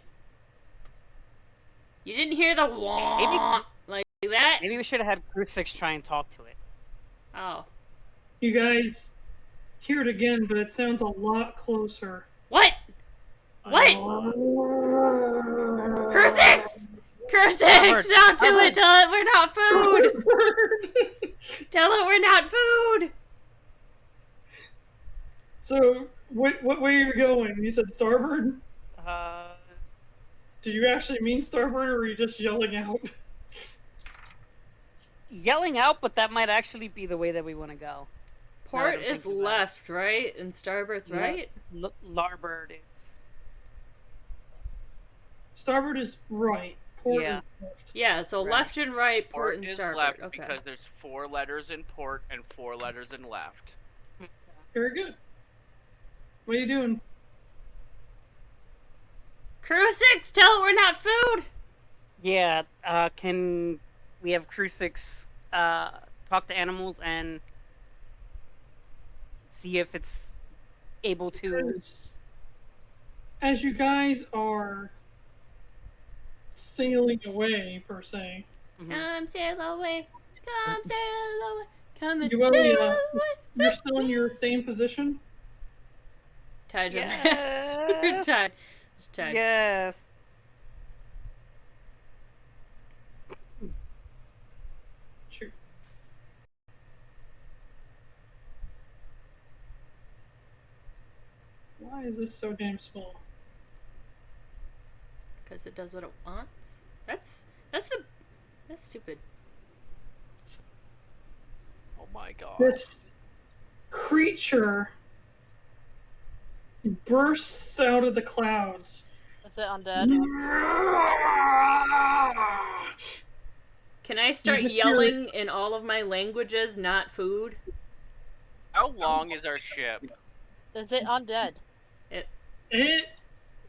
You didn't hear the wah like that? Maybe we should have had Crusix try and talk to it. Oh. You guys hear it again, but it sounds a lot closer. What? What? Crusix! Crusix! Don't do it! Tell it we're not food! Tell it we're not food! So, what way are you going? You said starboard? Did you actually mean starboard, or were you just yelling out? Yelling out, but that might actually be the way that we want to go. Port don't is think about it. left, right? And starboard's right? Larboard is. Starboard is right. Port Yeah. is left. Yeah, so Right. left and right, port Port and is starboard. left Okay. because there's 4 letters in port and 4 letters in left. Very good. What are you doing? Crusix, tell it we're not food! Yeah, can we have Crusix talk to animals and see if it's able to... As you guys are sailing away, per se. Come sail away, come sail away, come and Yuelia, sail away. you're still in your same position? Tied to Yes. the ass. You're tied. Just tied. Yes. Shoot. Why is this so damn small? Because it does what it wants. That's stupid. Oh my god. This creature bursts out of the clouds. Is it undead? Can I start yelling in all of my languages, not food? How long is our ship? Is it undead?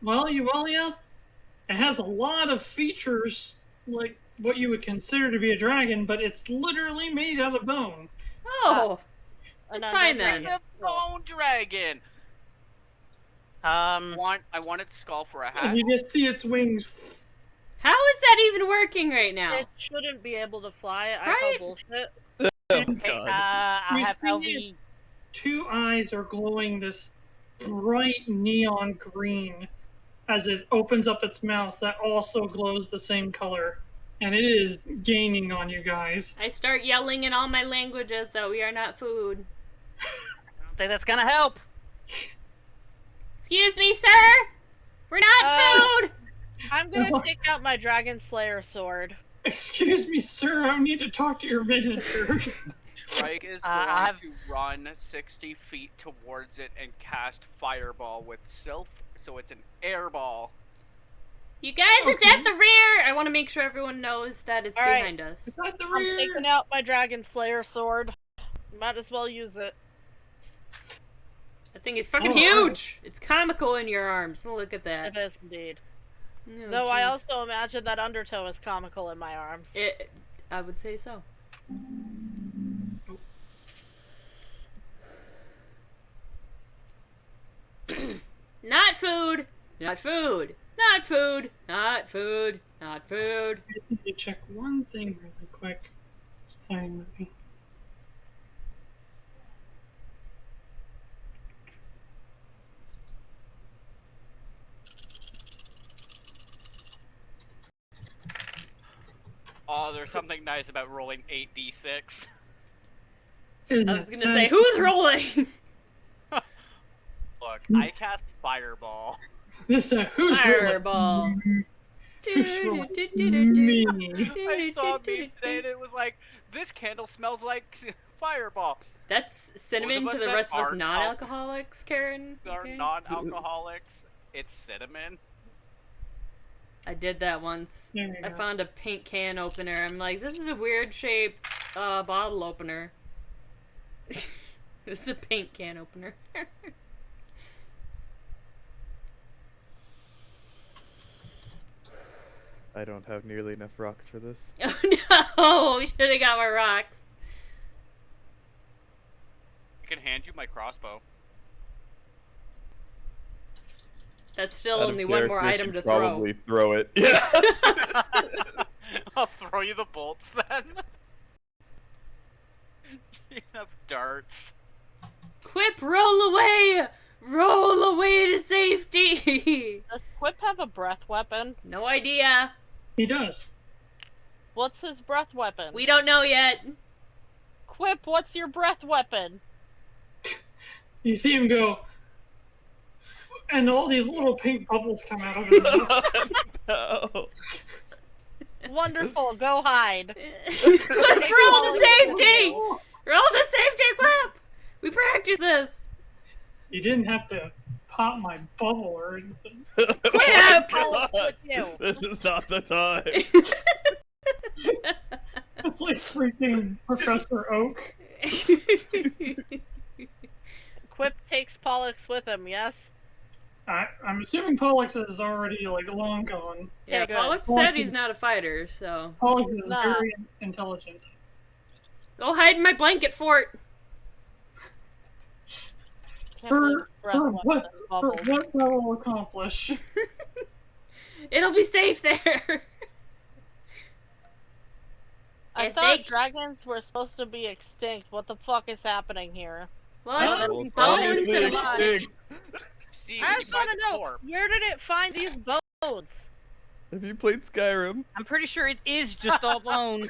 Well, Yuelia, it has a lot of features like what you would consider to be a dragon, but it's literally made out of bone. Oh, An it's fine undead then. The bone dragon. I want its skull for a hat. And you just see its wings. How is that even working right now? It shouldn't be able to fly. I Right? call bullshit. Oh, Okay, God. I You have see LV. its two eyes are glowing this bright neon green as it opens up its mouth that also glows the same color. And it is gaining on you guys. I start yelling in all my languages that we are not food. I don't think that's gonna help. Excuse me, sir! We're not food! I'm gonna take out my Dragon Slayer sword. Excuse me, sir, I need to talk to your manager. Shrike is I going have- to run 60 feet towards it and cast Fireball with Sylph, so it's an air ball. You guys, it's at the rear! I want to make sure everyone knows that it's All right. behind us. It's at the I'm rear. taking out my Dragon Slayer sword. Might as well use it. That thing is fucking Oh, huge! It's comical in your arms. Look at that. It is indeed. Oh, Though I jeez. also imagine that Undertow is comical in my arms. I would say so. Not food! Not food! Not food! Not food! Not food! I need to check one thing really quick. It's fine with me. Oh, there's something nice about rolling 8d6. Isn't I was it gonna sad? say, who's rolling? Look, I cast Fireball. This who's Fireball. Who's rolling? Me. I saw a meme today and it was like, this candle smells like Fireball. That's cinnamon Those to of us the that rest of us aren't non-alcoholics, Karen. They're Okay. non-alcoholics. It's cinnamon. I did that once. There you I go. found a pink can opener. I'm like, this is a weird shaped bottle opener. This is a pink can opener. I don't have nearly enough rocks for this. Oh no! We should have got more rocks. I can hand you my crossbow. That's still Out of only one more character, item should to throw. Probably throw it. Yeah. I'll throw you the bolts then. You have darts. Quip, roll away! Roll away to safety! Does Quip have a breath weapon? No idea. He does. What's his breath weapon? We don't know yet. Quip, what's your breath weapon? You see him go, and all these little pink bubbles come out of his mouth. No. Wonderful, go hide. Quip, roll to safety! Roll to safety, Quip! We practiced this. You didn't have to pop my bubble or anything. Quip! I'll with you. This is not the time. It's like freaking Professor Oak. Quip takes Pollux with him, yes? I I'm assuming Pollux is already like long gone. Yeah, good. Pollux said he's not a fighter, so Pollux is Nah. very intelligent. go hide in my blanket fort. Can't believe breath For was what? that For bubbled. what that will accomplish? It'll be safe there. I If thought they- dragons were supposed to be extinct. What the fuck is happening here? Well, Well, it's it's bones obviously and blood. extinct. See, I you just want find to the know, corpse. where did it find these bones? Have you played Skyrim? I'm pretty sure it is just all bones.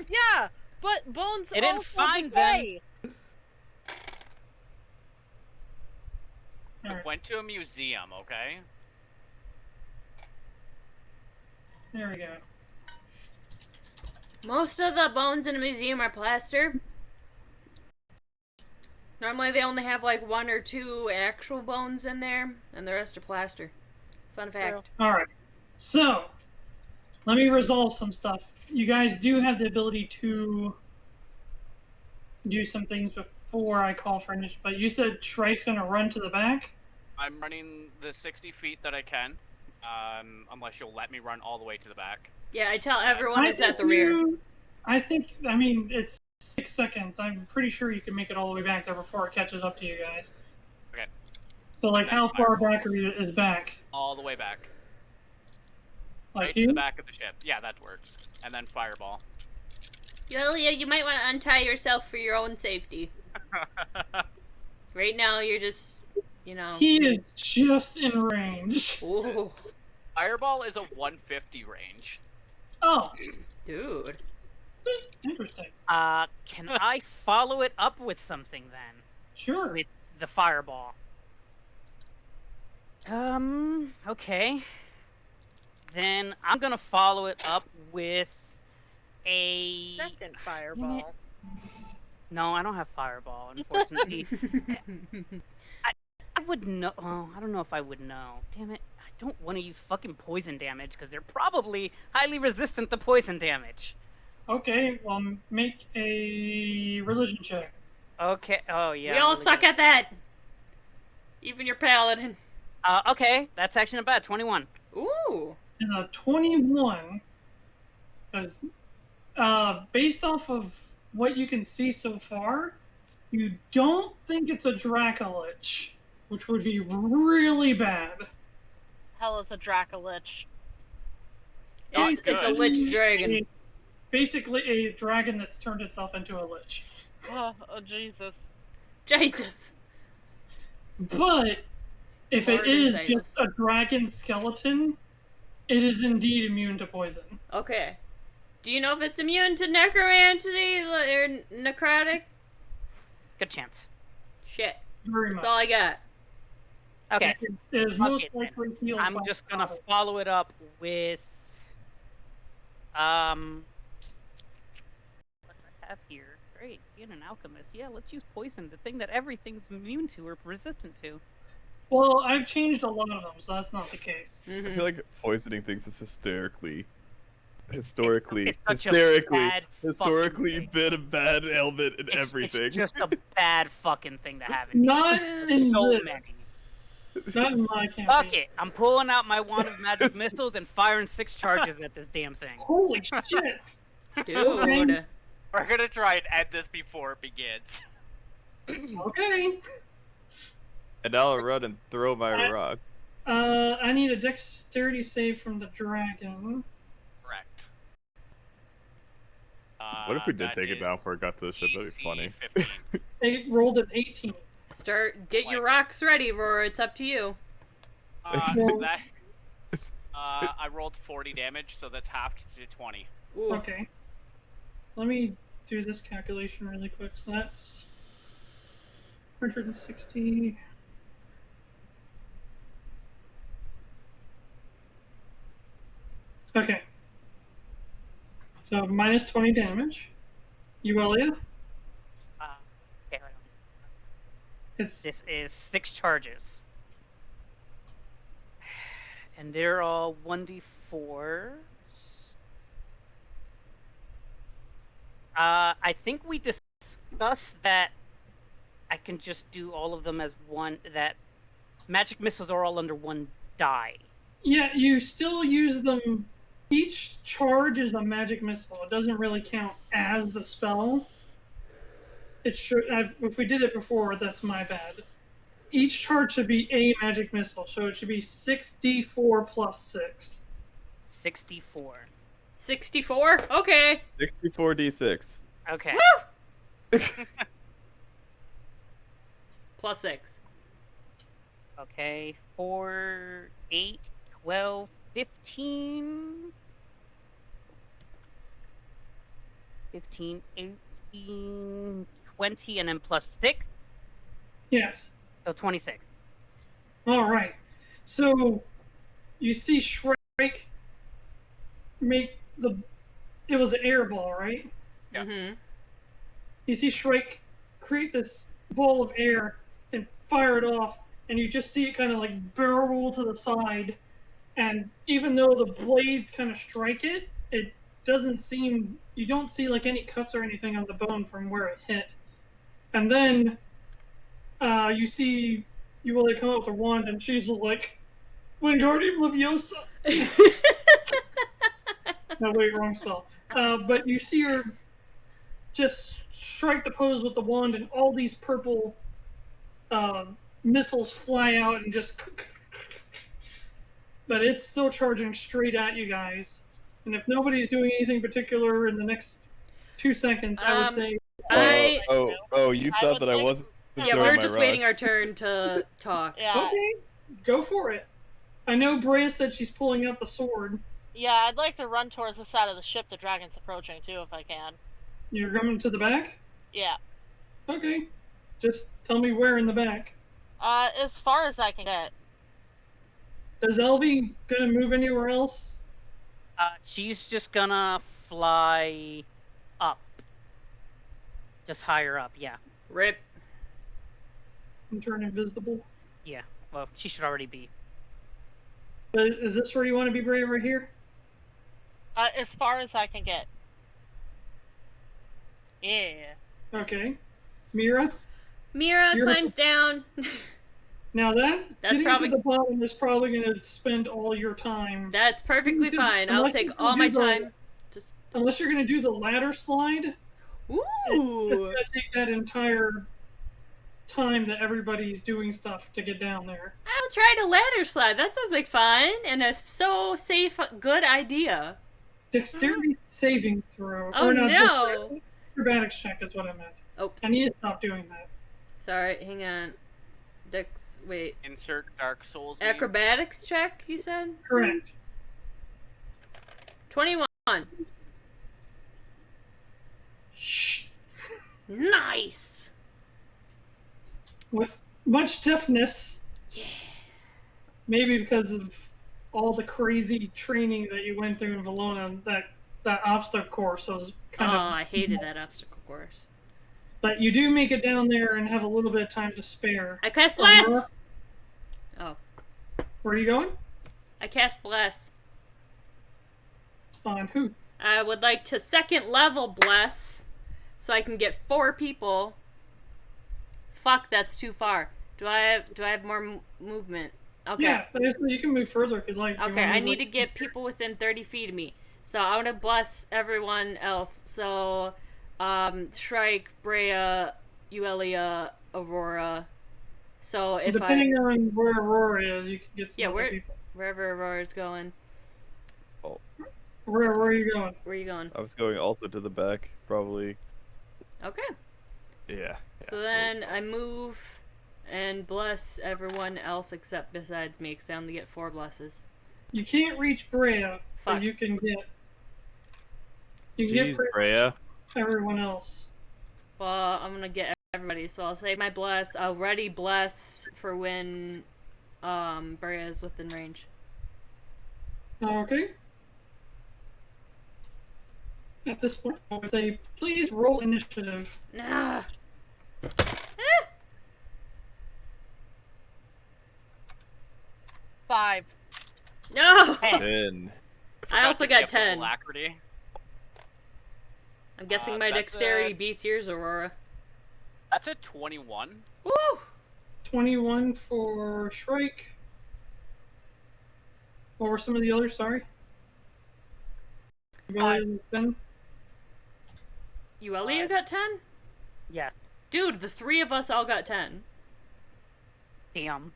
Yeah, but bones It didn't also find decay. I went to a museum, okay? There we go. Most of the bones in a museum are plaster. Normally they only have like 1 or 2 actual bones in there, and the rest are plaster. Fun fact. Alright. So, let me resolve some stuff. You guys do have the ability to do some things before I call for initiative, but you said Shrike's gonna run to the back? I'm running the 60 feet that I can, unless you'll let me run all the way to the back. Yeah, I tell everyone it's at the think rear. I mean, it's 6 seconds. I'm pretty sure you can make it all the way back there before it catches up to you guys. Okay. So, like, Then how far fireball. back are you, is back? All the way back. Like Right to you? the back of the ship. Yeah, that works. And then fireball. Yuelia, you might want to untie yourself for your own safety. Right now, you're just, you know. He is just in range. Ooh, Fireball is a 150 range. Oh, dude. interesting. Can I follow it up with something then? Sure. With the fireball. Okay. Then I'm gonna follow it up with a... Second fireball. No, I don't have fireball, unfortunately. I would know... Oh, I don't know if I would know. Damn it. I don't want to use fucking poison damage, because they're probably highly resistant to poison damage. Okay, well, make a religion check. Okay, oh yeah. We all really suck good. at that. Even your paladin. Okay, that's actually not bad. 21. Ooh. And a 21, because based off of what you can see so far, you don't think it's a Dracolich, which would be really bad. Hell is a Dracolich. It's a lich dragon. Basically a dragon that's turned itself into a lich. Oh, Jesus. Jesus. But if Lord it is and just a dragon skeleton, it is indeed immune to poison. Okay. Do you know if it's immune to necromancy or necrotic? Good chance. Shit. Very That's much. all I got. Okay. It is Fuck most it, then. likely healed I'm by just gonna power. follow it up with what do I have here? Great, being an alchemist. Yeah, let's use poison, the thing that everything's immune to or resistant to. Well, I've changed a lot of them, so that's not the case. I Mhm. feel like poisoning things is historically It's such a bad historically fucking thing. been a bad ailment in It's everything. just a bad fucking thing to have in Not in so this. many. Not in my campaign. Fuck it, I'm pulling out my wand of magic missiles and firing 6 charges at this damn thing. Holy shit! Dude. We're gonna try and end this before it begins. Okay. And I'll run and throw my rock. I need a dexterity save from the dragon. Correct. What if we did that take it is down before it got to the ship? That'd be DC funny. 15. They rolled an 18. Get your rocks ready, Aurora. It's up to you. Well- That, I rolled 40 damage, so that's half to 20. Ooh. Okay. Let me do this calculation really quick. So that's 160. Okay. So minus 20 damage. Yuelia? Okay, hold on. It's This is 6 charges. And they're all 1d4s. I think we discussed that I can just do all of them as one, that magic missiles are all under 1 die. Yeah, you still use them. Each charge is a magic missile. It doesn't really count as the spell. It should. If we did it before, that's my bad. Each charge should be a magic missile, so it should be 6d4 plus 6. 64. 64? Okay. 64d6. Okay. Plus 6. Okay. 4, 8, 12, 15. 15, 18, 20, and then plus 6. Yes. So 26. All right. So you see Shrike make the. It was an air ball, right? Yeah. Mm-hmm. You see Shrike create this ball of air and fire it off, and you just see it kind of like barrel roll to the side. And even though the blades kind of strike it, it doesn't seem. You don't see like any cuts or anything on the bone from where it hit. And then you see Yuelia come out with a wand, and she's like, Wingardium Leviosa. No, wait, wrong spell. But you see her just strike the pose with the wand, and all these purple missiles fly out and just. But it's still charging straight at you guys. And if nobody's doing anything particular in the next 2 seconds, I would say. You thought that I wasn't. Yeah, we're just waiting our turn to talk. Yeah. Okay, go for it. I know Breya said she's pulling out the sword. Yeah, I'd like to run towards the side of the ship the dragon's approaching too, if I can. You're coming to the back? Yeah. Okay. Just tell me where in the back. As far as I can get. Is Elvie gonna move anywhere else? She's just gonna fly up. Just higher up, yeah. Rip. And turn invisible? Yeah, well, she should already be. Is this where you want to be, Breya, right here? As far as I can get. Yeah. Okay. Mirra? Mirra You're- climbs down. Now That's getting probably- to the bottom is probably going to spend all your time. That's perfectly fine. I'll Unless take you all do my the- time. Just. Unless you're going to do the ladder slide, it's Ooh. going to take that entire time that everybody's doing stuff to get down there. I'll try to ladder slide. That sounds like fun and a so safe, good idea. Dexterity saving throw. Oh, or not no. dexterity, acrobatics check is what I meant. Oops. I need to stop doing that. Sorry, hang on. Wait. Insert Dark Souls. meme. Acrobatics check, you said? Correct. 21. Shh. Nice. With much toughness, maybe because of all the crazy training that you went through in Valona, that obstacle course was kind Oh, of. I hated that obstacle course. But you do make it down there and have a little bit of time to spare. I cast Aurora? Bless! Oh. Where are you going? I cast Bless. On who? I would like to second level Bless so I can get 4 people. Fuck, that's too far. Do I have more movement? Okay. Yeah, basically you can move further if you'd like. You Okay, wanna I move need to like- get people within 30 feet of me. So I want to bless everyone else. So, Shrike, Breya, Yuelia, Aurora. So if Depending on where Aurora is, you can get some other people. wherever Aurora's going. Where are you going? Where are you going? I was going also to the back, probably. Okay. Yeah. So then I move and bless everyone else except besides me, because I only get 4 blesses. You can't reach Breya, Fuck. but you can get. You can Jeez, get pretty Breya. much everyone else. Well, I'm gonna get everybody, so I'll say my bless. I'll ready bless for when Breya is within range. Okay. At this point, I would say, please roll initiative. Nah. 5. No! 10. I also got 10. Alacrity. I'm guessing my that's dexterity beats yours, Aurora. That's a 21. Woo! 21 for Shrike. What were some of the others? Sorry. Yuelia 10. Yuelia got 10? Yeah. Dude, the 3 of us all got 10. Damn.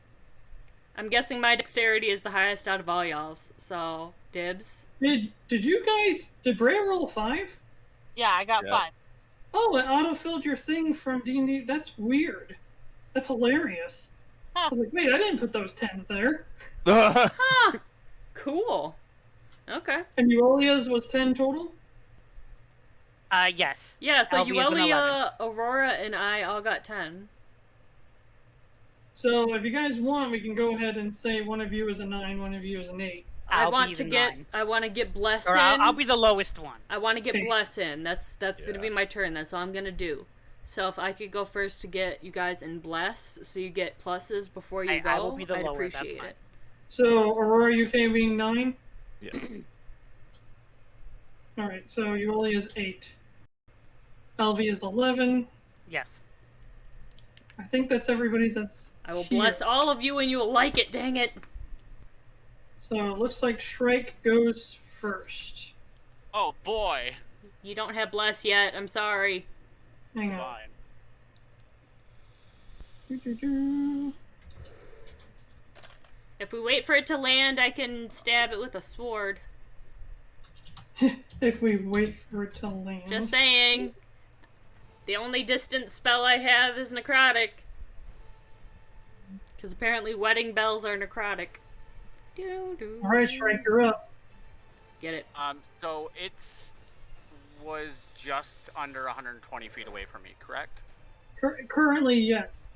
I'm guessing my dexterity is the highest out of all y'all's, so dibs. Did Breya roll a 5? Yeah, I got 5. Oh, it auto-filled your thing from D&D. That's weird. That's hilarious. Huh. I was like, wait, I didn't put those 10s there. Huh. Cool. Okay. And Yuelia's was 10 total? Yes. Yeah, so Albie is an 11. Yuelia, Aurora, and I all got 10. So if you guys want, we can go ahead and say one of you is a 9, one of you is an 8. I I'll want be to the get 9. I want to get bless Or in. I'll be the lowest one. I want to get Okay. bless in. That's gonna be my turn. That's all I'm gonna do. So if I could go first to get you guys in bless, so you get pluses before you go, I will be the I'd lower, that's appreciate fine. it. So Aurora, you came being 9? Yes. Alright, so Yuelia is 8. Alvi is 11. Yes. I think that's everybody that's I will here. bless all of you and you will like it, dang it. So it looks like Shrike goes first. Oh boy. You don't have bless yet, I'm sorry. Hang on. Fine. Doo-doo-doo. If we wait for it to land, I can stab it with a sword. If we wait for it to land. Just saying. The only distance spell I have is necrotic. Because apparently wedding bells are necrotic. Alright, Shrike, you're up. Get it. So it was just under 120 feet away from me, correct? Currently, yes.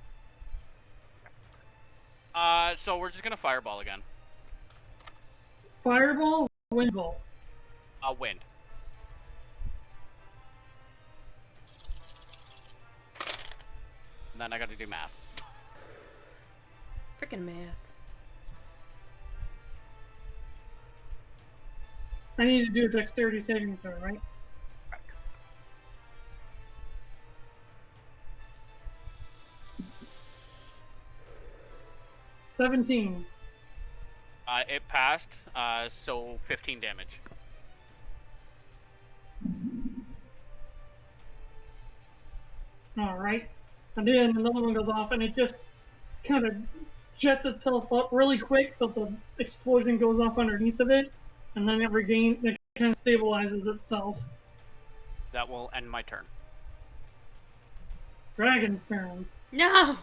So we're just gonna fireball again. Fireball, windball. Wind. And then I gotta do math. Frickin' math. I need to do a dexterity saving throw, right? 17. It passed, so 15 damage. Alright. And then another one goes off and it just kind of jets itself up really quick so the explosion goes off underneath of it. And then it kind of stabilizes itself. That will end my turn. Dragon's turn. No!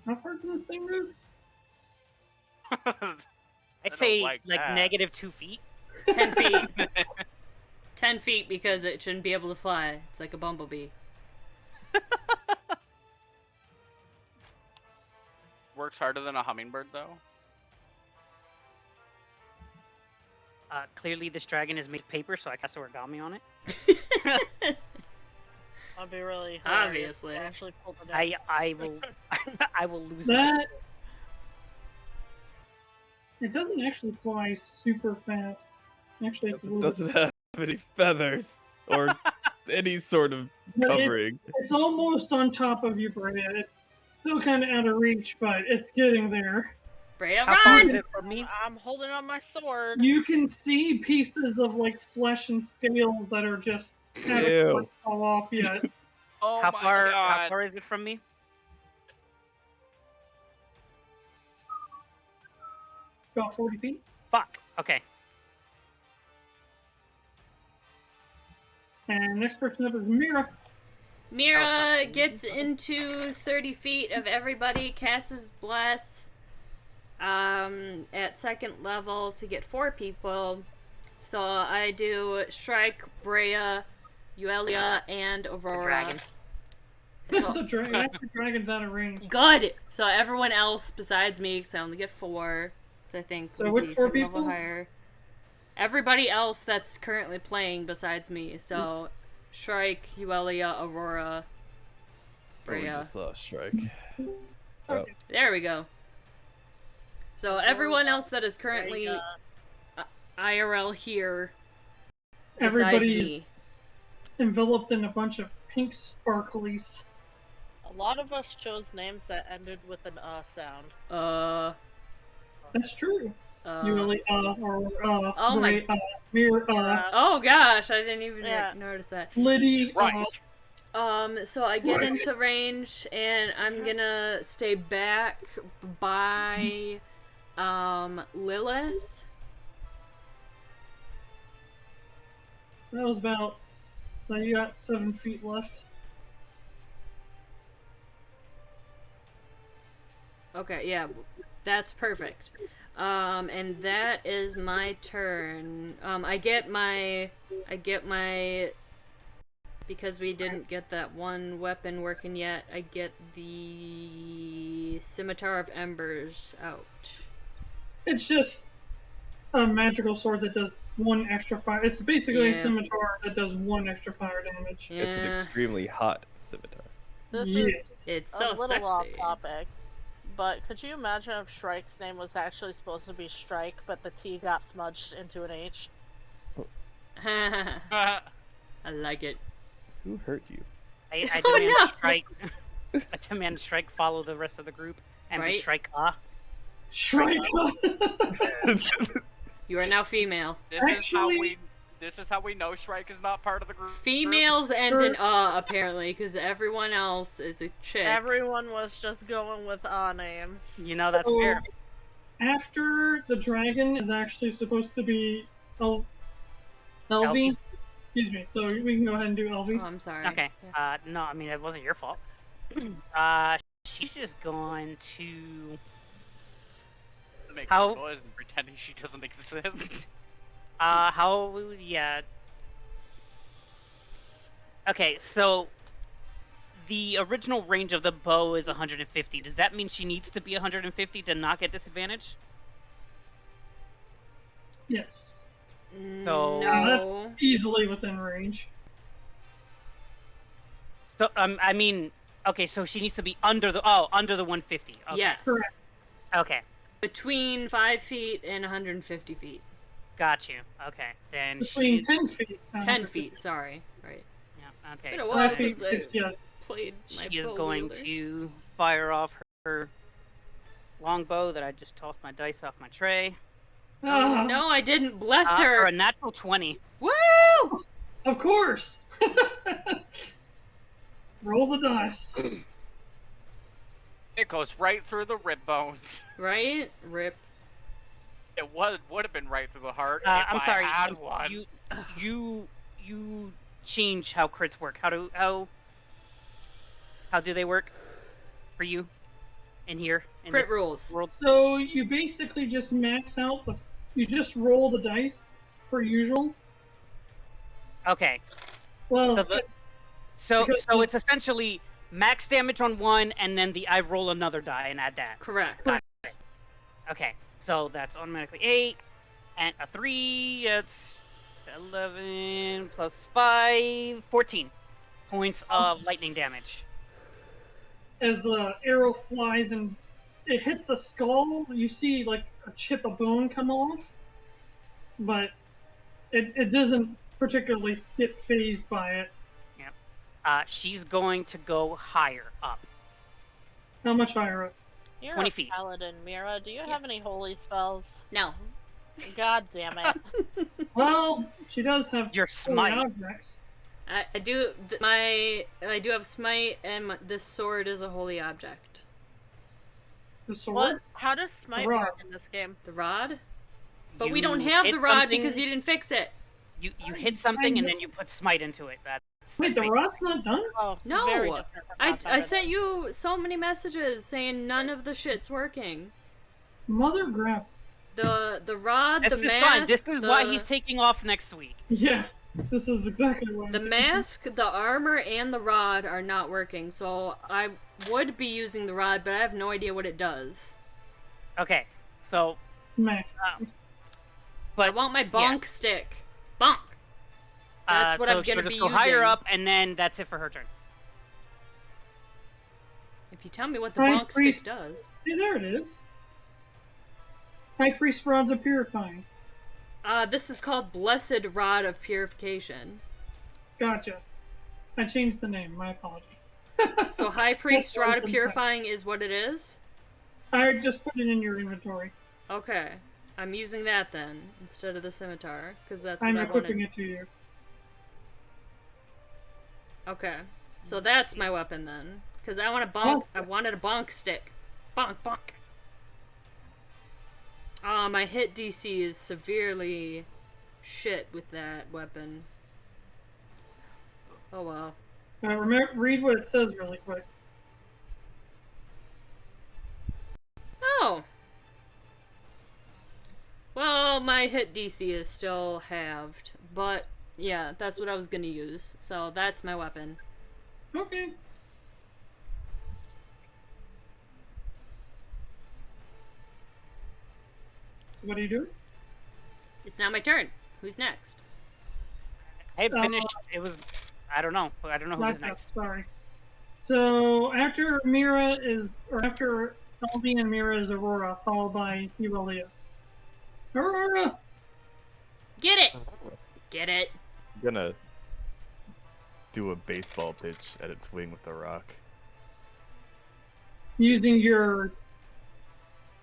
How far can this thing move? I'd say like like that. negative 2 feet. 10 feet. 10 feet because it shouldn't be able to fly. It's like a bumblebee. Works harder than a hummingbird, though. Clearly this dragon is made of paper, so I cast origami on it. That'd be really hilarious Obviously. if they actually pulled it out. I will I will lose my That... It doesn't actually fly super fast. Actually, it's a It little doesn't have any feathers or any sort of But covering. It's almost on top of you, Breya. It's still kind of out of reach, but it's getting there. Breya, How far is run! it from me? I'm holding on my sword. You can see pieces of like flesh and scales that are just kind Ew. of fall off yet. Oh How my far god. is it from me? About 40 feet. Fuck. Okay. And next person up is Mirra. Mirra gets into 30 feet of everybody, casts Bless at second level to get 4 people. So I do Shrike, Breya, Yuelia, and Aurora. dragon. So, The dragon's out of range. good! So everyone else besides me, because I only get 4. So I think So we which see 4 second level people? higher. Everybody else that's currently playing besides me. So Shrike, Yuelia, Aurora, Oh, we Breya. just lost Shrike. Okay. There we go. So everyone else that is currently Breya. IRL here, besides Everybody's me. enveloped in a bunch of pink sparklies. A lot of us chose names that ended with an sound. That's true. Yuelia, Aurora, Oh my- Mirra, Oh gosh, I didn't even Yeah. notice that. Lydia. Right. So I get into range and I'm gonna stay back by Lilith. So that was about. So you got 7 feet left. Okay, yeah, that's perfect. And that is my turn. I get my, because we didn't get that one weapon working yet, I get the Scimitar of Embers out. It's just a magical sword that does 1 extra fire. It's basically a Yeah. scimitar that does 1 extra fire damage. Yeah, It's an extremely hot scimitar. This Yes. is it's a so little sexy. off topic, but could you imagine if Shrike's name was actually supposed to be Shrike, but the T got smudged into an H? I like it. Who hurt you? I Oh, demand no! Shrike. I demand Shrike follow the rest of the group and be Right? Shrike. Shrike. You are now female. This is how we know Shrike is not part of the group. Females end in apparently, because everyone else is a chick. Everyone was just going with names. You know that's So, fair. After the dragon is actually supposed to be LV. Elvie. Excuse me. So we can go ahead and do Oh, LV. I'm sorry. Okay. Yeah. No, I mean it wasn't your fault. She's just going to. Make How- noise and pretending she doesn't exist. Yeah. Okay, so the original range of the bow is 150. Does that mean she needs to be 150 to not get disadvantage? Yes. So- No. That's easily within range. So I mean, okay, so she needs to be under the 150. Okay. Yes. Correct. Okay, Between 5 feet and 150 feet. got you. Okay, then Between she. 10 feet. 10 feet, sorry. Right. Yeah. It's Okay. been a so while 5 feet. since I Yeah. played my She is bow going wielder. to fire off her longbow that I just tossed my dice off my tray. Ah, No, I didn't. Bless For her. a natural 20. Woo! Of course. Roll the dice. It goes right through the rib bones. Right? Rip. It would have been right through the heart if I'm I sorry. had one. You change how crits work. How do they work for you in here? In Crit the rules. world? So you basically just max out you just roll the dice per usual. Okay. Well, So Because- it's essentially max damage on one, and then I roll another die and add that. Correct. Okay. So that's automatically 8, and a 3. It's 11 plus 5, 14 points of lightning damage. as the arrow flies and it hits the skull, you see like a chip of bone come off, but it doesn't particularly get phased by it. She's going to go higher up. How much higher up? You're 20 a feet. paladin, Mirra. Do you have any holy spells? No. God damn it. Well, she does have Your holy smite. objects. I do I do have smite, and this sword is a holy object. The sword. What? How does smite Rod. work in this game? The rod? But we You don't have hit the rod something- because you didn't fix it. You hit something and then you put smite into it. Wait, the rod's not done? Oh, No. very different from I Paladin. sent you so many messages saying none of the shit's working. Mother grab. The rod, This the is mask. fine. This is why the- he's taking off next week. Yeah, this is exactly what. The mask, the armor, and the rod are not working, so I would be using the rod, but I have no idea what it does. Okay, so Max. I want my bonk stick. Bonk! That's what so I'm she'll gonna just be go higher using. up, and then that's it for her turn. If you tell me what the High bonk priest. stick does. See, there it is. High Priest Rods of Purifying. This is called Blessed Rod of Purification. Gotcha. I changed the name. My apology. So High Priest Rod of Purifying is what it is? I just put it in your inventory. Okay. I'm using that then, instead of the scimitar, because that's I'm what I equipping wanted. it to you. Okay. So that's my weapon then. Because I want a bonk. I wanted a bonk stick. Bonk, bonk. My hit DC is severely shit with that weapon. Oh well. Read what it says really quick. Oh. Well, my hit DC is still halved, but yeah, that's what I was gonna use. So that's my weapon. Okay. What do you do? It's now my turn. Who's next? I had finished. It was. I don't know. I don't know who was Laptop, next. sorry. So after Mirra is, or after Paladin and Mirra is Aurora, followed by Yuelia. Aurora! Get it! Get it. I'm gonna do a baseball pitch at its wing with a rock. Using your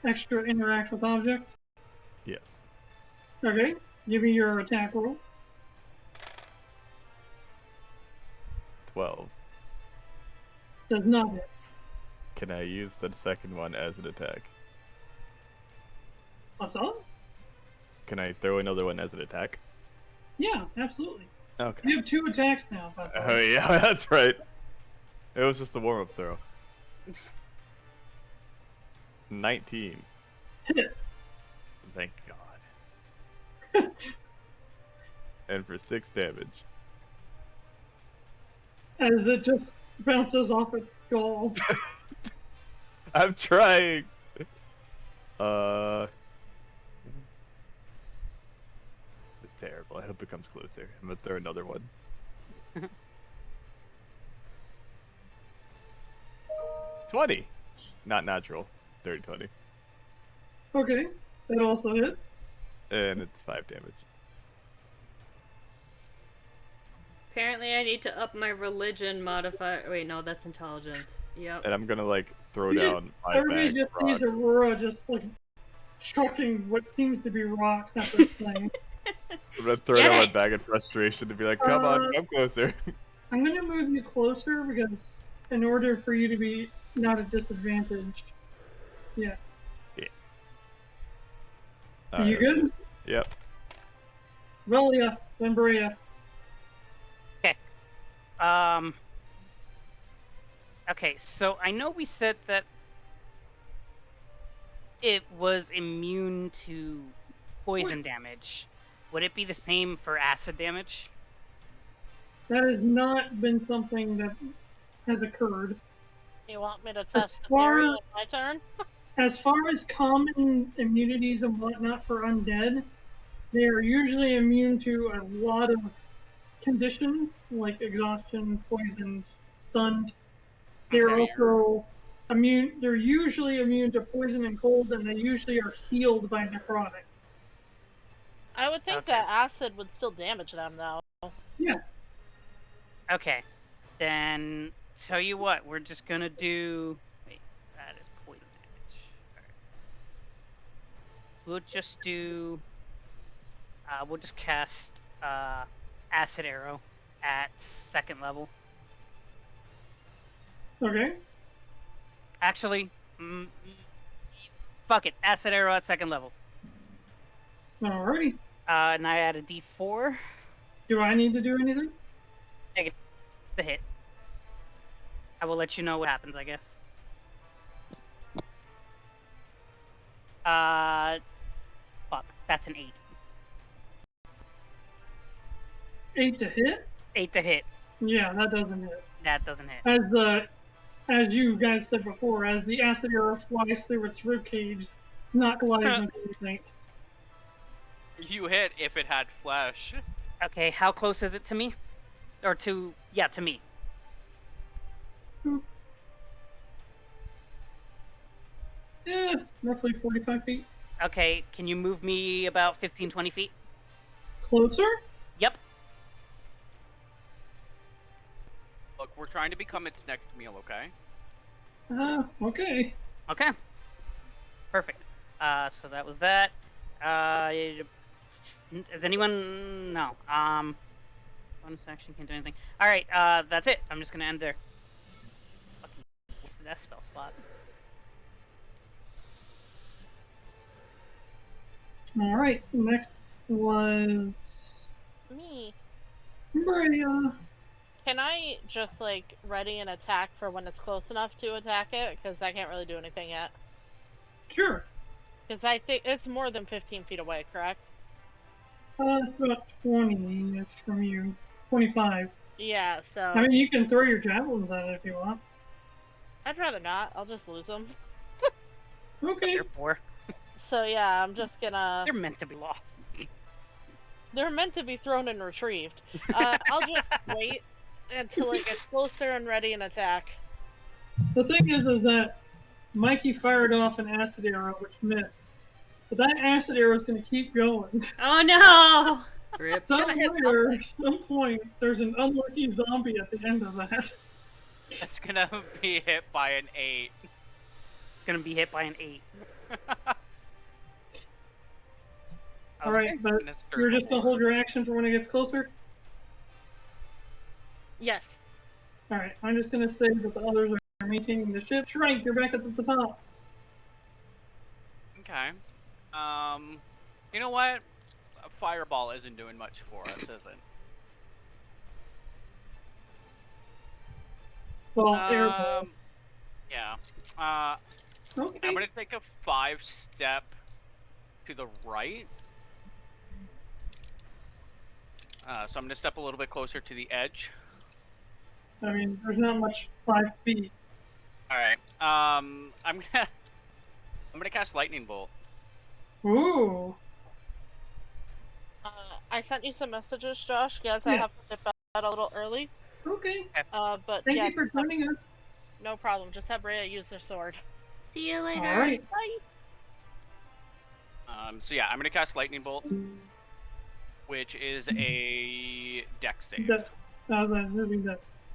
extra interact with object. Yes. Okay. Give me your attack roll. 12. Does not hit. Can I use the second one as an attack? That's all? Can I throw another one as an attack? Yeah, absolutely. Okay. You have 2 attacks now. By the Oh way. yeah, that's right. It was just a warm-up throw. 19. Hits. Thank God. And for 6 damage. As it just bounces off its skull. I'm trying. It's terrible. I hope it comes closer. I'm gonna throw another one. 20. Not natural. 30-20. Okay. That also hits. And it's 5 damage. Apparently I need to up my religion modifier. Wait, no, that's intelligence. Yep. And I'm gonna like throw You down my Everybody bag just of sees rocks. Aurora just like chucking what seems to be rocks at this thing. I'm gonna throw Get down my it! bag in frustration to be like, come on, come closer. I'm gonna move you closer because in order for you to be not at disadvantage. Yeah. Are you Alright, good? Yep. Yuelia, then Breya. Okay, so I know we said that it was immune to poison damage. Would it be the same for acid damage? That has not been something that has occurred. You want me to test the far- theory on my turn? As far as common immunities and whatnot for undead, they are usually immune to a lot of conditions like exhaustion, poisoned, stunned. They're Okay. also immune. They're usually immune to poison and cold, and they usually are healed by necrotic. I would think Okay. that acid would still damage them, though. Yeah. Okay, then tell you what, we're just gonna do. Wait, that is poison damage. Alright. We'll just do. We'll just cast acid arrow at 2nd level. Okay. Actually, fuck it, acid arrow at 2nd level. Alrighty. And I add a D4. Do I need to do anything? The hit. I will let you know what happens, I guess. Fuck. That's an 8. 8 to hit? 8 to hit. Yeah, that doesn't hit. That doesn't hit. As you guys said before, as the acid arrow flies through its ribcage, not gliding into anything. You hit if it had flesh. Okay, how close is it to me? Or to... yeah, to me. Yeah, roughly 45 feet. Okay, can you move me about 15, 20 feet? Closer? Yep. Look, we're trying to become its next meal, okay? Okay. Okay. Perfect. So that was that. Is anyone? No. Bonus action can't do anything. All right. That's it. I'm just gonna end there. Fucking wasted that spell slot. All right. Next was Me. Breya. Can I just, like, ready an attack for when it's close enough to attack it? Because I can't really do anything yet. Sure. Because I think it's more than 15 feet away, correct? It's about 20 from you. 25. Yeah, so... I mean, you can throw your javelins at it if you want. I'd rather not. I'll just lose them. Okay. They're poor. So, yeah, I'm just gonna... They're meant to be lost. They're meant to be thrown and retrieved. I'll just wait until it gets closer and ready an attack. The thing is that Mikey fired off an acid arrow, which missed. But that acid arrow is going to keep going. Oh no! Rip. Somewhere, some point, there's an unlucky zombie at the end of that. It's gonna be hit by an 8. It's gonna be hit by an 8. Alright, but you're just going to hold your action for when it gets closer? Yes. Alright, I'm just going to say that the others are maintaining the ship. Shrike, you're back at the top. Okay. You know what? A fireball isn't doing much for us, is it? Well, airball. Yeah. Okay. I'm gonna take a 5-step to the right. So I'm gonna step a little bit closer to the edge. I mean, there's not much 5 feet. All right. I'm gonna cast lightning bolt. Ooh. I sent you some messages, Josh. Yes, I Yeah. have to dip out a little early. Okay. But Thank yeah, you for joining us. no problem. Just have Breya use their sword. See you later. Alright. Bye. So yeah, I'm gonna cast lightning bolt, which is a dex save. That's really that's.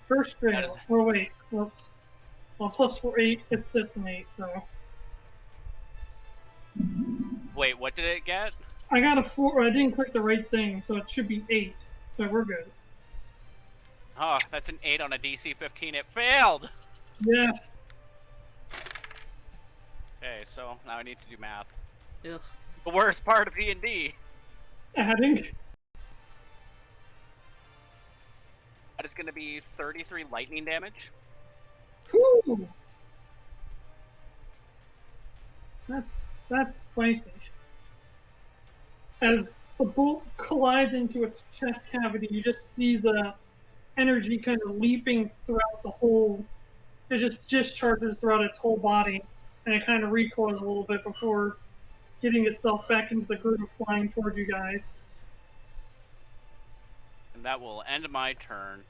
First fail. Oh wait. Whoops. Well, plus 4, 8. It's just an 8, so. Wait, what did it get? I got a 4. I didn't click the right thing, so it should be 8. So we're good. Oh, that's an 8 on a DC 15. It failed! Yes. Okay, so now I need to do math. Ugh. The worst part of D&D. Adding. That is gonna be 33 lightning damage. Whew. That's spicy. As the bolt collides into its chest cavity, you just see the energy kind of leaping throughout the whole. It just discharges throughout its whole body, and it kind of recoils a little bit before getting itself back into the groove, flying towards you guys. And that will end my turn.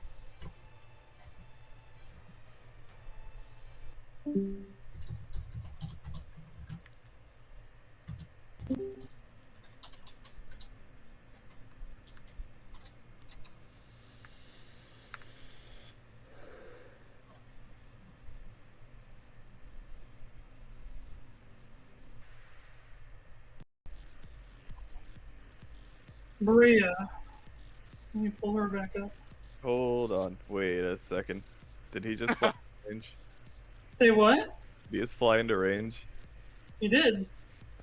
Breya. Let me pull her back up. Hold on. Wait a second. Did he just fly into range? Say what? Did he just fly into range? You did.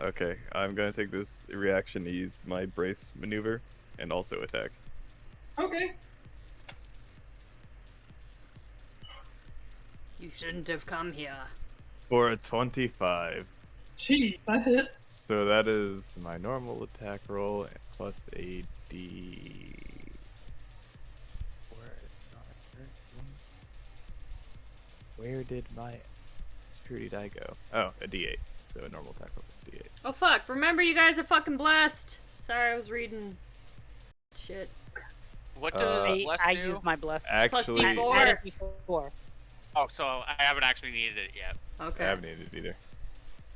Okay, I'm gonna take this reaction to use my brace maneuver and also attack. Okay. You shouldn't have come here. For a 25. Jeez, that hits. So that is my normal attack roll plus a D. Where did my security die go? Oh, a D8. So a normal attack roll plus D8. Oh fuck, remember you guys are fucking blessed. Sorry, I was reading shit. What does bless I do? used my bless. Actually, D4. Added D4. Oh, so I haven't actually needed it yet. Okay. I haven't needed it either.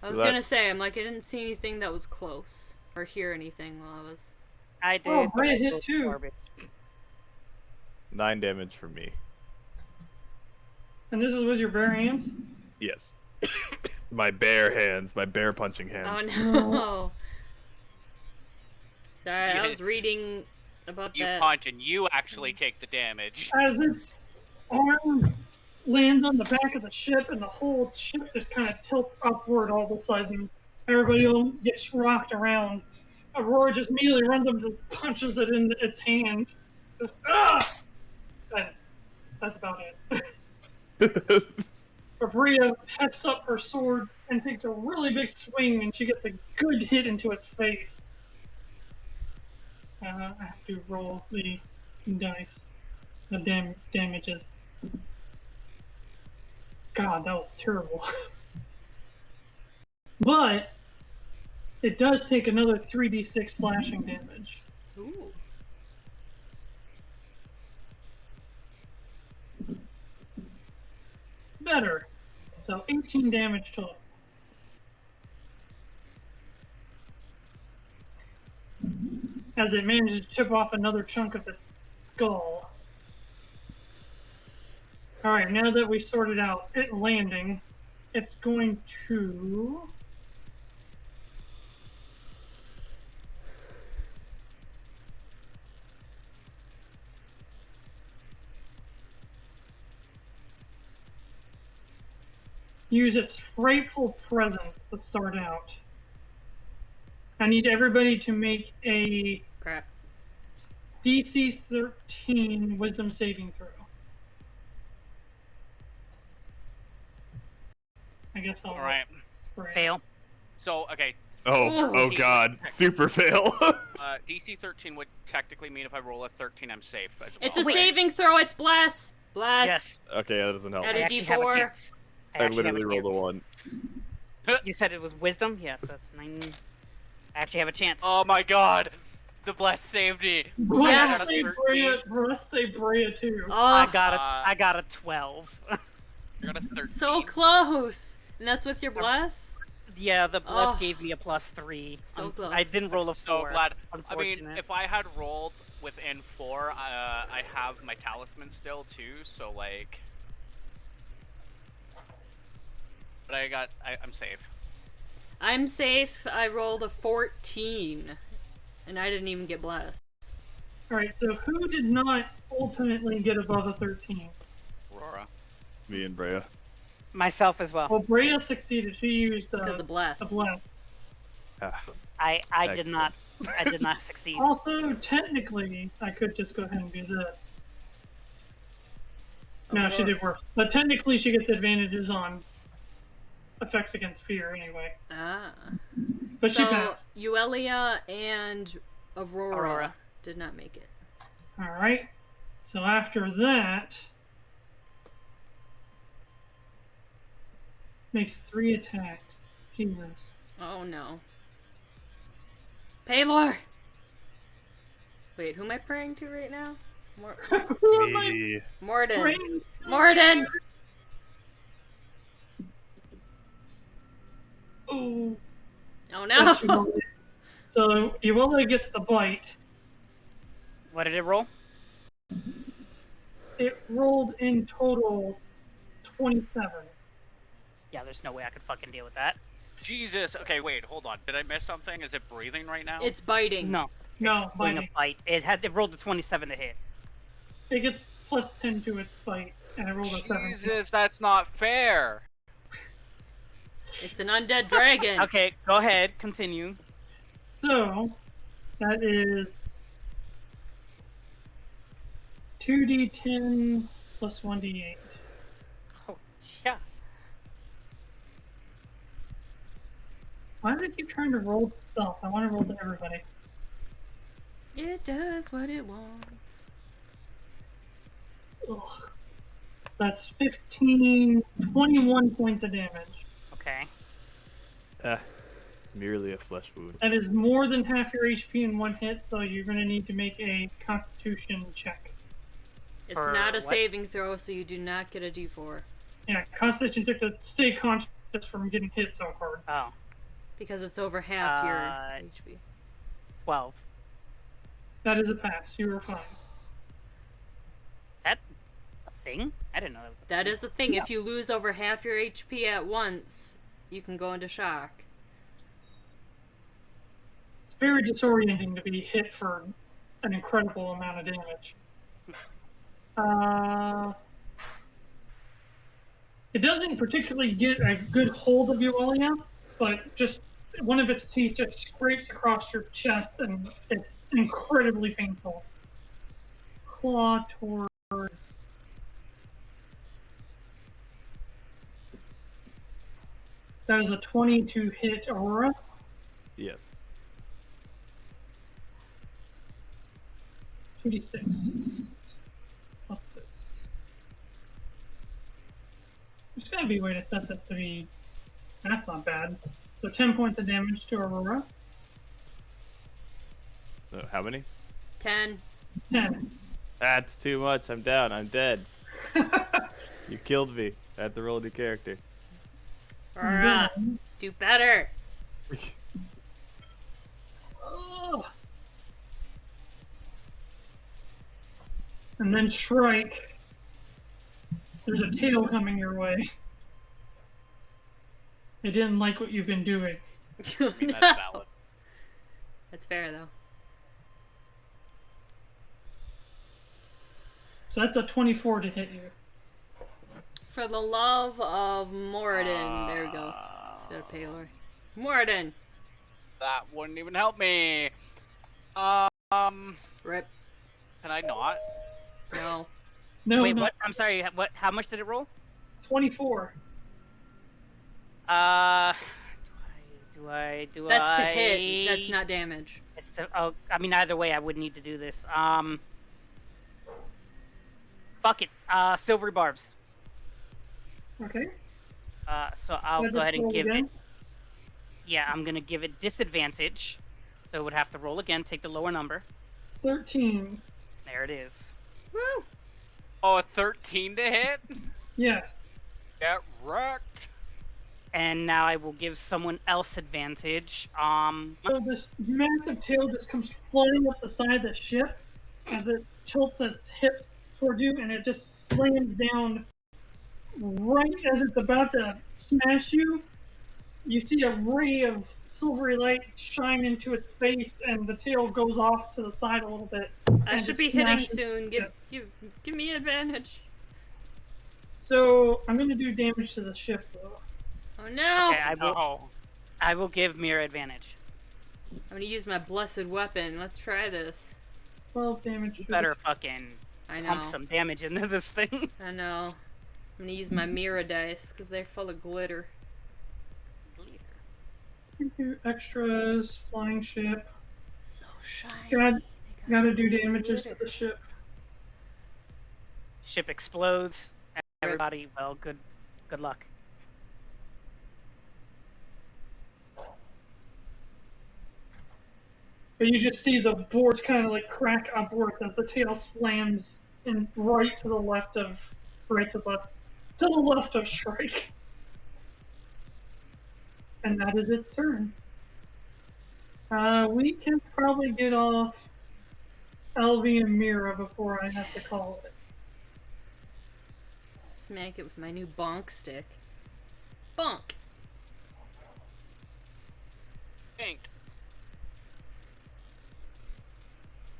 I was gonna say, I'm like, I didn't see anything that was close or hear anything while I was. I did. Oh, but Breya I hit rolled too. garbage. 9 damage from me. And this is with your bare hands? Yes. My bare hands, my bear punching hands. Oh no. Sorry, I was reading about You that. punch and you actually take the damage. As its arm lands on the back of the ship and the whole ship just kind of tilts upward all of a sudden. Everybody gets rocked around. Aurora just immediately runs up and just punches it in its hand. Just, ah! That's about it. Breya hefts up her sword and takes a really big swing, and she gets a good hit into its face. I have to roll the dice. The damages. God, that was terrible. But it does take another 3d6 slashing damage. Ooh. Better. So 18 damage total. As it manages to chip off another chunk of its skull. Alright, now that we sorted out it landing, it's going to... use its frightful presence to start out. I need everybody to make a Crap. DC 13 Wisdom saving throw. I guess I'll... Alright. Fail. So, okay. Oh god. Super fail. DC 13 would technically mean if I roll a 13, I'm safe as well. It's a saving throw. It's bless. Bless. Yes. Okay, that doesn't help. Add I a actually have a D4. chance. I actually have literally rolled a chance. 1. You said it was wisdom? Yeah, so that's 9. I actually have a chance. Oh my god! The bless saved me! Yes. I got a 13. Let's say Breya too. Oh, I got a 12. I got a 13. so close. And that's with your bless? Yeah, the bless Oh. gave me a +3. So close. I didn't roll a 4. So glad. I Unfortunate. mean, if I had rolled within 4, I have my talisman still too, so like... But I'm safe. I'm safe. I rolled a 14. And I didn't even get blessed. Alright, so who did not ultimately get above a 13? Aurora. Me and Breya. Myself as well. Well, Breya succeeded. She used Because of bless. a bless. Ah, I did not succeed. Also, technically, I could just go ahead and do this. No, she did worse. But technically, she gets advantages on effects against fear anyway. Ah. But she So, passed. Yuelia and Aurora Aurora. did not make it. Alright. So after that... makes 3 attacks. Jesus. Oh no. Paylor! Wait, who am I praying to right now? Who am I me. Morden. praying? Morden! Ooh. Oh That's no! Yuelia. So Yuelia gets the bite. What did it roll? It rolled in total 27. Yeah, there's no way I could fucking deal with that. Jesus! Okay, wait, hold on. Did I miss something? Is it breathing right now? It's biting. No. No, It's going to biting. bite. It rolled a 27 to hit. It gets plus 10 to its bite, and I rolled a 7. Jesus, that's not fair! It's an undead dragon. Okay, go ahead, continue. So, that is 2d10 plus 1d8. Oh, yeah. Why does it keep trying to roll to self? I want to roll to everybody. It does what it wants. Ugh. That's 21 points of damage. Okay. It's merely a flesh wound. That is more than half your HP in one hit, so you're going to need to make a constitution check. It's For not a what? saving throw, so you do not get a d4. Yeah, Constitution check to stay conscious from getting hit so hard. Oh. Because it's over half your HP. 12. That is a pass. You are fine. Is that a thing? I didn't know that was a That thing. is the thing. If you lose over half your HP at once, you can go into shock. It's very disorienting to be hit for an incredible amount of damage. It doesn't particularly get a good hold of Yuelia, but just one of its teeth just scrapes across your chest, and it's incredibly painful. Claw towards... That is a 20 to hit Aurora. Yes. 2d6 plus 6. There's gotta be a way to set this to be... That's not bad. So 10 points of damage to Aurora. So how many? 10. 10. That's too much. I'm down. I'm dead. You killed me. I had to roll a new character. Aurora, do better. Oh. And then Shrike. There's a tail coming your way. They didn't like what you've been doing. I mean, that's valid. That's fair, though. So that's a 24 to hit you. For the love of Moradin. There we go. Instead of Paler. Moradin! That wouldn't even help me. Rip. Can I not? No. No, Wait, no, what? I'm sorry. What? How much did it roll? 24. Do I? That's to hit. That's not damage. It's to. Oh, I mean, either way, I would need to do this. Fuck it. Silvery barbs. Okay. So I'll Does go it ahead and roll give again? it. Yeah, I'm gonna give it disadvantage. So it would have to roll again. Take the lower number. 13. There it is. Woo! Oh, a 13 to hit? Yes. Get wrecked. And now I will give someone else advantage. So this massive tail just comes flying up the side of the ship as it tilts its hips toward you, and it just slams down right as it's about to smash you. You see a ray of silvery light shine into its face, and the tail goes off to the side a little bit. I and should it be hitting smashes- soon. Give me advantage. So I'm going to do damage to the ship, though. Oh no! Okay, I will. Oh. I will give Mirra advantage. I'm gonna use my blessed weapon. Let's try this. 12 damage. You to better fucking I know. pump some damage into this thing. I know. I'm gonna use my Mirra dice because they're full of glitter. do extras, flying ship. So shiny. Gotta do damages to the ship. Ship explodes. Everybody, well, good luck. But you just see the boards kind of like crack upwards as the tail slams in right to the left of Shrike. And that is its turn. We can probably get off Elvie and Mirra before I have to call it. Smack it with my new bonk stick. Bonk! Pink.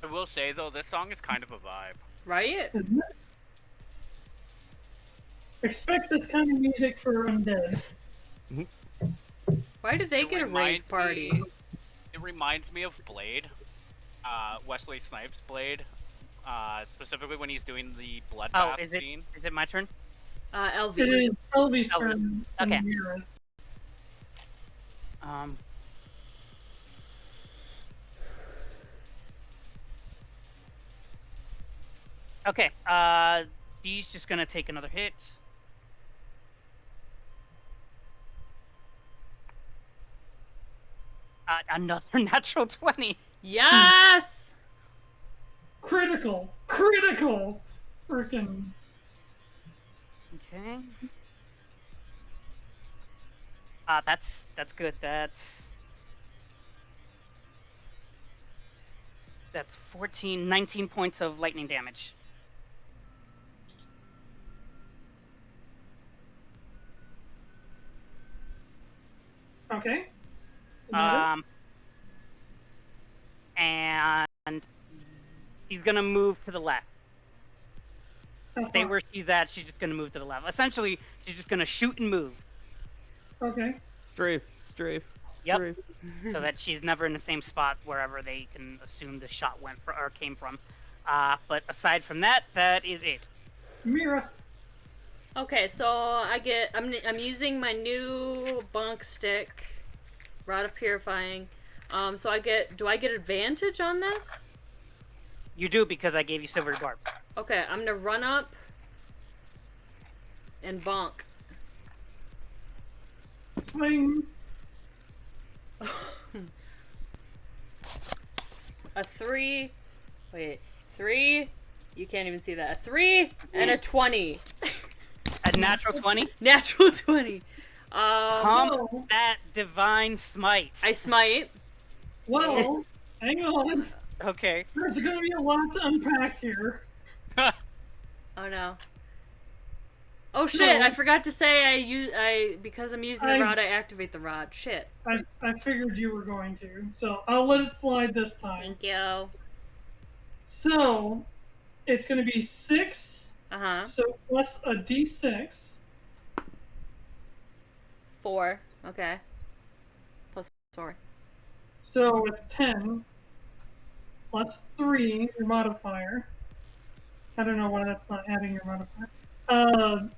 I will say though, this song is kind of a vibe. Right? Isn't it? Expect this kind of music for Undead. Why did they It get a rave reminds party? me- It reminds me of Blade, Wesley Snipes' Blade, specifically when he's doing the Oh, bloodbath is it scene. my turn? It Elvie. is Elvie's Elvie. turn. and Okay. Mirra's. Okay, he's just gonna take another hit. Another natural 20. Yes! Critical! Freaking. Okay. That's good. That's 19 points of lightning damage. Okay. And she's gonna move to the left. Stay where she's at. She's just gonna move to the left. Essentially, she's just gonna shoot and move. Okay. Strafe. Yep. So that she's never in the same spot wherever they can assume the shot went or came from. But aside from that, that is it. Mirra. Okay, so I'm using my new bunk stick, Rod of Purifying. So do I get advantage on this? You do, because I gave you silver barb. Okay, I'm gonna run up and bonk. Swing. A 3. Wait, 3. You can't even see that. A 3 and a 20. A natural 20? Natural 20. That divine smite. I smite. Well, hang on. Okay. There's going to be a lot to unpack here. Oh no. Oh shit! I forgot to say because I'm using the rod, I activate the rod. Shit. I figured you were going to, so I'll let it slide this time. Thank you. So, it's going to be 6. So plus a d6. 4. Okay. Plus 4. So it's 10. Plus 3, your modifier. I don't know why that's not adding your modifier.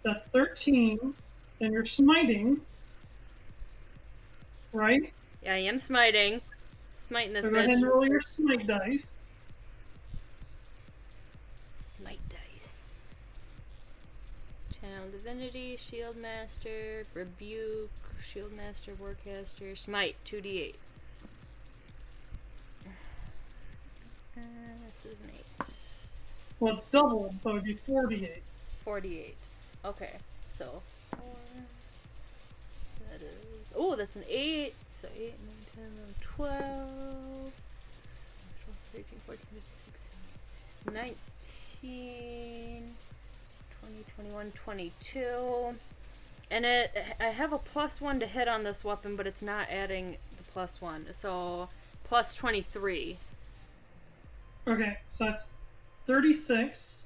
That's 13. Then you're smiting. Right? Yeah, I am smiting. Smiting this So go ahead and bitch. roll your smite dice. Smite dice. Channel Divinity, Shield Master, Rebuke, Shield Master, Warcaster, Smite, 2d8. This is an 8. Well, it's doubled, so it'd be 48. 48. Okay, so 4. That is. Oh, that's an 8. So 8, 9, 10, 11, 12. 13, 14, 15, 16, 19, 20, 21, 22. And I have a +1 to hit on this weapon, but it's not adding the +1. So plus 23. Okay, so that's 36.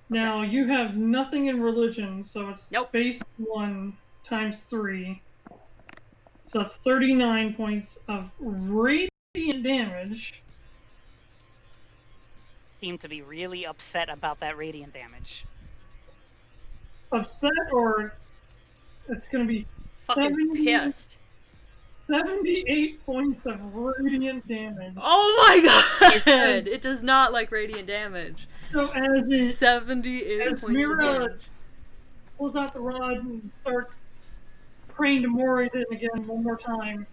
Now, you have nothing in religion, so it's base 1 times 3. So that's 39 points of radiant damage. Seem to be really upset about that radiant damage. Upset, or it's going to be Fucking pissed. 78 points of radiant damage. Oh my god! It does not like radiant damage. So as it 78 as points of Mirra damage. pulls out the rod and starts praying to Moradin again one more time,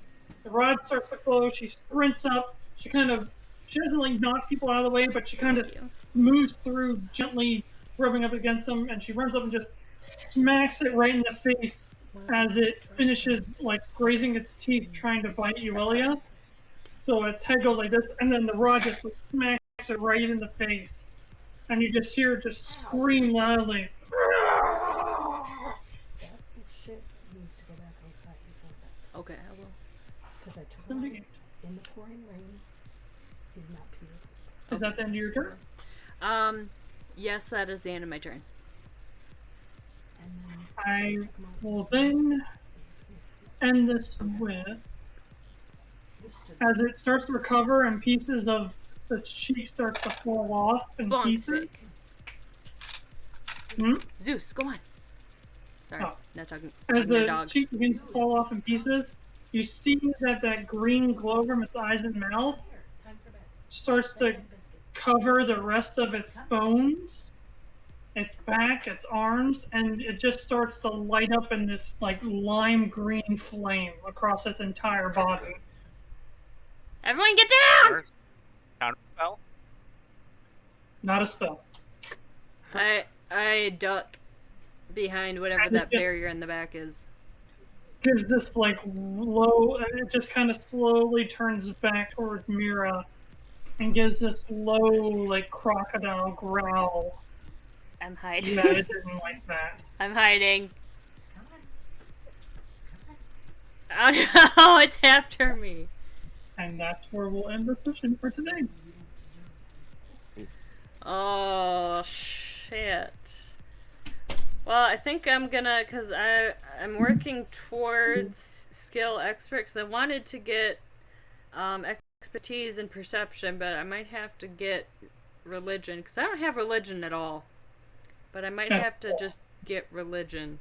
the rod starts to close. She sprints up. She doesn't like knock people out of the way, but she kind of moves through, gently rubbing up against them, and she runs up and just smacks it right in the face as it finishes like grazing its teeth trying to bite Yuelia. So its head goes like this, and then the rod just like, smacks it right in the face. And you just hear it just scream loudly. Okay, I will. Because I took it in the pouring rain, did not pee. Is that the end of your turn? Yes, that is the end of my turn. I will then end this with, as it starts to recover and pieces of its cheek starts to fall off in pieces. Zeus, go on. Sorry, not talking. As the cheek begins to fall off in pieces, you see that green glow from its eyes and mouth starts to cover the rest of its bones, its back, its arms, and it just starts to light up in this like lime green flame across its entire body. Everyone get down! Counter spell? Not a spell. I duck behind whatever And that it just barrier in the back is. gives this like low, and it just kind of slowly turns back towards Mirra and gives this low, like crocodile growl. I'm hiding. Yeah, it didn't like that. I'm hiding. Oh no, it's after me. And that's where we'll end the session for today. Oh, shit. Well, I think I'm gonna, because I'm working towards skill expert, because I wanted to get expertise and perception, but I might have to get religion, because I don't have religion at all. But I might have to just get religion.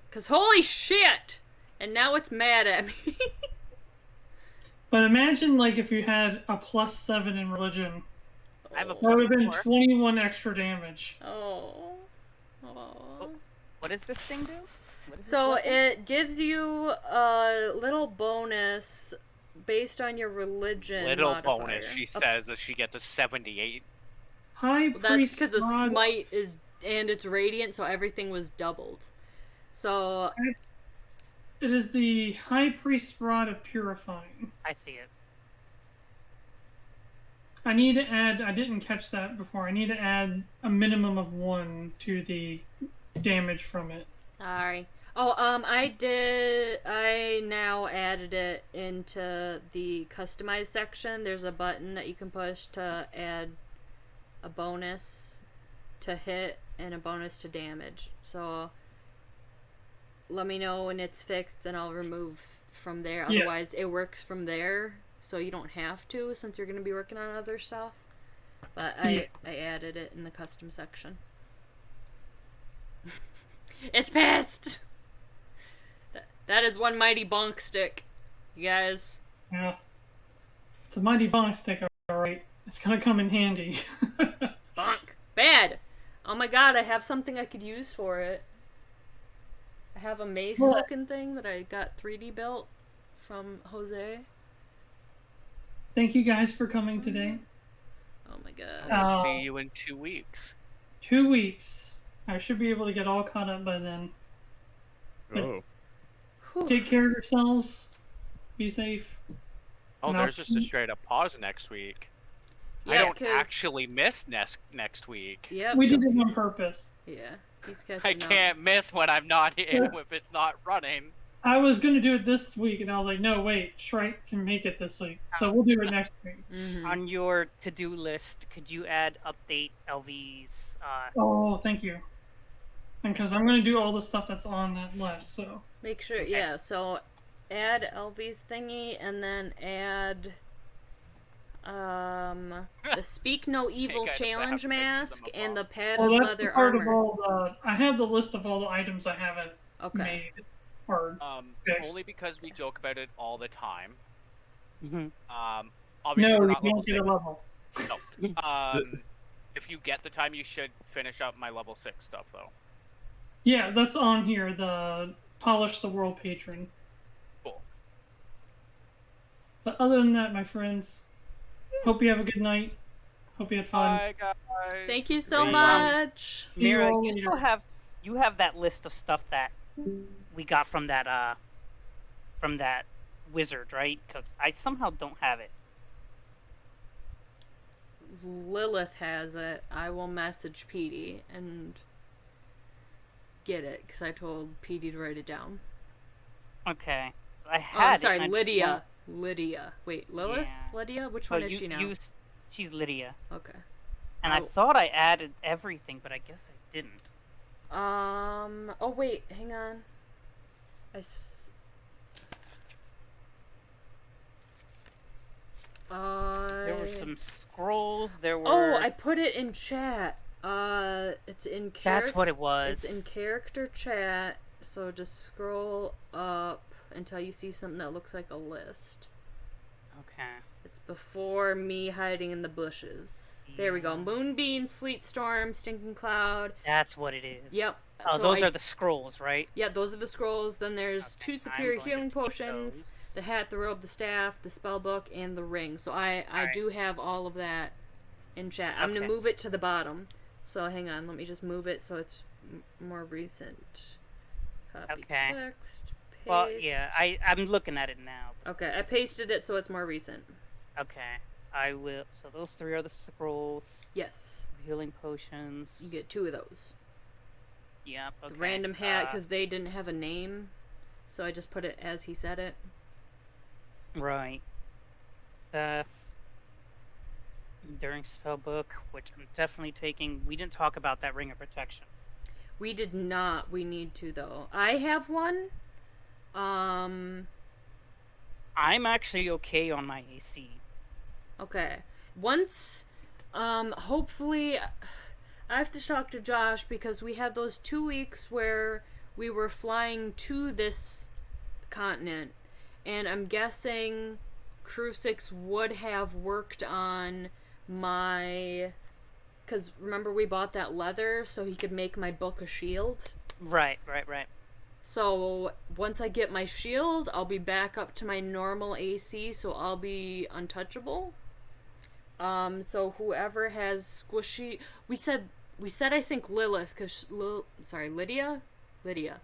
Because holy shit! And now it's mad at me. But imagine, like, if you had a +7 in religion. I have a That would have been +4. 21 extra damage. Oh. What does this thing do? So it gives you a little bonus based on your religion Little modifier. bonus. She says that she gets a 78. High That's Priest because the Rod. smite is, and it's radiant, so everything was doubled. So It is the High Priest Rod of Purifying. I see it. I need to add, I didn't catch that before, I need to add a minimum of 1 to the damage from it. sorry. Oh, I now added it into the customize section. There's a button that you can push to add a bonus to hit and a bonus to damage. So let me know when it's fixed and I'll remove from there. Yeah. Otherwise it works from there, so you don't have to since you're going to be working on other stuff. But I added it in the custom section. It's pissed! That is one mighty bonk stick, you guys. Yeah. It's a mighty bonk stick, alright. It's gonna come in handy. Bonk. Bad! Oh my god, I have something I could use for it. I have a mace looking thing that I got 3D built from Jose. Thank you guys for coming today. Oh my god. I'll see you in 2 weeks. 2 weeks. I should be able to get all caught up by then. Oh. Take care of yourselves. Be safe. Oh, No. there's just a straight up pause next week. I Yeah, don't 'cause- actually miss next week. Yep. We did it he's- on purpose. Yeah, he's catching I up. can't miss when I'm not in Yeah. if it's not running. I was going to do it this week, and I was like, no, wait, Shrike can make it this week. So we'll do it next week. Mhm. On your to-do list, could you add update LV's? Oh, thank you. And because I'm going to do all the stuff that's on that list, so. Make sure, Okay. yeah, so add LV's thingy and then add the Speak No Evil guys, I have challenge to make them mask a and the bomb. padded Well, that's leather part of armor. all the. I have the list of all the items I haven't Okay. made. Or fixed. Only because we joke about it all the time. Mm-hmm. Obviously No, we're you not level can't get a 6. level. No. If you get the time, you should finish up my level 6 stuff, though. Yeah, that's on here. The Polish the World Patron. Cool. But other than that, my friends, hope you have a good night. Hope you had fun. Bye, guys. Thank you so Great. much. See you Mirra, all you later. still have that list of stuff that we got from that wizard, right? Because I somehow don't have it. Lilith has it. I will message Pedi and get it because I told Pedi to write it down. Okay, I Oh, had I'm it. sorry, and I Lydia. don't- Lydia. Wait, Lilith? Yeah. Lydia? Which Oh, one is she now? She's Lydia. Okay. And I Oh. thought I added everything, but I guess I didn't. Oh wait, hang on. There were some scrolls. There were. Oh, I put it in chat. It's in character. That's what it was. It's in character chat. So just scroll up until you see something that looks like a list. Okay. It's before me hiding in the bushes. There we go. Moonbeam, sleet storm, stinking cloud. That's what it is. Yep. Oh, So those I- are the scrolls, right? Yeah, those are the scrolls. Then there's Okay, 2 I'm superior going to healing take potions, those. the hat, the robe, the staff, the spell book, and the ring. So I Alright. do have all of that in chat. I'm gonna Okay. move it to the bottom So hang on, let me just move it so it's more recent. Copy Okay. text, paste. Well, yeah, I'm looking at it now. Okay, I pasted it so it's more recent. Okay, I will. So those 3 are the scrolls. Yes. Healing potions. You get 2 of those. Yep. Okay. The random hat, because they didn't have a name, so I just put it as he said it. Right. During spellbook, which I'm definitely taking. We didn't talk about that ring of protection. We did not. We need to, though. I have one. I'm actually okay on my AC. Okay. Once, hopefully, I have to talk to Josh because we had those 2 weeks where we were flying to this continent, and I'm guessing Crusix would have worked on my... Because remember we bought that leather so he could make my book a shield? Right. So once I get my shield, I'll be back up to my normal AC, so I'll be untouchable. So whoever has squishy... We said I think Lilith, because... Lydia? Lydia.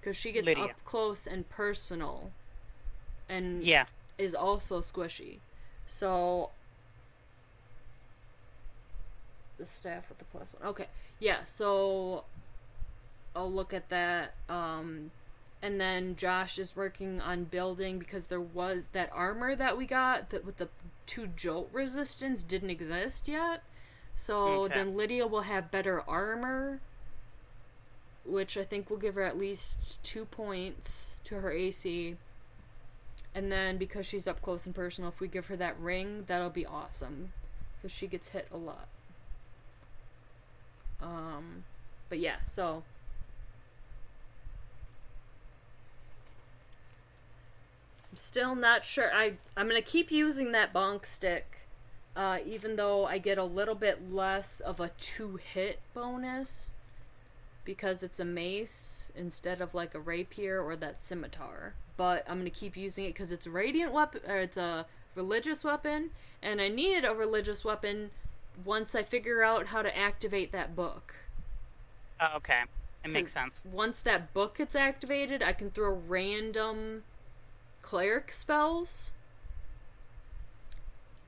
Because she gets up close and personal. And is also squishy. So... The staff with the +1. Okay. Yeah, so... I'll look at that. And then Josh is working on building, because there was that armor that we got that with the 2 jolt resistance didn't exist yet. So then Lydia will have better armor, which I think will give her at least 2 points to her AC. And then because she's up close and personal, if we give her that ring, that'll be awesome, because she gets hit a lot. But yeah, so I'm still not sure. I'm gonna keep using that bonk stick, even though I get a little bit less of a 2-hit bonus, because it's a mace instead of like a rapier or that scimitar. But I'm gonna keep using it because it's a radiant weapon, or it's a religious weapon, and I need a religious weapon once I figure out how to activate that book. Okay, it makes sense. Once that book gets activated, I can throw random cleric spells.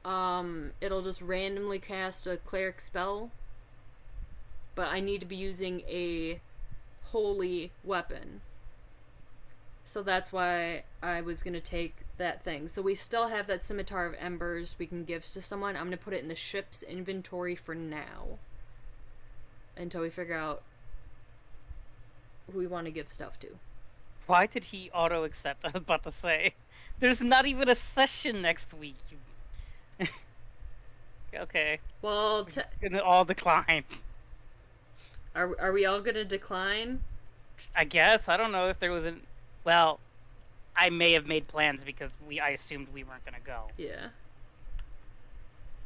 It'll just randomly cast a cleric spell, but I need to be using a holy weapon. So that's why I was gonna take that thing. So we still have that Scimitar of Embers we can give to someone. I'm gonna put it in the ship's inventory for now, until we figure out who we want to give stuff to. Why did he auto-accept? I was about to say. There's not even a session next week. Okay. Well, we're gonna all decline. Are we all gonna decline? I guess. I don't know if there was an... Well, I may have made plans because I assumed we weren't gonna go. Yeah.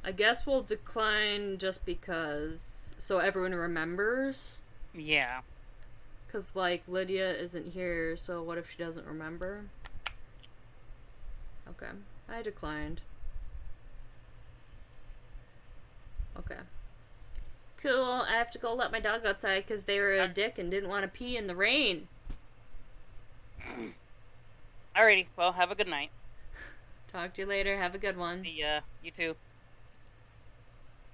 I guess we'll decline just because... So everyone remembers? Yeah. Because, like, Lydia isn't here, so what if she doesn't remember? Okay. I declined. Okay. Cool, I have to go let my dog outside because they were a dick and didn't want to pee in the rain. Alrighty, well, have a good night. Talk to you later, have a good one. See ya. You too.